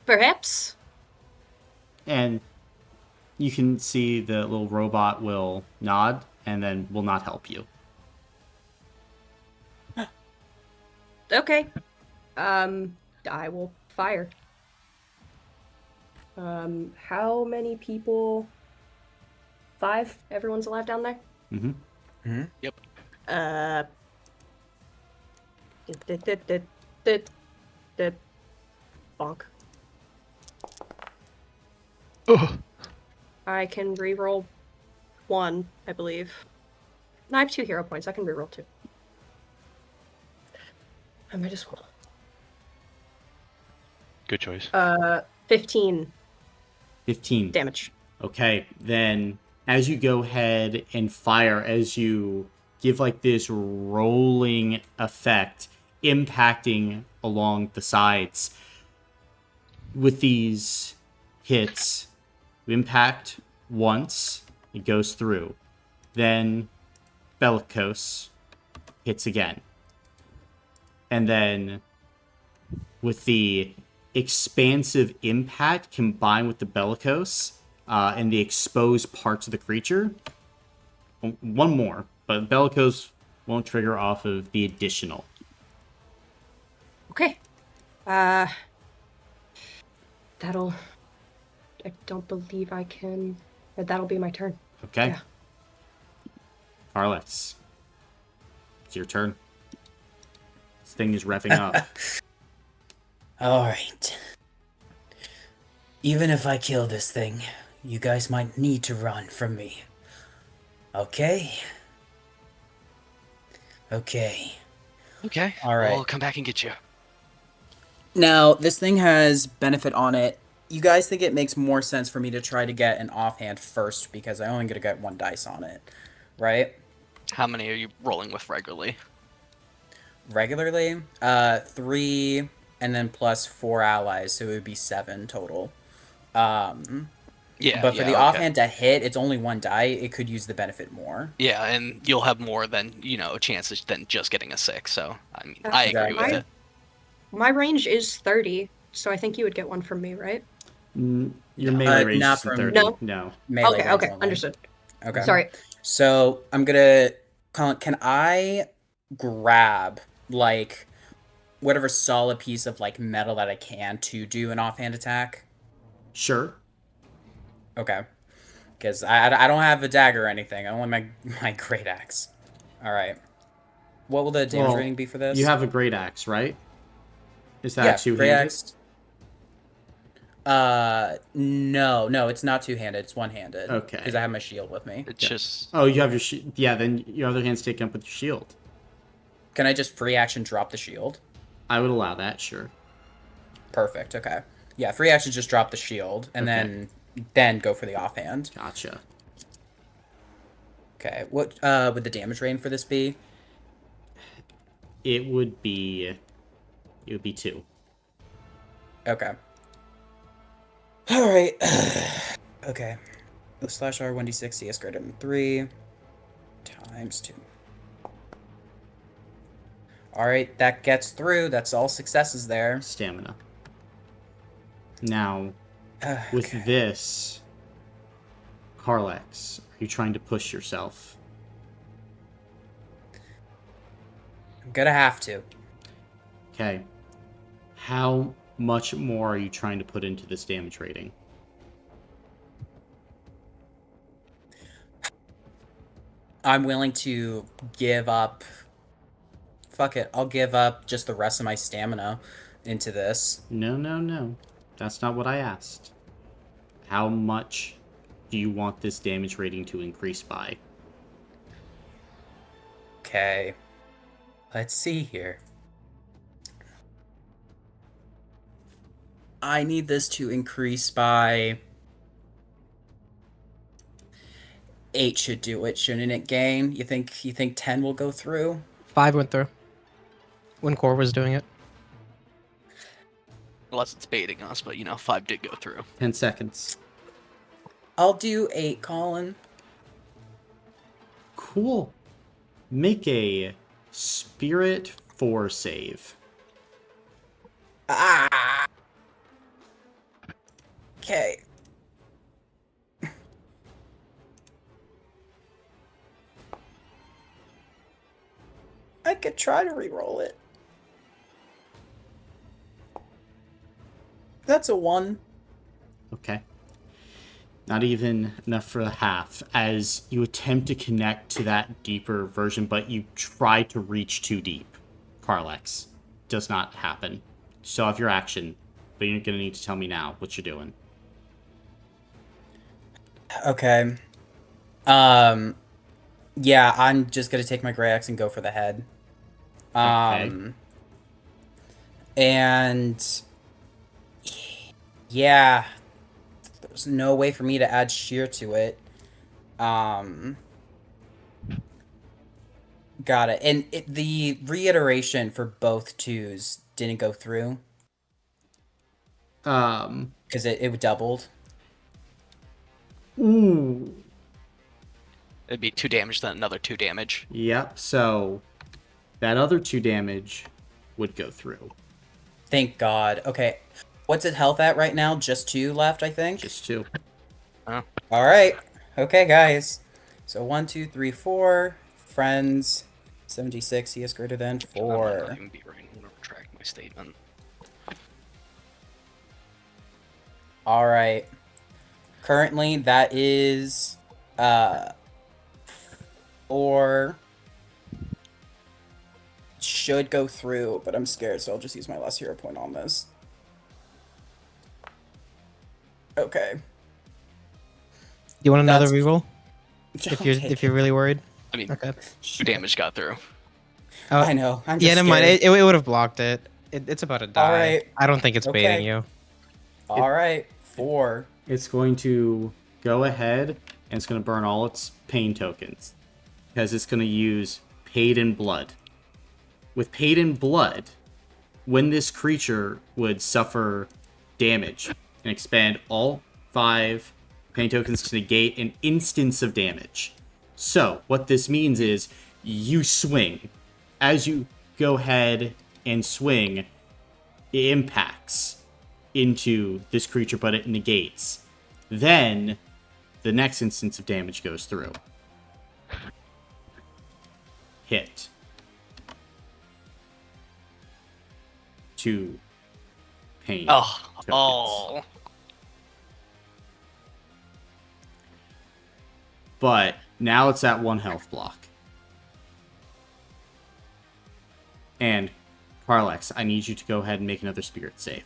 Perhaps. And you can see the little robot will nod and then will not help you. Okay. I will fire. How many people? 5? Everyone's alive down there? Mm-hmm. Yep. Bonk. Oh. I can reroll 1, I believe. No, I have 2 hero points. I can reroll 2. I might as well. Good choice. 15 15. damage. Okay, then as you go ahead and fire, as you give like this rolling effect, impacting along the sides, with these hits, you impact once, it goes through. Then Bellicose hits again. And then with the expansive impact combined with the Bellicose and the exposed parts of the creature, one more, but Bellicose won't trigger off of the additional. Okay. That'll. I don't believe I can. That'll be my turn. Okay. Yeah. Arlex, it's your turn. This thing is revving up. All right. Even if I kill this thing, you guys might need to run from me. Okay? Okay. Okay. All right. I'll come back and get you. Now, this thing has benefit on it. You guys think it makes more sense for me to try to get an offhand first because I only get to get 1 dice on it, right? How many are you rolling with regularly? Regularly, 3 and then plus 4 allies, so it would be 7 total. Yeah. But for the okay. offhand to hit, it's only 1 die. It could use the benefit more. Yeah, and you'll have more than chances than just getting a 6. So I mean, I agree with it. My range is 30, so I think you would get 1 from me, right? Your melee range not is from- 30. No. No. Melee range Okay, only. understood. Okay. Sorry. So I'm gonna. Can I grab like whatever solid piece of like metal that I can to do an offhand attack? Sure. Okay. Because I don't have a dagger or anything. I only my great axe. All right. What will the damage Well, rating be for this? You have a great axe, right? Is that yeah, two-handed? great axe. No, it's not two-handed. It's one-handed. Okay. Because I have my shield with me. It's just Oh, you have your shield. Yeah, then your other hand's taken up with your shield. Can I just free action drop the shield? I would allow that, sure. Perfect. Okay. Yeah, free action, just drop the shield, and Okay. then go for the offhand. Gotcha. Okay, what would the damage rating for this be? It would be 2. Okay. All right. Okay. Slash R 1d6 CS greater than 3 times 2. All right, that gets through. That's all successes there. Stamina. Now, with Okay. this, Carlex, are you trying to push yourself? I'm gonna have to. Okay. How much more are you trying to put into this damage rating? I'm willing to give up. Fuck it. I'll give up just the rest of my stamina into this. No, no, no. That's not what I asked. How much do you want this damage rating to increase by? Okay. Let's see here. I need this to increase by 8 should do it, shouldn't it, game? You think 10 will go through? 5 went through. When Core was doing it. Unless it's baiting us, but 5 did go through. 10 seconds. I'll do 8, Colin. Cool. Make a Spirit 4 save. Ah. Okay. I could try to re-roll it. That's a 1. Okay. Not even enough for the half, as you attempt to connect to that deeper version, but you try to reach too deep. Carlex. Does not happen. Still have your action, but you're going to need to tell me now what you're doing. Okay. Yeah, I'm just gonna take my gray axe and go for the head. Okay. And yeah, there's no way for me to add shear to it. Got it. And the reiteration for both twos didn't go through because it doubled. Ooh. It'd be 2 damage, then another 2 damage. Yep, so that other 2 damage would go through. Thank God. Okay. What's it health at right now? Just 2 left, I think? Just 2. Oh. Alright. Okay, guys. So 1, 2, 3, 4. Friends. 76. He is greater than That 4. might not even be right. I'm gonna retract my statement. Alright. Currently, that is... 4... Should go through, but I'm scared, so I'll just use my last hero point on this. Okay. You want another That's- reroll? If you're really worried. I mean, Okay. 2 damage got through. Oh, I know. I'm just yeah, never mind. scared. It would have blocked it. It's about to die. Alright. I don't think it's Okay. baiting you. Alright. 4. It's going to go ahead, and it's going to burn all its pain tokens. Because it's going to use Paid in Blood. With Paid in Blood, when this creature would suffer damage and expand all 5 pain tokens to negate an instance of damage. So, what this means is, you swing. As you go ahead and swing, it impacts into this creature, but it negates. Then, the next instance of damage goes through. Hit. 2 pain tokens. Oh. But now it's at 1 health block. And Carlex, I need you to go ahead and make another spirit save.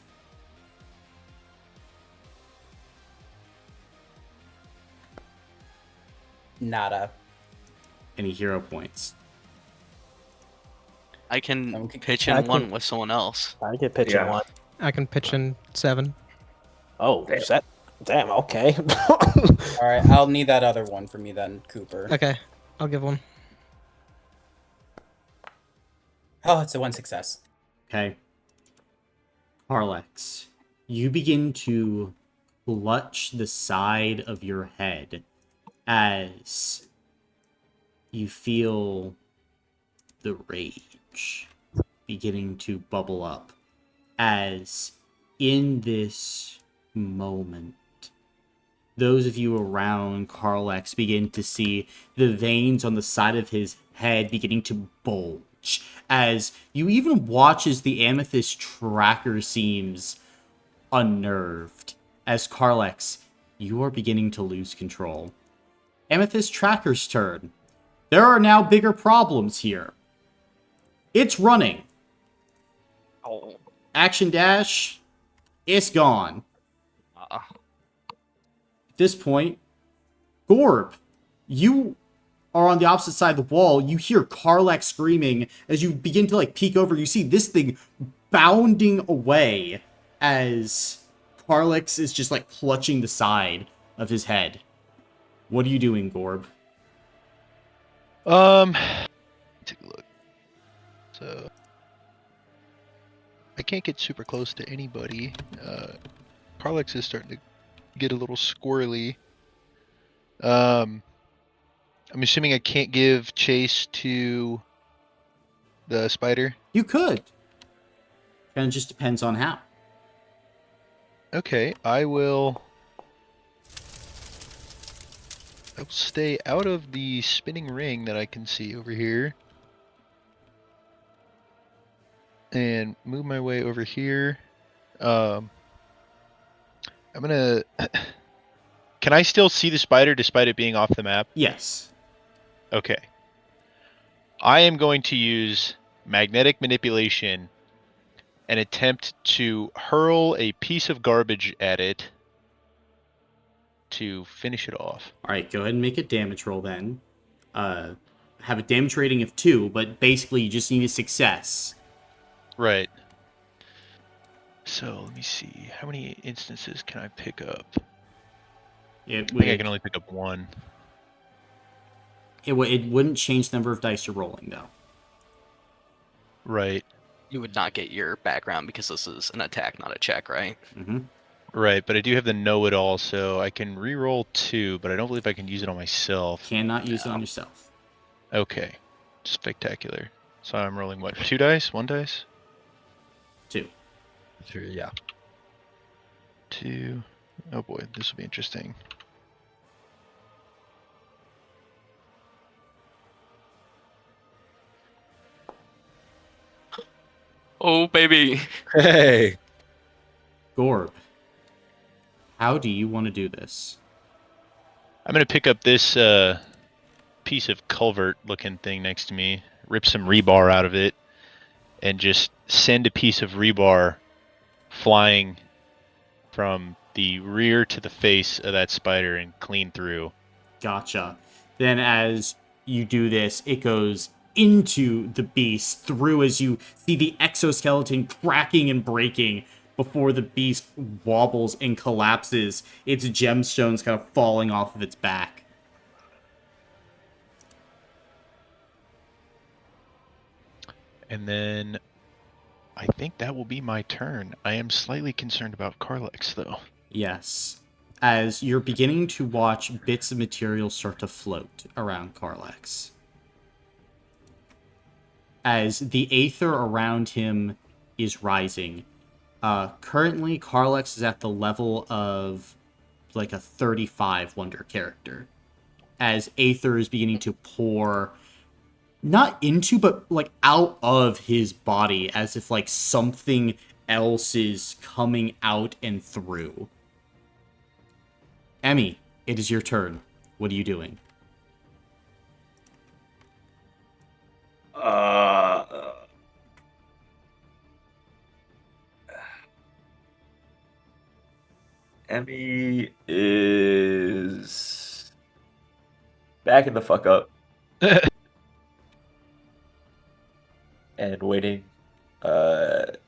Nada. Any hero points? I can Okay. pitch I in can- 1 with someone else. I get pitching Yeah. 1. I can pitch in 7. Oh, Damn. is that? Damn. Okay. All right, I'll need that other one for me then, Cooper. Okay, I'll give one. Oh, it's a 1 success. Okay. Carlex, you begin to clutch the side of your head as you feel the rage beginning to bubble up. As in this moment, those of you around Carlex begin to see the veins on the side of his head beginning to bulge. As you even watch as the amethyst tracker seems unnerved. As Carlex, you are beginning to lose control. Amethyst tracker's turn. There are now bigger problems here. It's running. Oh. Action dash. It's gone. Uh, At this point, Gorb, you are on the opposite side of the wall. You hear Carlex screaming as you begin to peek over. You see this thing bounding away as Carlex is just clutching the side of his head. What are you doing, Gorb? Take a look. So I can't get super close to anybody. Carlex is starting to get a little squirrely. I'm assuming I can't give chase to the spider. You could. Kind of just depends on how. Okay, I will stay out of the spinning ring that I can see over here. And move my way over here. I'm gonna... Can I still see the spider despite it being off the map? Yes. Okay. I am going to use magnetic manipulation and attempt to hurl a piece of garbage at it to finish it off. Alright, go ahead and make a damage roll then. Have a damage rating of 2, but basically you just need a success. Right. So, let me see. How many instances can I pick up? It I think would, I can only pick up one. it wouldn't change the number of dice you're rolling, though. Right. you would not get your background because this is an attack, not a check, right? Mm-hmm. Right, but I do have the know-it-all, so I can re-roll 2, but I don't believe I can use it on myself. Cannot use it on yourself. Okay. Spectacular. So I'm rolling what? 2 dice? 1 dice? 2. Sure, yeah. 2. Oh boy, this will be interesting. Oh, baby. Hey. Gorb, how do you want to do this? I'm gonna pick up this piece of culvert-looking thing next to me, rip some rebar out of it, and just send a piece of rebar flying from the rear to the face of that spider and clean through. Gotcha. Then as you do this, it goes into the beast, through as you see the exoskeleton cracking and breaking before the beast wobbles and collapses, its gemstones kind of falling off of its back. And then I think that will be my turn. I am slightly concerned about Carlex, though. Yes. As you're beginning to watch bits of material start to float around Carlex. As the aether around him is rising. Currently, Carlex is at the level of like a 35 wonder character. As aether is beginning to pour, not into, but like out of his body, as if like something else is coming out and through. Emmy, it is your turn. What are you doing? Emmy is backing the fuck up and waiting to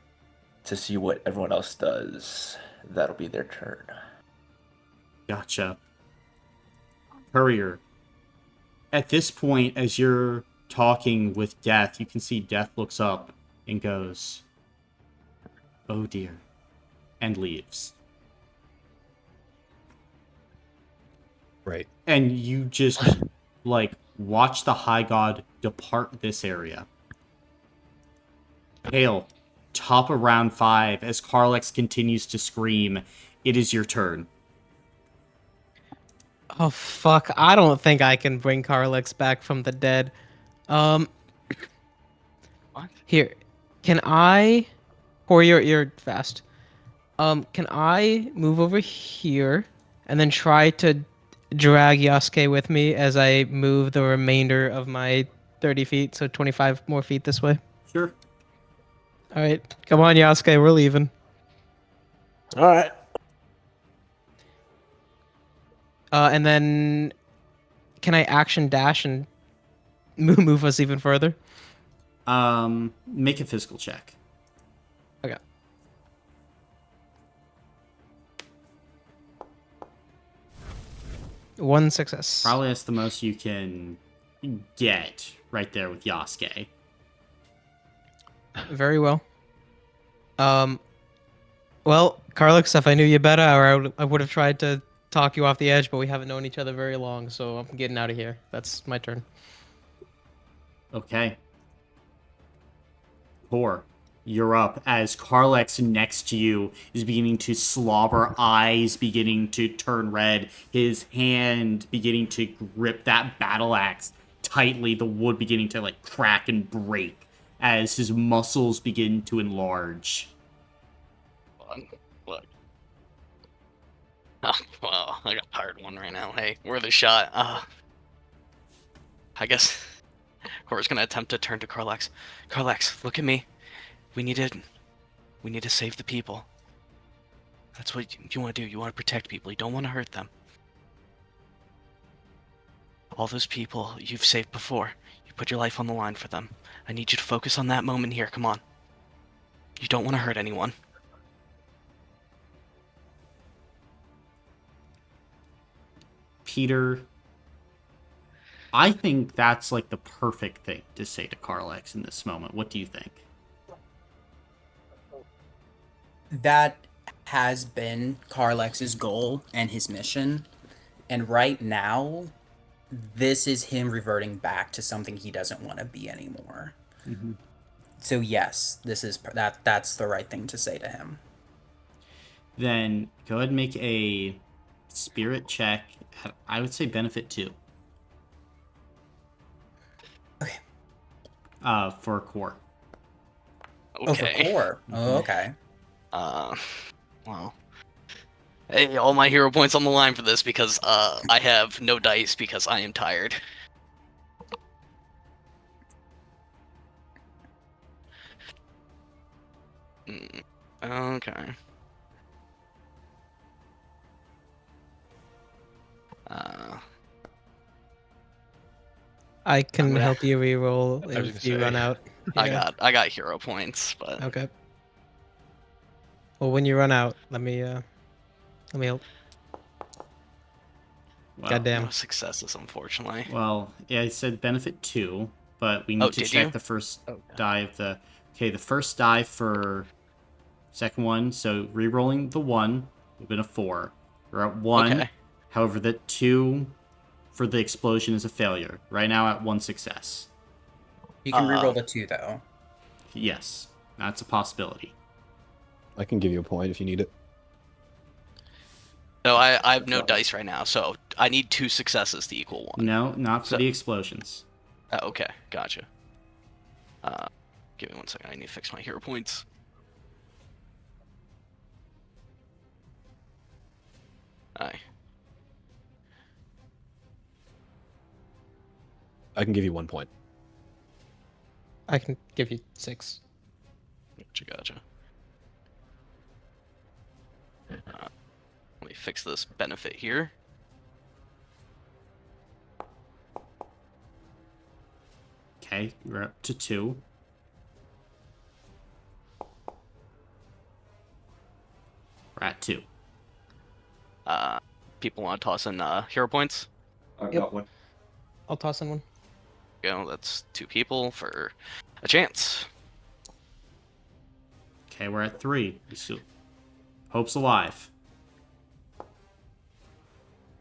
see what everyone else does. that'll be their turn. Gotcha. Courier. At this point, as you're talking with Death, you can see Death looks up and goes, "Oh dear," and leaves. Right. And you just, like, watch the High God depart this area. Hail, top of round 5, as Karlex continues to scream, it is your turn. Oh fuck! I don't think I can bring Karlex back from the dead. Um, What? here, can I? Or you're fast. Can I move over here and then try to drag Yasuke with me as I move the remainder of my 30 feet, so 25 more feet this way? Sure. All right, come on, Yasuke, we're leaving. All right. And then can I action dash and move us even further? Make a physical check. Okay. One success. Probably that's the most you can get right there with Yasuke. Very well. Well, Karlix, if I knew you better, I would have tried to talk you off the edge, but we haven't known each other very long, so I'm getting out of here. That's my turn. Okay. 4. You're up as Karlex next to you is beginning to slobber, eyes beginning to turn red, his hand beginning to grip that battle axe tightly, the wood beginning to like crack and break as his muscles begin to enlarge. Look. Oh, well, I got a hard one right now. Hey, worth a shot. I guess Cora's gonna attempt to turn to Karlex. Karlex, look at me. We need to save the people. That's what you want to do. You want to protect people. You don't want to hurt them. All those people you've saved before, you put your life on the line for them. I need you to focus on that moment here. Come on. You don't want to hurt anyone. Peter, I think that's like the perfect thing to say to Karlex in this moment. What do you think? That has been Karlex's goal and his mission. And right now, this is him reverting back to something he doesn't want to be anymore. Mm-hmm. So yes, that's the right thing to say to him. Then go ahead and make a spirit check. I would say benefit 2. Okay. For core. Oh, for Okay. core. Oh, okay. Well. Hey, all my hero points on the line for this because I have no dice because I am tired. Okay. I can gonna- help you reroll I was if gonna you say. run out. Yeah. I got hero points, but Okay. Well, when you run out, let me help. Well, Goddamn. no successes, unfortunately. Well, yeah, I said benefit 2, but we need Oh, to did check you? the first Oh, die of the... Okay, the first die for second one, so re-rolling the 1 would have been a 4. We're at 1. Okay. However, the 2 for the explosion is a failure. Right now at 1 success. You can reroll the 2 though. Yes, that's a possibility. I can give you a point if you need it. So I have no dice right now, so I need 2 successes to equal 1. No, not for So- the explosions. Okay, gotcha. Give me 1 second. I need to fix my hero points. Aye. I can give you 1 point. I can give you 6. Gotcha. Let me fix this benefit here. Okay, we're up to 2. We're at 2. People want to toss in hero points? I've Yep. got one. I'll toss in one. That's 2 people for a chance. Okay, we're at 3. Hope's alive.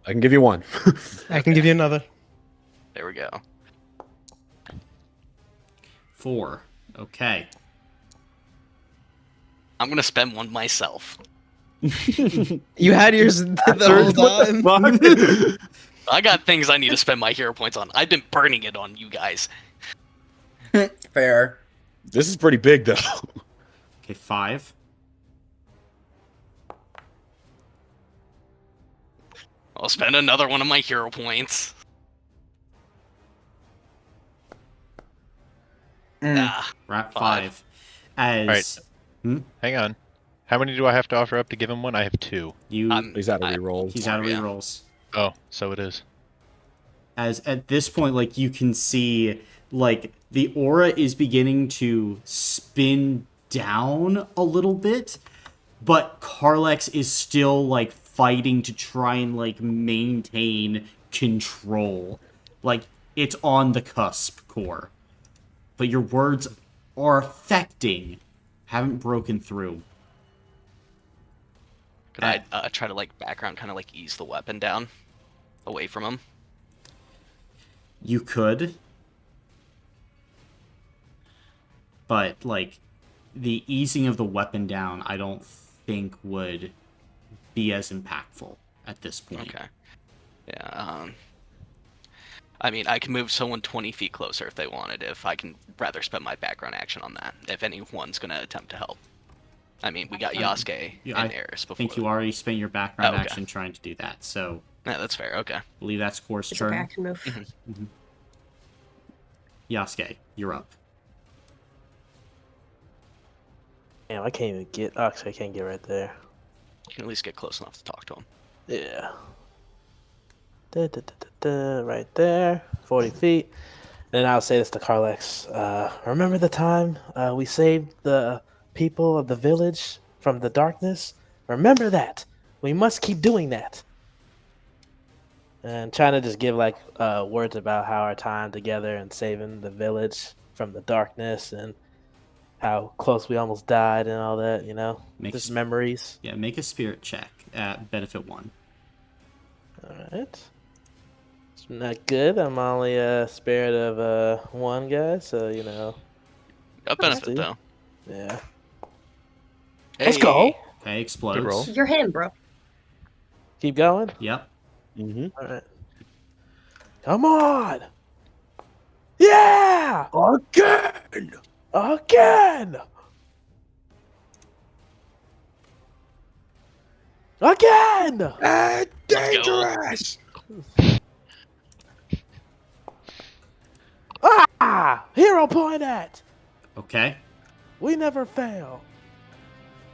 I can give you one. I can give you another. There we go. 4. Okay. I'm gonna spend one myself. You had yours the whole time. I got things I need to spend my hero points on. I've been burning it on you guys. Fair. This is pretty big, though. Okay, 5. I'll spend another one of my hero points. Ah, We're at 5. 5. As Hang on. How many do I have to offer up to give him one? I have 2. He's out of rerolls. he's out of yeah. rerolls. Oh, so it is. As at this point, like, you can see, like, the aura is beginning to spin down a little bit, but Karlex is still, like, fighting to try and, like, maintain control. Like, it's on the cusp, Core. But your words are affecting, haven't broken through. Could I try to, like, background kind of, like, ease the weapon down away from him? You could. But, like, the easing of the weapon down, I don't think would be as impactful at this point. Okay. Yeah, I mean, I can move someone 20 feet closer if they wanted, if I can rather spend my background action on that, if anyone's going to attempt to help. I mean, we got Yasuke and Eris before. I think you already spent your background Oh, okay. action trying to do that, so Yeah, that's fair, okay. I believe that's Core's It's a turn. action move. Yasuke, you're up. Damn, I can't even get. Actually, I can't get right there. You can at least get close enough to talk to him. Yeah. Right there, 40 feet. And I'll say this to Karlex. Remember the time we saved the people of the village from the darkness? Remember that. We must keep doing that. And trying to just give like words about how our time together and saving the village from the darkness and how close we almost died and all that, you know? Just memories. Yeah, make a spirit check at benefit 1. Alright. It's not good. I'm only a spirit of 1 guy, so you know. Got benefit, though. Yeah. Hey. Let's go. Okay, explodes. Good roll. You're him, bro. Keep going. Yep. Mm-hmm. Alright. Come on! Yeah! Again! Again! Again! Dangerous! Ah! Hero point at! Okay. We never fail.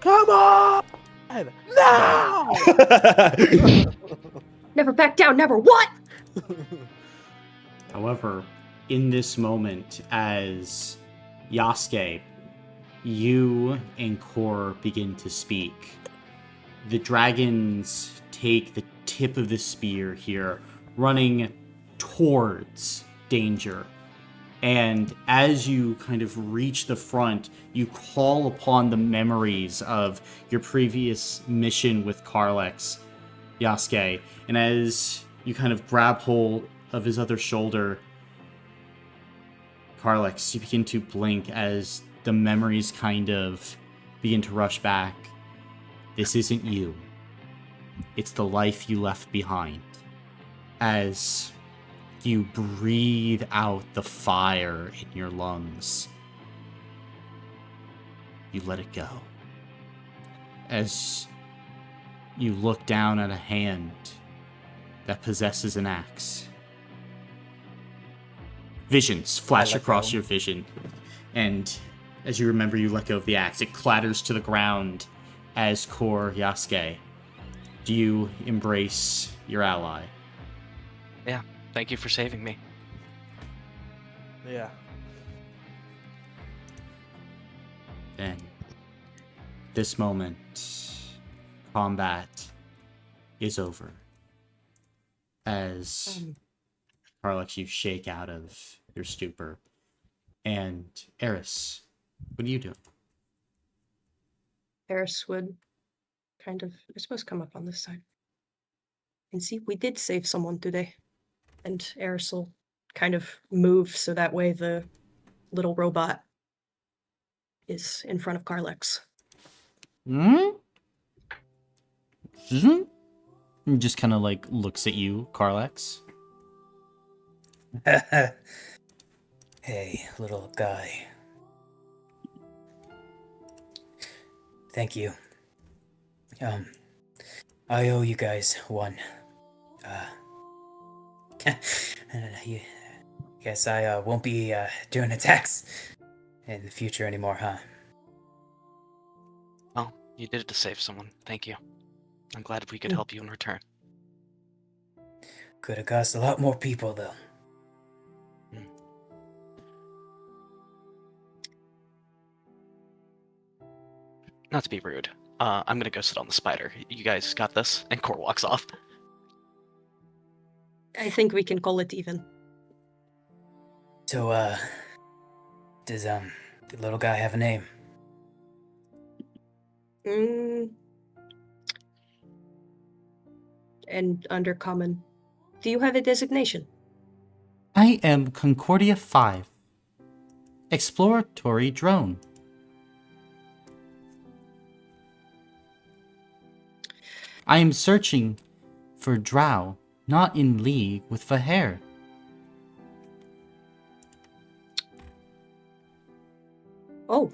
Come on! No! Never back down, never what? However, in this moment, as Yasuke, you and Kor begin to speak, the dragons take the tip of the spear here, running towards danger. And as you kind of reach the front, you call upon the memories of your previous mission with Karlex, Yasuke. And as you kind of grab hold of his other shoulder, Karlex, you begin to blink as the memories kind of begin to rush back. This isn't you. It's the life you left behind. As you breathe out the fire in your lungs, you let it go. As you look down at a hand that possesses an axe, visions flash across your vision, and as you remember, you let go of the axe. It clatters to the ground as Kor Yasuke. Do you embrace your ally? Yeah, thank you for saving me. Yeah. Then, this moment, combat is over. As Carlex, you shake out of your stupor. And Eris, what are you doing? Eris would kind of, I suppose, come up on this side. And see, we did save someone today. And Eris will kind of move so that way the little robot is in front of Carlex. Hmm? He just kind of like looks at you, Carlex. Hey, little guy. Thank you. I owe you guys one. Guess I won't be doing attacks in the future anymore, huh? Well, you did it to save someone. Thank you. I'm glad we could help you in return. Could have cost a lot more people, though. Not to be rude. I'm gonna go sit on the spider. You guys got this? And Core walks off. I think we can call it even. So, does the little guy have a name? And under common, do you have a designation? I am Concordia 5. Exploratory drone. I am searching for drow, not in league with Vaher. Oh.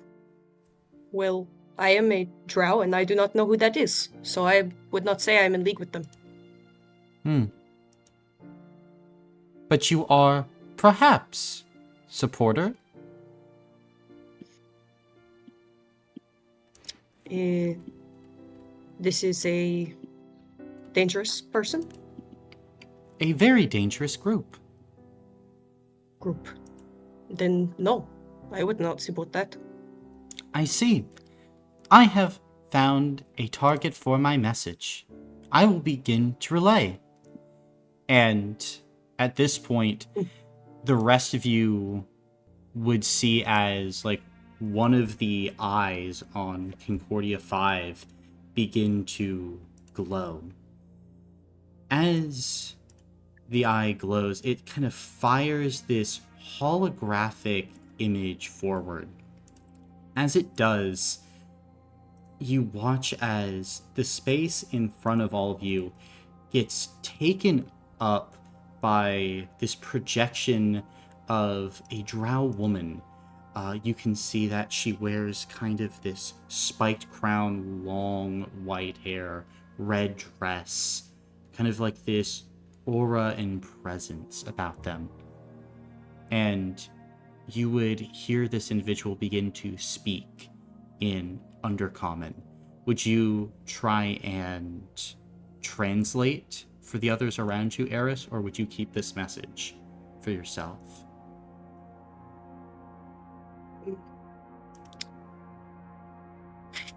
Well, I am a drow and I do not know who that is, so I would not say I am in league with them. But you are, perhaps, supporter? This is a dangerous person? A very dangerous group. Group. Then no, I would not support that. I see. I have found a target for my message. I will begin to relay. And at this point, the rest of you would see as like one of the eyes on Concordia 5 begin to glow. As the eye glows, it kind of fires this holographic image forward. As it does, you watch as the space in front of all of you gets taken up by this projection of a drow woman. You can see that she wears kind of this spiked crown, long white hair, red dress, kind of like this aura and presence about them. And you would hear this individual begin to speak in Undercommon. Would you try and translate for the others around you, Eris, or would you keep this message for yourself?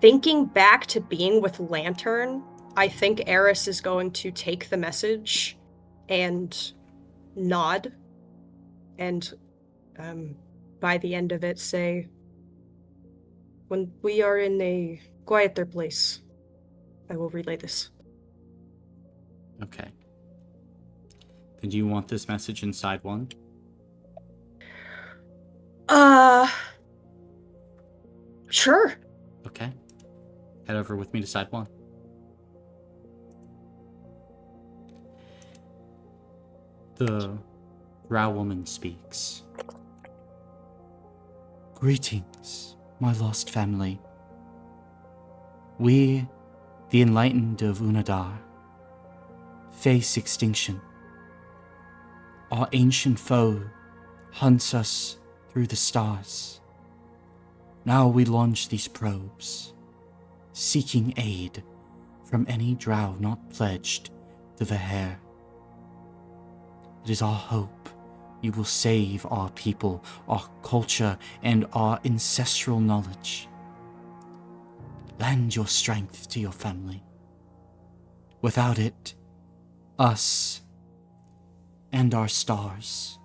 Thinking back to being with Lantern, I think Eris is going to take the message and nod, and by the end of it say, when we are in a quieter place, I will relay this. Okay. Then do you want this message inside one? Sure. Okay. Head over with me to side one. The drow woman speaks. Greetings, my lost family. We, the enlightened of Unadar, face extinction. Our ancient foe hunts us through the stars. Now we launch these probes, seeking aid from any drow not pledged to Vaher. It is our hope you will save our people, our culture, and our ancestral knowledge. Lend your strength to your family. Without it, us and our stars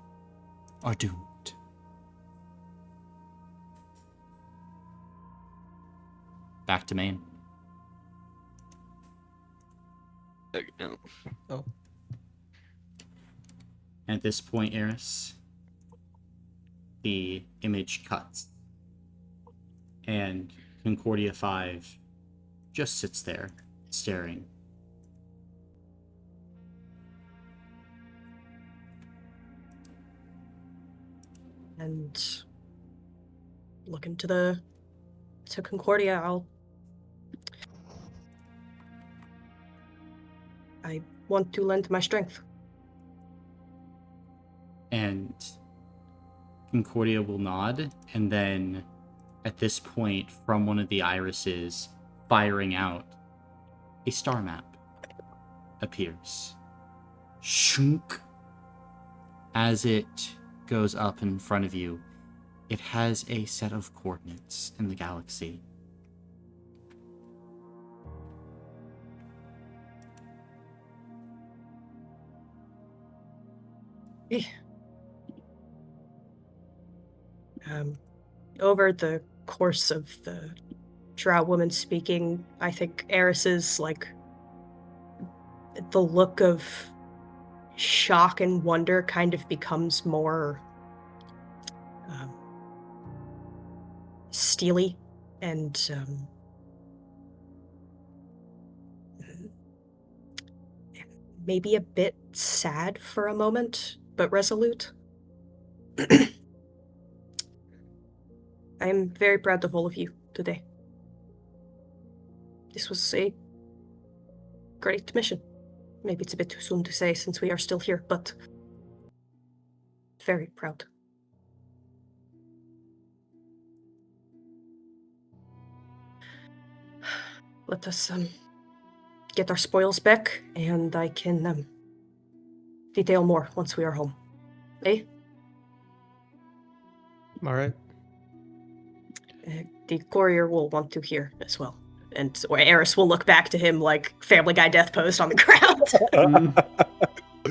are doomed. Back to Maine. Oh, At this point, Eris, the image cuts, and Concordia 5 just sits there, staring. And looking to Concordia, I want to lend my strength. And Concordia will nod, and then at this point, from one of the irises firing out, a star map appears. Shunk. As it goes up in front of you, it has a set of coordinates in the galaxy. Over the course of the Drow woman speaking, I think Eris's, like, the look of shock and wonder kind of becomes more steely and maybe a bit sad for a moment, but resolute. I am very proud of all of you today. This was a great mission. Maybe it's a bit too soon to say since we are still here, but very proud. Let us get our spoils back, and I can detail more once we are home. Eh? all right. The courier will want to hear as well. And Eris will look back to him like Family Guy death pose on the ground.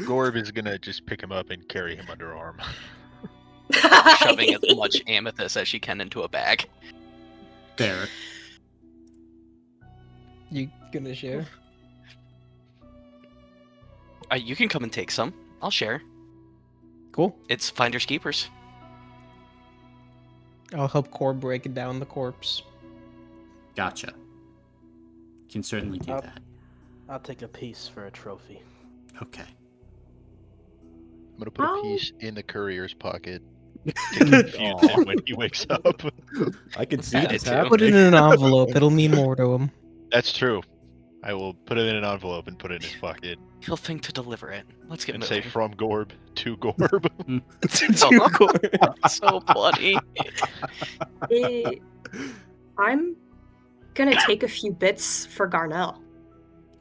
Gorb is gonna just pick him up and carry him under arm. Shoving as much amethyst as she can into a bag. There. You gonna share? You can come and take some. I'll share. Cool. It's finders keepers. I'll help Core break down the corpse. Gotcha. Can certainly do that. I'll take a piece for a trophy. Okay. I'm gonna put a piece in the courier's pocket to confuse him when he wakes up. I can see Add this it to. happening. Put it in an envelope. It'll mean more to him. That's true. I will put it in an envelope and put it in his pocket He'll think to deliver it. Let's get and moving. say from Gorb to Gorb. So funny. I'm gonna take a few bits for Garnell.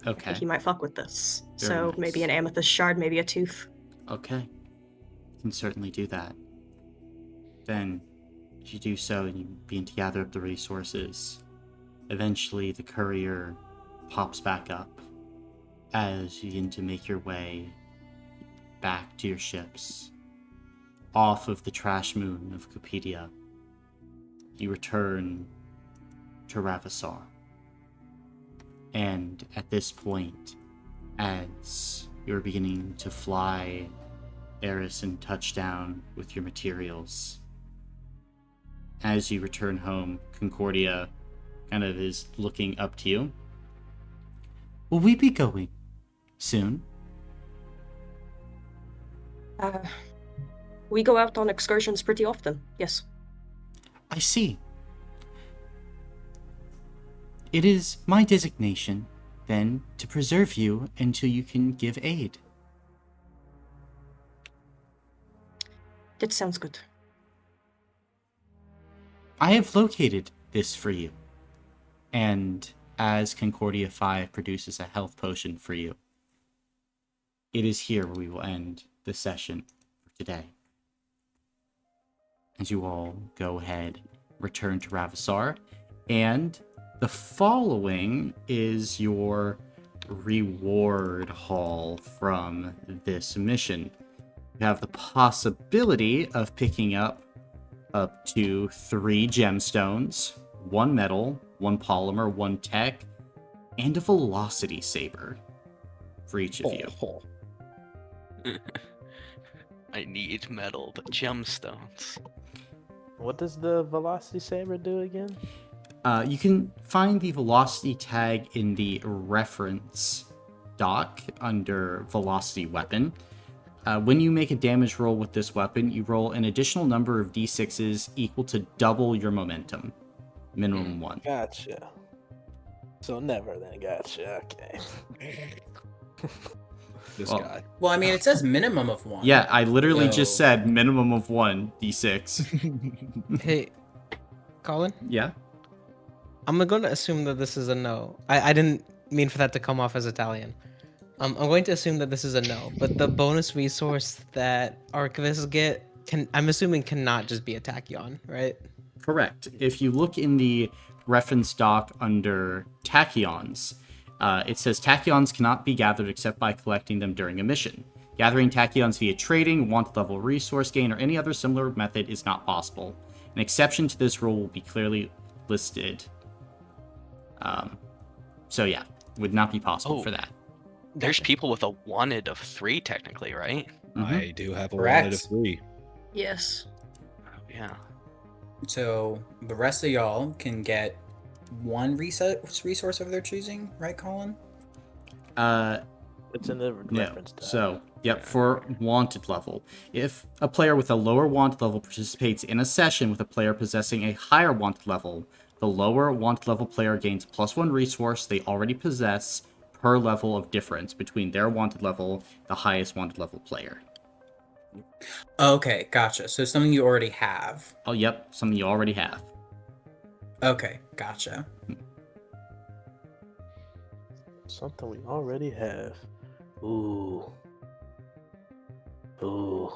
I Okay. think he might fuck with this. Very So nice. maybe an amethyst shard, maybe a tooth. Okay. Can certainly do that. Then, as you do so, and you begin to gather up the resources, eventually the courier pops back up as you begin to make your way back to your ships. Off of the trash moon of Koupidia, you return to Ravasar. And at this point, as you're beginning to fly Eris and touch down with your materials, as you return home, Concordia kind of is looking up to you. Will we be going soon? We go out on excursions pretty often, yes. I see. It is my designation, then, to preserve you until you can give aid. That sounds good. I have located this for you. And as Concordia 5 produces a health potion for you, it is here where we will end the session for today. As you all go ahead, return to Ravasar, and the following is your reward haul from this mission. You have the possibility of picking up to 3 gemstones, 1 metal, 1 polymer, 1 tech, and a velocity saber for each of you. I need metal, but gemstones. What does the velocity saber do again? You can find the velocity tag in the reference doc under velocity weapon. When you make a damage roll with this weapon, you roll an additional number of d6s equal to double your momentum. Minimum 1. Gotcha. So never then. Gotcha. Okay. This Well, guy. Well, I mean, it says minimum of 1. Yeah, I literally just So- said minimum of 1 d6. Hey, Colin, Yeah? I'm going to assume that this is a no. I didn't mean for that to come off as Italian. I'm going to assume that this is a no, but the bonus resource that archivists get I'm assuming cannot just be a tachyon, right? Correct. If you look in the reference doc under tachyons, it says tachyons cannot be gathered except by collecting them during a mission. Gathering tachyons via trading, want level resource gain, or any other similar method is not possible. An exception to this rule will be clearly listed. So yeah, would not be possible Oh. for that. There's people with a wanted of 3, technically, right? I do have a Correct. wanted of 3. Yes. Yeah. So the rest of y'all can get 1 resource of their choosing, right, Colin? It's in the No. reference tab. So, yep, for wanted level. If a player with a lower wanted level participates in a session with a player possessing a higher wanted level, the lower wanted level player gains +1 resource they already possess per level of difference between their wanted level, the highest wanted level player. Okay, gotcha. So something you already have. Oh, yep, something you already have. Okay, gotcha. Something we already have. Ooh. Ooh.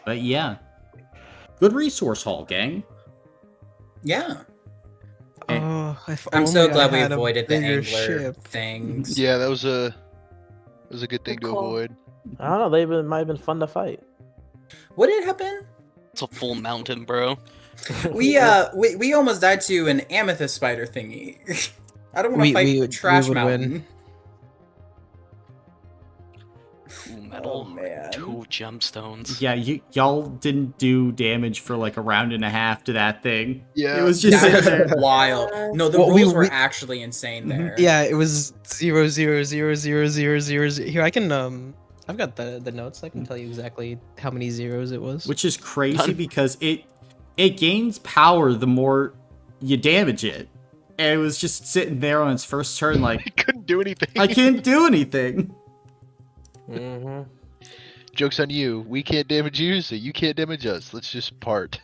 But yeah, good resource haul, gang. Yeah. Hey. Oh, if I'm so only I glad we had a avoided the bigger angler ship. things. Yeah, that was a good thing Good to call. avoid. I don't know. Might have been fun to fight. What did happen? It's a full mountain, bro. We almost died to an amethyst spider thingy. I don't want We- to fight we the would- trash we would win. mountain. Ooh, metal. man. 2 gemstones. Yeah, y'all didn't do damage for like a round and a half to that thing. Yeah. It was just That sitting there. was wild. No, the Well, rules were we- actually insane Mhm. there. Yeah, it was 0.0000000. Here, I can I've got the notes. I can tell you exactly how many zeros it was. Which is crazy because it gains power the more you damage it. And it was just sitting there on its first turn like, I couldn't do anything. I can't do anything. Mm-hmm. Joke's on you. We can't damage you, so you can't damage us. Let's just part.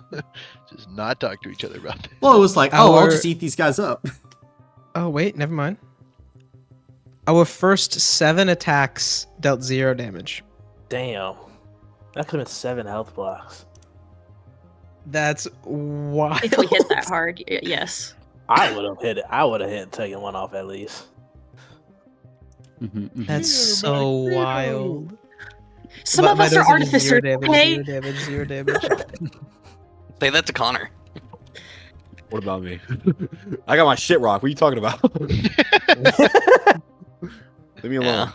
Just not talk to each other about this. Well, it was like, oh, I'll Our- just eat these guys up. Oh wait, never mind. Our first 7 attacks dealt 0 damage. Damn. That could have been 7 health blocks. That's wild. If we hit that hard, yes. I would have hit it. I would have hit taking 1 off at least. That's so wild. Some of My us are dose is artificers, 0 damage, okay? 0 damage, 0 damage. Say that to Connor. What about me? I got my shit rock. What are you talking about? Leave me alone. Yeah.